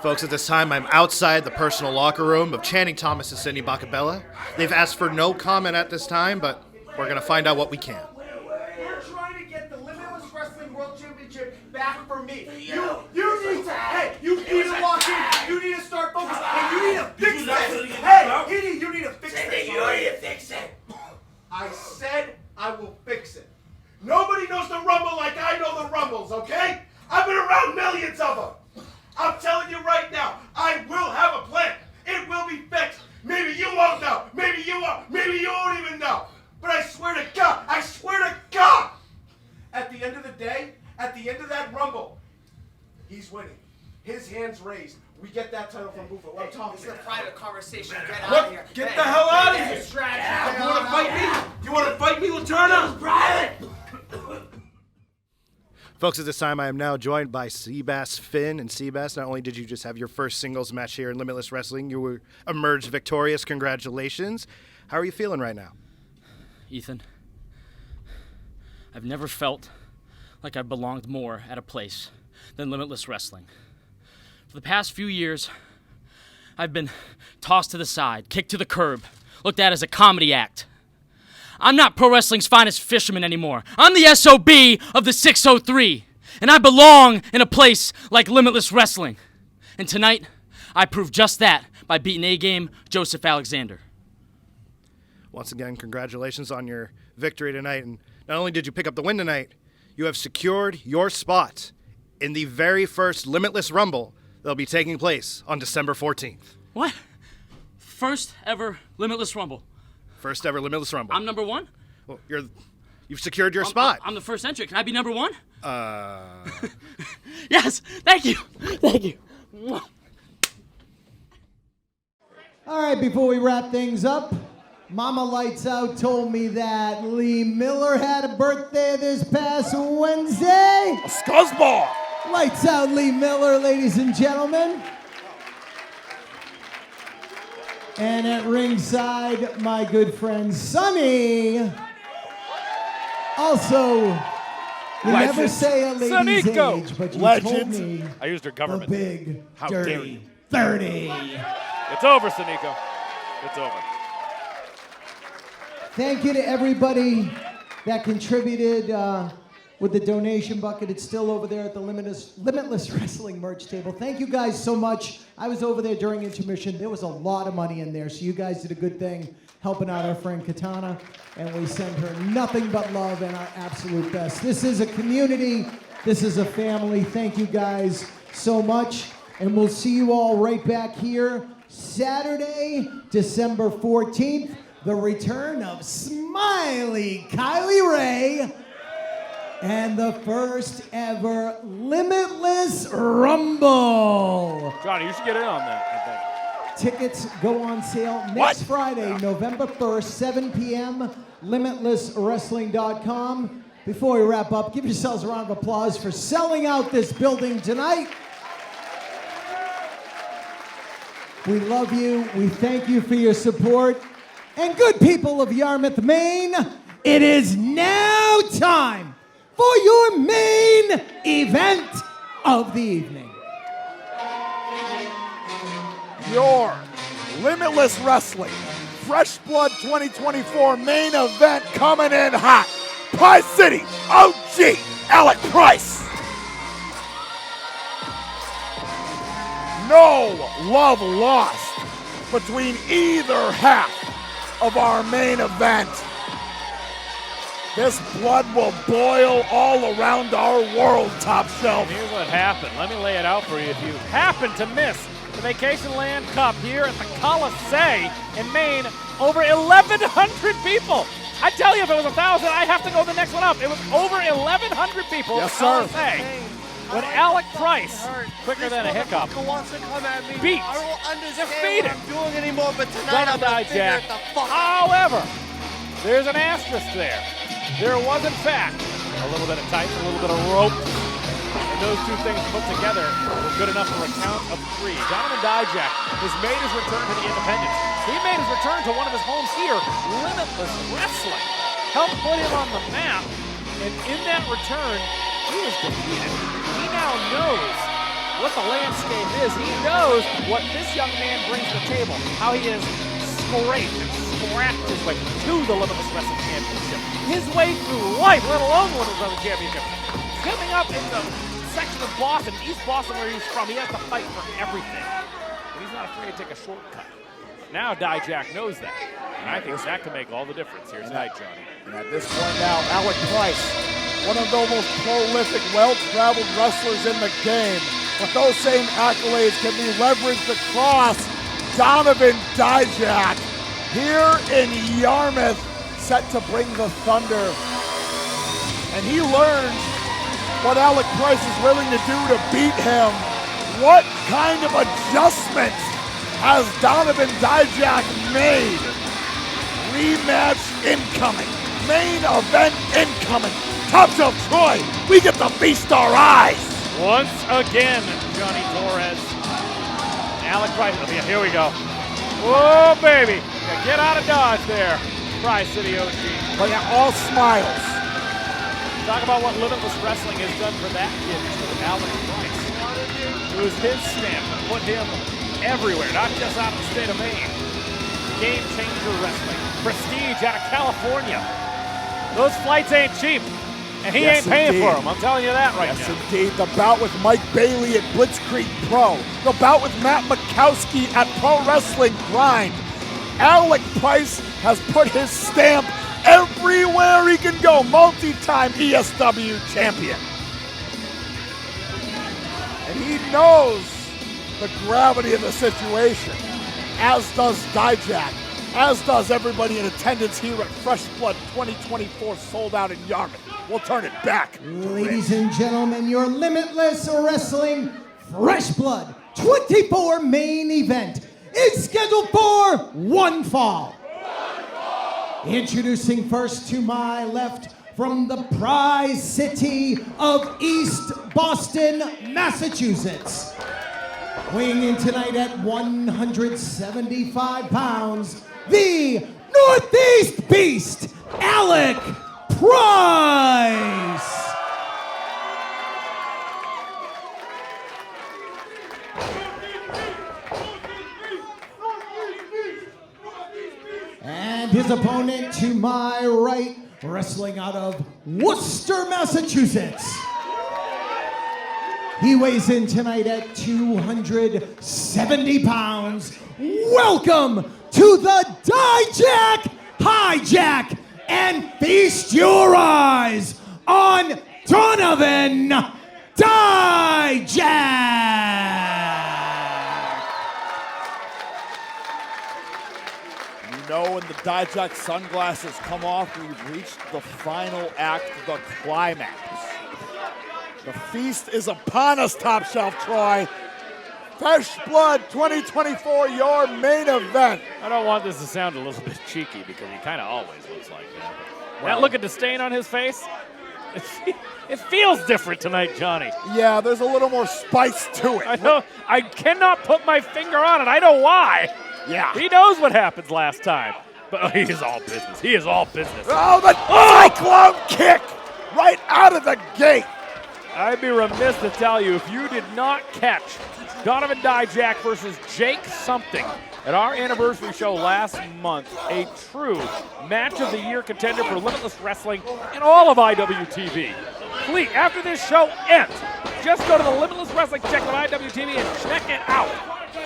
Folks, at this time, I'm outside the personal locker room of Channing Thomas and Sidney Bakabella. They've asked for no comment at this time, but we're going to find out what we can. We're trying to get the Limitless Wrestling World Championship back for me. You need to, hey, you need to walk in. You need to start focusing. And you need to fix this. Hey, you need to fix this. You need to fix it. I said I will fix it. Nobody knows the Rumble like I know the Rumbles, okay? I've been around millions of them. I'm telling you right now, I will have a plan. It will be fixed. Maybe you won't know. Maybe you won't. Maybe you won't even know. But I swear to God, at the end of the day, at the end of that Rumble, he's winning. His hands raised. We get that title from Buford. What I'm talking about. It's a private conversation. Get out of here. Get the hell out of here. You want to fight me? You want to fight me, Laterna? Private. Folks, at this time, I am now joined by Seabass Finn. And Seabass, not only did you just have your first singles match here in Limitless Wrestling, you were emerged victorious. Congratulations. How are you feeling right now? Ethan, I've never felt like I belonged more at a place than Limitless Wrestling. For the past few years, I've been tossed to the side, kicked to the curb, looked at as a comedy act. I'm not pro wrestling's finest fisherman anymore. I'm the SOB of the 603, and I belong in a place like Limitless Wrestling. And tonight, I proved just that by beating A-Game Joseph Alexander. Once again, congratulations on your victory tonight. And not only did you pick up the win tonight, you have secured your spot in the very first Limitless Rumble that'll be taking place on December 14th. What? First ever Limitless Rumble. First ever Limitless Rumble. I'm number one? Well, you've secured your spot. I'm the first entry. Can I be number one? Yes, thank you. Thank you. All right, before we wrap things up, Mama Lights Out told me that Lee Miller had a birthday this past Wednesday. A scuzzball. Lights out Lee Miller, ladies and gentlemen. And at ringside, my good friend Sonny. Also, you never say a lady's Sonico. age, but you Legend. told me I used her government. the big, How dare dirty you. 30. It's over, Sonico. It's over. Thank you to everybody that contributed with the donation bucket. It's still over there at the Limitless Wrestling merch table. Thank you guys so much. I was over there during intermission. There was a lot of money in there, so you guys did a good thing helping out our friend Katana, and we send her nothing but love and our absolute best. This is a community. This is a family. Thank you guys so much, and we'll see you all right back here Saturday, December 14th, the return of Smiley Kylie Ray and the first ever Limitless Rumble. Johnny, you should get in on that, I think. Tickets go on sale next Friday, November 1st, 7 p.m., limitlesswrestling.com. Before we wrap up, give yourselves a round of applause for selling out this building tonight. We love you. We thank you for your support. And good people of Yarmouth, Maine, it is now time for your main event of the evening. Your Limitless Wrestling Fresh Blood 2024 main event coming in hot. Pie City OG Alec Price. No love lost between either half of our main event. This blood will boil all around our world, Top Shelf. Here's what happened. Let me lay it out for you. If you happen to miss the Vacation Land Cup here at the Colisee in Maine, over 1,100 people. I tell you, if it was 1,000, I'd have to go the next one up. It was over 1,100 people at the Colisee. When Alec Price, quicker than a hiccup, beat, defeated I'm doing anymore, but tonight I'm gonna figure it the fuck out. However, there's an asterisk there. There was, in fact, a little bit of tights, a little bit of rope, and those two things put together were good enough for a count of 3. Donovan Dijak has made his return to the Independents. He made his return to one of his homes here, Limitless Wrestling. Helped put him on the map, and in that return, he was defeated. He now knows what the landscape is. He knows what this young man brings to the table, how he is scraped and scrapped his way to the Limitless Wrestling Championship. His way through life, let alone the Limitless Wrestling Championship. Coming up in the section of Boston, East Boston where he's from, he has to fight for everything. But he's not afraid to take a shortcut. Now Dijak knows that. And I think that can make all the difference here tonight, Johnny. And at this point now, Alec Price, one of the most prolific, well-traveled wrestlers in the game. But those same accolades can be leveraged across Donovan Dijak here in Yarmouth, set to bring the thunder. And he learned what Alec Price is willing to do to beat him. What kind of adjustments has Donovan Dijak made? Rematch incoming. Main event incoming. Top Shelf Troy, we get to feast our eyes. Once again, Johnny Torres. Alec Price, oh, yeah, here we go. Oh, baby. Get out of Dodge there. Price City OG. But yeah, all smiles. Talk about what Limitless Wrestling has done for that kid, Alec Price. It was his stamp that put him everywhere, not just out of the state of Maine. Game changer wrestling. Prestige out of California. Those flights ain't cheap. And he ain't paying for them, I'm telling you that right now. Yes, indeed. The bout with Mike Bailey at Blitzkrieg Pro. The bout with Matt Mikowski at Pro Wrestling Grind. Alec Price has put his stamp everywhere he can go. Multi-time ESW champion. And he knows the gravity of the situation, as does Dijak, as does everybody in attendance here at Fresh Blood 2024, sold out in Yarmouth. We'll turn it back. Ladies and gentlemen, your Limitless Wrestling Fresh Blood 24 main event is scheduled for one fall. Introducing first to my left from the Prize City of East Boston, Massachusetts. Weighing in tonight at 175 pounds, the Northeast Beast, Alec Price. And his opponent to my right wrestling out of Worcester, Massachusetts. He weighs in tonight at 270 pounds. Welcome to the Dijak Hijack, and feast your eyes on Donovan Dijak. You know, when the Dijak sunglasses come off, we've reached the final act, the climax. The feast is upon us, Top Shelf Troy. Fresh Blood 2024, your main event. I don't want this to sound a little bit cheeky because he kind of always looks like that. That look at the stain on his face, it feels different tonight, Johnny. Yeah, there's a little more spice to it. I know. I cannot put my finger on it. I know why. Yeah. He knows what happened last time. But he is all business. He is all business. Oh, the cyclone kick right out of the gate. I'd be remiss to tell you, if you did not catch Donovan Dijak versus Jake something at our anniversary show last month, a true match of the year contender for Limitless Wrestling and all of IWTV. Please, after this show ends, just go to the Limitless Wrestling section of IWTV and check it out.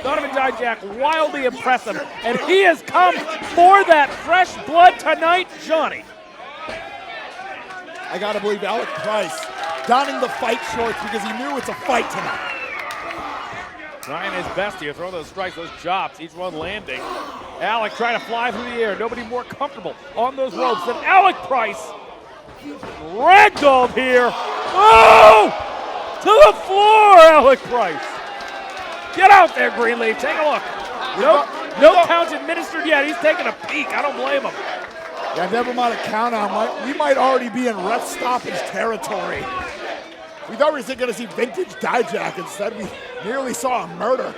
Donovan Dijak, wildly impressive, and he has come for that fresh blood tonight, Johnny. I gotta believe Alec Price donning the fight shorts because he knew it's a fight tonight. Trying his best here, throw those strikes, those chops, each one landing. Alec trying to fly through the air. Nobody more comfortable on those ropes than Alec Price. Ragdolled here. Oh! To the floor, Alec Price. Get out there, Greenleaf. Take a look. No count administered yet. He's taking a peek. I don't blame him. Yeah, never mind a count on. We might already be in ref stoppage territory. We thought we were going to see vintage Dijak. Instead, we nearly saw a murder.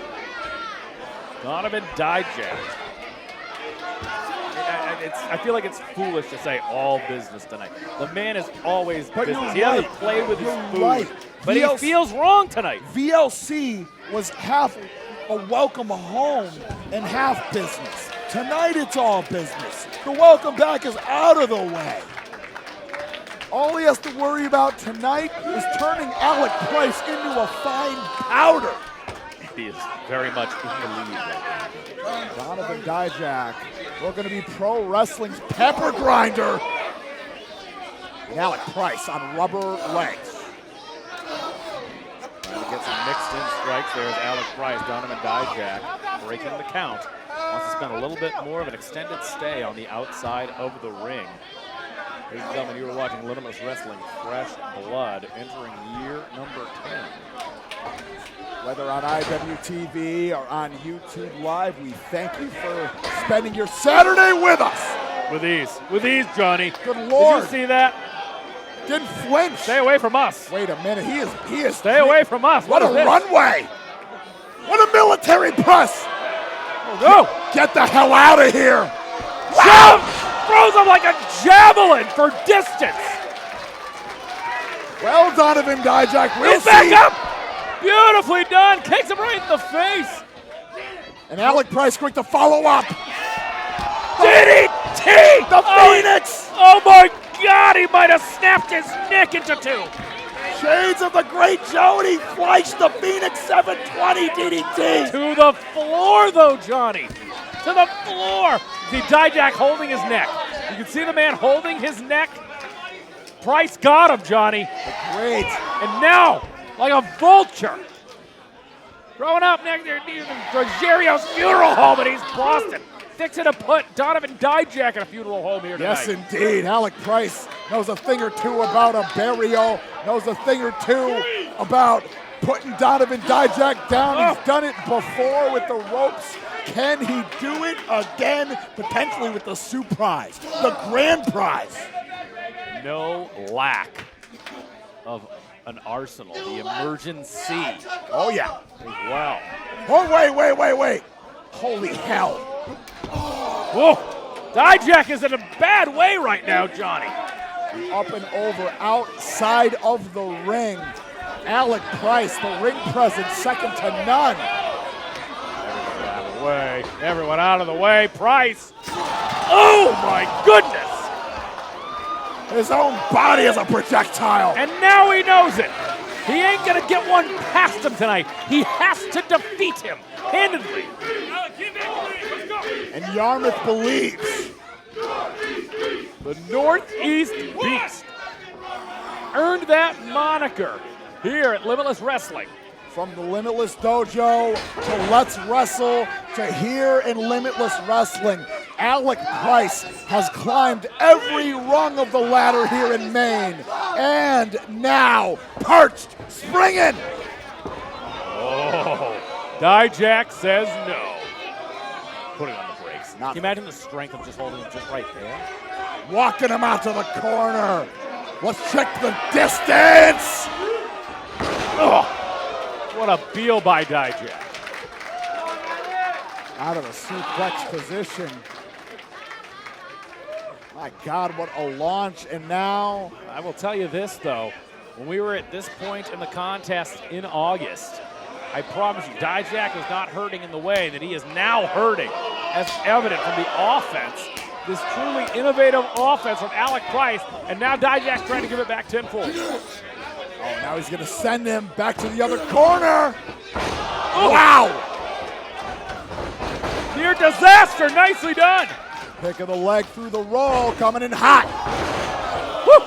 Donovan Dijak. I feel like it's foolish to say all business tonight. The man is always business. He hasn't played with his food. But he feels wrong tonight. VLC was half a welcome home and half business. Tonight it's all business. The welcome back is out of the way. All he has to worry about tonight is turning Alec Price into a fine powder. He is very much in the lead right now. Donovan Dijak, we're going to be pro wrestling's pepper grinder. And Alec Price on rubber legs. Trying to get some mixed in strikes. There's Alec Price, Donovan Dijak breaking the count. Wants to spend a little bit more of an extended stay on the outside of the ring. Ladies and gentlemen, you are watching Limitless Wrestling Fresh Blood, entering year number 10. Whether on IWTV or on YouTube Live, we thank you for spending your Saturday with us. With ease, Johnny. Good Lord. Did you see that? Didn't flinch. Stay away from us. Wait a minute, he is. Stay away from us. What a runway. What a military press. Oh, go. Get the hell out of here. Wow. Throws him like a javelin for distance. Well, Donovan Dijak, He's back up. Beautifully done. Kicks him right in the face. And Alec Price quick to follow up. DDT! The Phoenix! Oh my God, he might have snapped his neck into two. Shades of the great Jody flushed the Phoenix 720 DDT. To the floor though, Johnny. To the floor. See Dijak holding his neck. You can see the man holding his neck. Price got him, Johnny. Great. And now, like a vulture, growing up next to Rogerio's funeral home, and he's Boston, fixing to put Donovan Dijak in a funeral home here tonight. Yes, indeed. Alec Price knows a thing or two about a burial, knows a thing or two about putting Donovan Dijak down. He's done it before with the ropes. Can he do it again, potentially with the surprise, the grand prize? No lack of an arsenal, the emergency. Oh, yeah. As well. Oh, wait. Holy hell. Whoa. Dijak is in a bad way right now, Johnny. Up and over, outside of the ring. Alec Price, the ring presence, second to none. Everyone out of the way. Price. Oh, my goodness. His own body is a projectile. And now he knows it. He ain't going to get one past him tonight. He has to defeat him handedly. And Yarmouth believes. The Northeast Beast earned that moniker here at Limitless Wrestling. From the Limitless Dojo to Let's Wrestle to here in Limitless Wrestling, Alec Price has climbed every rung of the ladder here in Maine. And now, perched, springing. Oh, Dijak says no. Putting on the brakes. Can you imagine the strength of just holding him just right there? Walking him out to the corner. Let's check the distance. Oh. What a deal by Dijak. Out of a suplex position. My God, what a launch. And now, I will tell you this, though. When we were at this point in the contest in August, I promise you, Dijak was not hurting in the way that he is now hurting, as evident from the offense. This truly innovative offense from Alec Price, and now Dijak's trying to give it back tenfold. Oh, now he's going to send him back to the other corner. Oh. Wow! Near disaster, nicely done. Pick of the leg through the roll, coming in hot. Woo!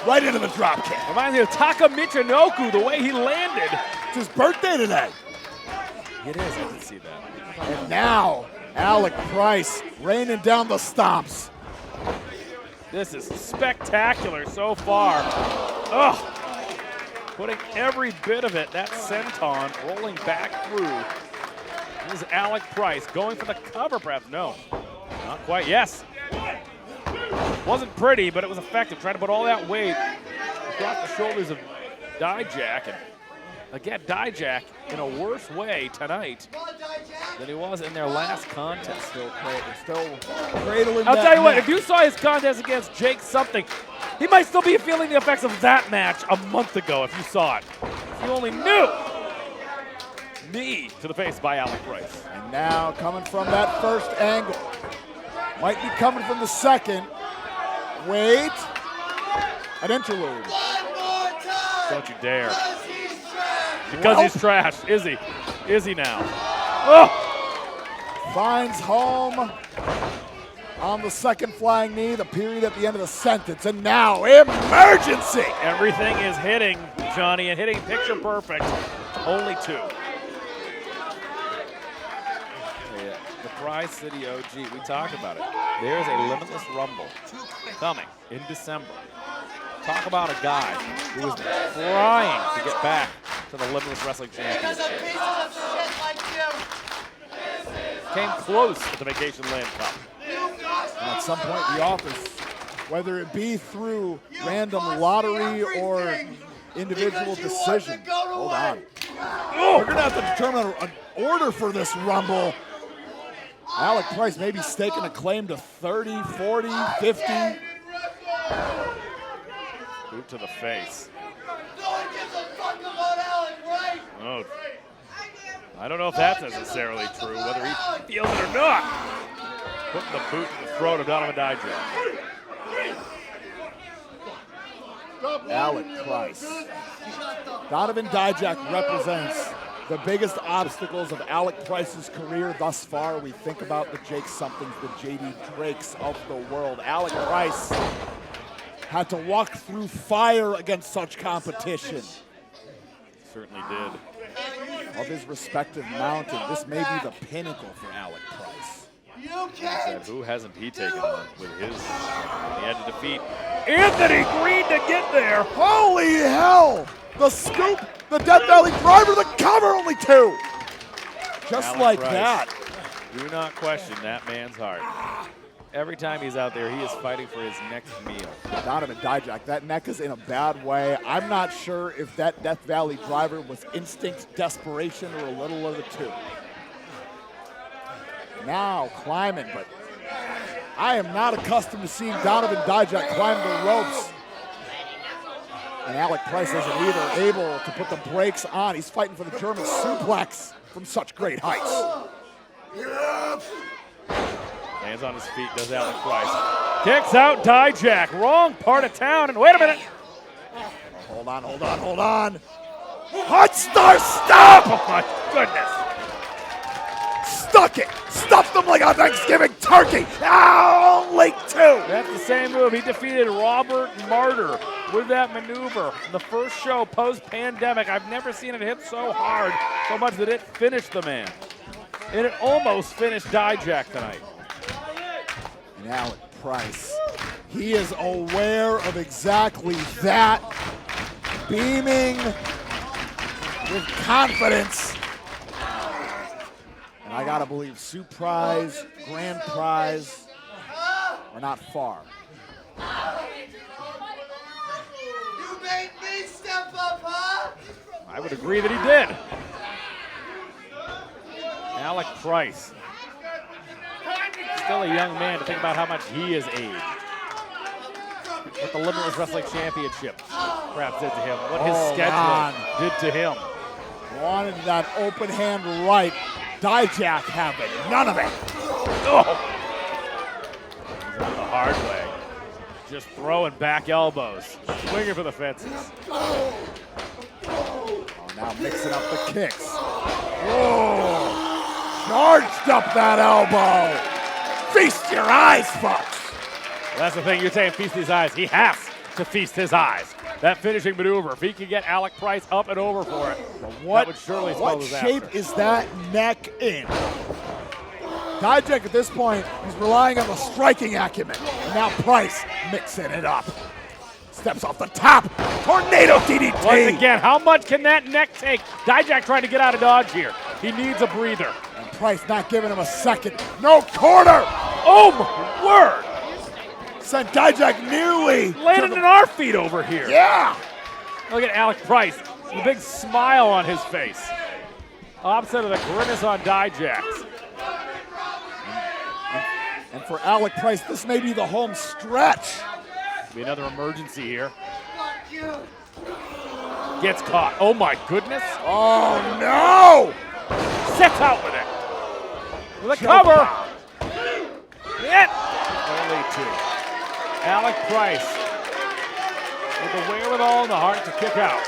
Right into the drop kick. Reminds me of Taka Michinoku, the way he landed. It's his birthday today. It is, I can see that. And now, Alec Price raining down the stomps. This is spectacular so far. Ugh. Putting every bit of it, that senton rolling back through. This is Alec Price going for the cover, perhaps. No, not quite. Yes. Wasn't pretty, but it was effective. Trying to put all that weight across the shoulders of Dijak. And again, Dijak in a worse way tonight than he was in their last contest. Still cradling. I'll tell you what, if you saw his contest against Jake something, he might still be feeling the effects of that match a month ago if you saw it. If you only knew. Knee to the face by Alec Price. And now coming from that first angle. Might be coming from the second. Wait. An interlude. Don't you dare. Because he's trash. Is he? Is he now? Oh! Finds home on the second flying knee, the period at the end of the sentence, and now emergency! Everything is hitting, Johnny, and hitting picture perfect. Only two. The Prize City OG, we talked about it. There's a Limitless Rumble coming in December. Talk about a guy who was trying to get back to the Limitless Wrestling Championship. Came close at the Vacation Land Cup. And at some point in the office, whether it be through random lottery or individual decision. Hold on. We're going to have to determine an order for this Rumble. Alec Price maybe staking a claim to 30, 40, 50. Boot to the face. No one gives a fuck about Alec, right? Oh. I don't know if that's necessarily true, whether he feels it or not. Putting the boot in the throat of Donovan Dijak. Alec Price. Donovan Dijak represents the biggest obstacles of Alec Price's career thus far. We think about the Jake Somethings, the JD Drakes of the world. Alec Price had to walk through fire against such competition. Certainly did. Of his respective mountain, this may be the pinnacle for Alec Price. Said, who hasn't he taken on with his? He had to defeat Anthony Green to get there. Holy hell! The scoop, the Death Valley driver, the cover, only two. Just Alec like Price. that. Do not question that man's heart. Every time he's out there, he is fighting for his next meal. Donovan Dijak, that neck is in a bad way. I'm not sure if that Death Valley driver was instinct, desperation, or a little of the two. Now climbing, but I am not accustomed to seeing Donovan Dijak climb the ropes. And Alec Price isn't either able to put the brakes on. He's fighting for the German suplex from such great heights. Lands on his feet, does Alec Price. Kicks out Dijak. Wrong part of town. And wait a minute. Hold on. Hot star stop! Oh my goodness. Stuck it. Stuffed them like a Thanksgiving turkey. Only 2. That's the same move. He defeated Robert Martyr with that maneuver. The first show post-pandemic. I've never seen it hit so hard, so much that it finished the man. And it almost finished Dijak tonight. And Alec Price, he is aware of exactly that. Beaming with confidence. And I gotta believe Sioux Prize, Grand Prize are not far. You made me step up, huh? I would agree that he did. Alec Price. Still a young man to think about how much he has aged. What the Limitless Wrestling Championship perhaps did to him. What his schedule did to him. Wanted that open hand right. Dijak having none of it. Oh. He's on the hard way. Just throwing back elbows. Swinging for the fences. Oh, now mixing up the kicks. Oh, charged up that elbow. Feast your eyes, folks. That's the thing, you're saying feast his eyes. He has to feast his eyes. That finishing maneuver, if he can get Alec Price up and over for it, that would surely spell disaster. What shape is that neck in? Dijak at this point is relying on the striking acumen. And now Price mixing it up. Steps off the top. Tornado DDT. Once again, how much can that neck take? Dijak trying to get out of dodge here. He needs a breather. And Price not giving him a second. No quarter. Oh my word. Sent Dijak nearly landed in our feet over here. Yeah. Look at Alec Price. The big smile on his face. Opposite of the grimace on Dijak's. And for Alec Price, this may be the home stretch. Be another emergency here. Gets caught. Oh my goodness. Oh no! Sets out with it. With a cover. It. Only 2. Alec Price with the wherewithal and the heart to kick out.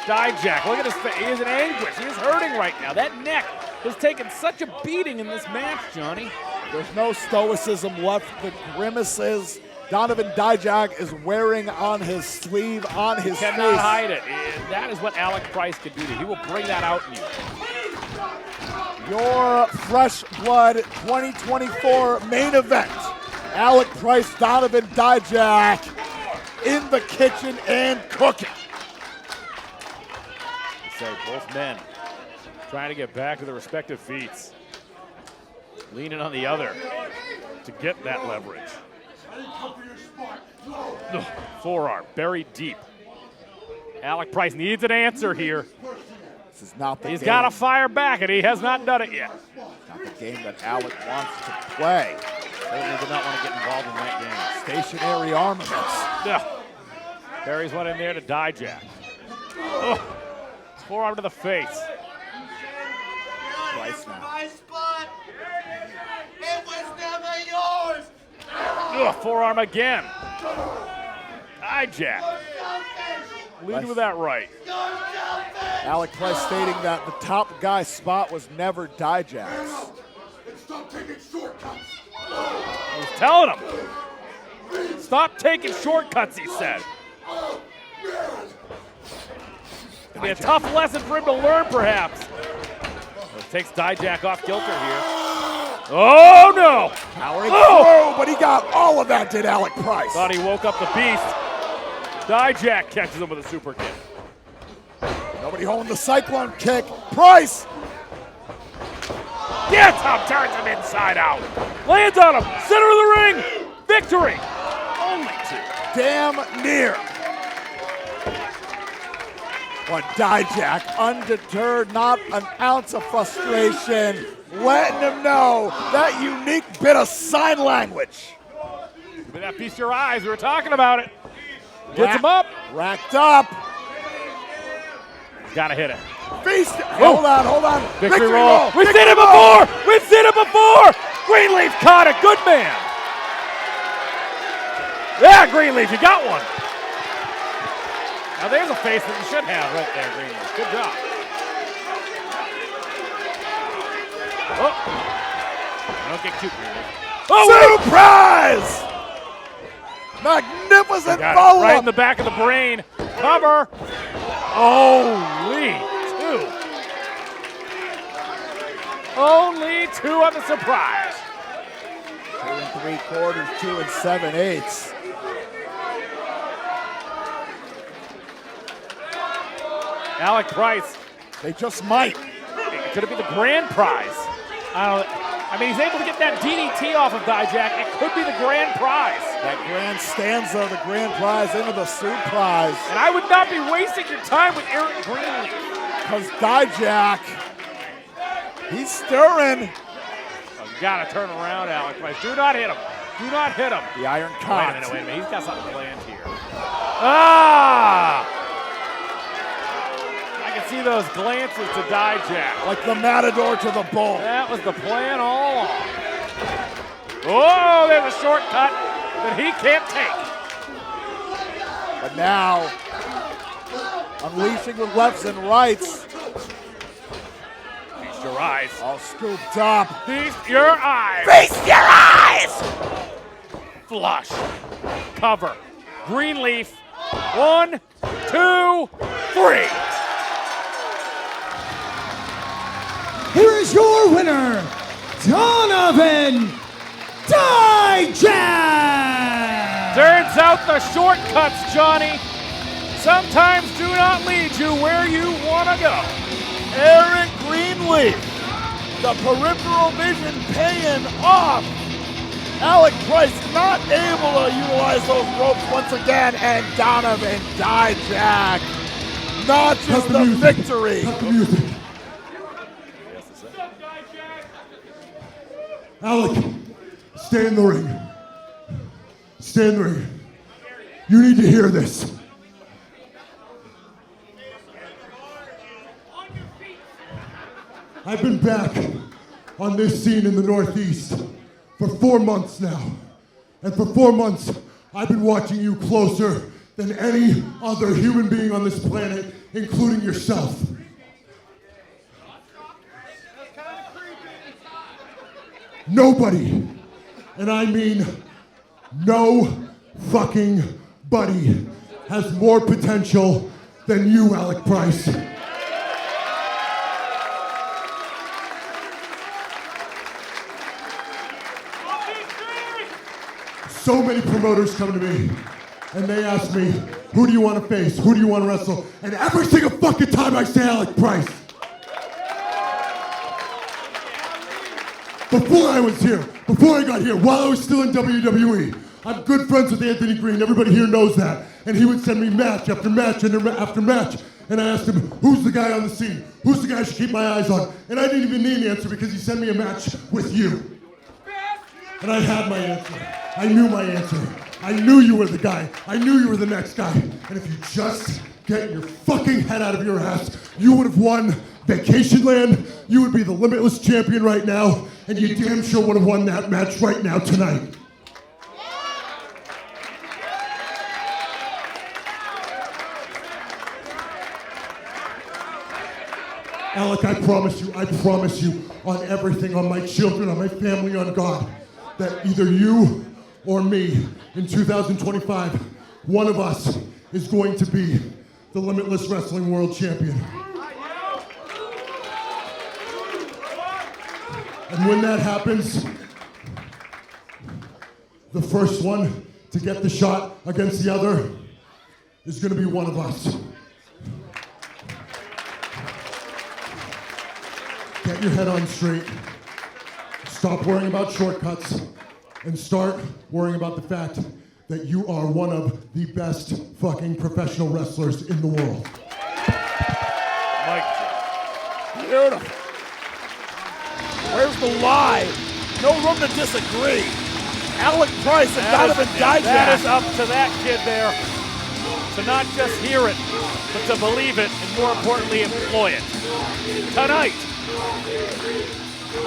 Dijak, look at his face. He is in anguish. He is hurting right now. That neck has taken such a beating in this match, Johnny. There's no stoicism left. The grimaces Donovan Dijak is wearing on his sleeve, on his face. Cannot hide it. And that is what Alec Price can do to you. He will bring that out in you. Your Fresh Blood 2024 main event. Alec Price, Donovan Dijak in the kitchen and cooking. So both men trying to get back to their respective feats. Leaning on the other to get that leverage. Forearm buried deep. Alec Price needs an answer here. This is not the He's game. got to fire back, and he has not done it yet. Not the game that Alec wants to play. Certainly did not want to get involved in that game. Stationary armaments. Yeah. Buries one in there to Dijak. Oh. Forearm to the face. Price now. My spot. It was never yours. Forearm again. Dijak. Leading with that right. Alec Price stating that the top guy spot was never Dijak's. Stop taking shortcuts. I was telling him. Stop taking shortcuts, he said. It'll be a tough lesson for him to learn, perhaps. It takes Dijak off kilter here. Oh, no! Powering through, but he got all of that, did Alec Price. Thought he woke up the beast. Dijak catches him with a super kick. Nobody holding the cyclone kick. Price! Gets him, turns him inside out. Lands on him, center of the ring. Victory. Only 2. Damn near. But Dijak, undeterred, not an ounce of frustration, letting him know that unique bit of sign language. Give me that piece of your eyes. We were talking about it. Gets him up. Racked up. He's got to hit it. Feast. Hold on. Victory roll. We've seen it before. We've seen it before. Greenleaf caught it. Good man. Greenleaf, you got one. Now there's a face that you should have right there, Greenleaf. Good job. Oh. Don't get cute, Greenleaf. Oh, surprise! Magnificent follow-up. Right in the back of the brain. Cover. Only two. Only two on the surprise. 2 3/4, 2 7/8. Alec Price. They just might. Could it be the grand prize? I mean, he's able to get that DDT off of Dijak. It could be the grand prize. That grand stanza, the grand prize into the soup prize. And I would not be wasting your time with Eric Greenleaf. Because Dijak, he's stirring. Oh, you gotta turn around, Alec Price. Do not hit him. Do not hit him. The iron Wait cock. a minute. He's got something planned here. Ah! I can see those glances to Dijak. Like the matador to the bull. That was the plan all along. Oh, there's a shortcut that he can't take. But now, unleashing with lefts and rights. Feast your eyes. All scooped up. Feast your eyes. Feast your eyes! Flush. Cover. Greenleaf. 1, 2, 3. Here is your winner, Donovan Dijak! Turns out the shortcuts, Johnny, sometimes do not lead you where you want to go. Eric Greenleaf, the peripheral vision paying off. Alec Price not able to utilize those ropes once again, and Donovan Dijak notches the victory. Cut the music. Alec, stay in the ring. Stay in the ring. You need to hear this. I've been back on this scene in the Northeast for 4 months now. And for 4 months, I've been watching you closer than any other human being on this planet, including yourself. Nobody, and I mean no fucking buddy, has more potential than you, Alec Price. So many promoters come to me and they ask me, who do you want to face? Who do you want to wrestle? And every single fucking time I say Alec Price. Before I was here, before I got here, while I was still in WWE, I'm good friends with Anthony Green. Everybody here knows that. And he would send me match after match after match. And I asked him, who's the guy on the scene? Who's the guy I should keep my eyes on? And I didn't even need an answer because he sent me a match with you. And I had my answer. I knew my answer. I knew you were the guy. I knew you were the next guy. And if you just get your fucking head out of your ass, you would have won Vacation Land. You would be the Limitless champion right now. And you damn sure would have won that match right now tonight. Alec, I promise you on everything, on my children, on my family, on God, that either you or me in 2025, one of us is going to be the Limitless Wrestling World Champion. And when that happens, the first one to get the shot against the other is going to be one of us. Get your head on straight. Stop worrying about shortcuts and start worrying about the fact that you are one of the best fucking professional wrestlers in the world. Beautiful. Where's the lie? No room to disagree. Alec Price and Donovan Dijak. That is up to that kid there to not just hear it, but to believe it, and more importantly, employ it. Tonight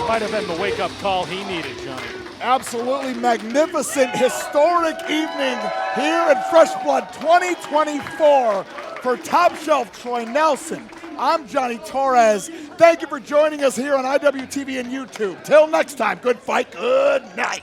might have been the wake-up call he needed, Johnny. Absolutely magnificent, historic evening here in Fresh Blood 2024 for Top Shelf Troy Nelson. I'm Johnny Torres. Thank you for joining us here on IWTV and YouTube. Till next time, good fight, good night.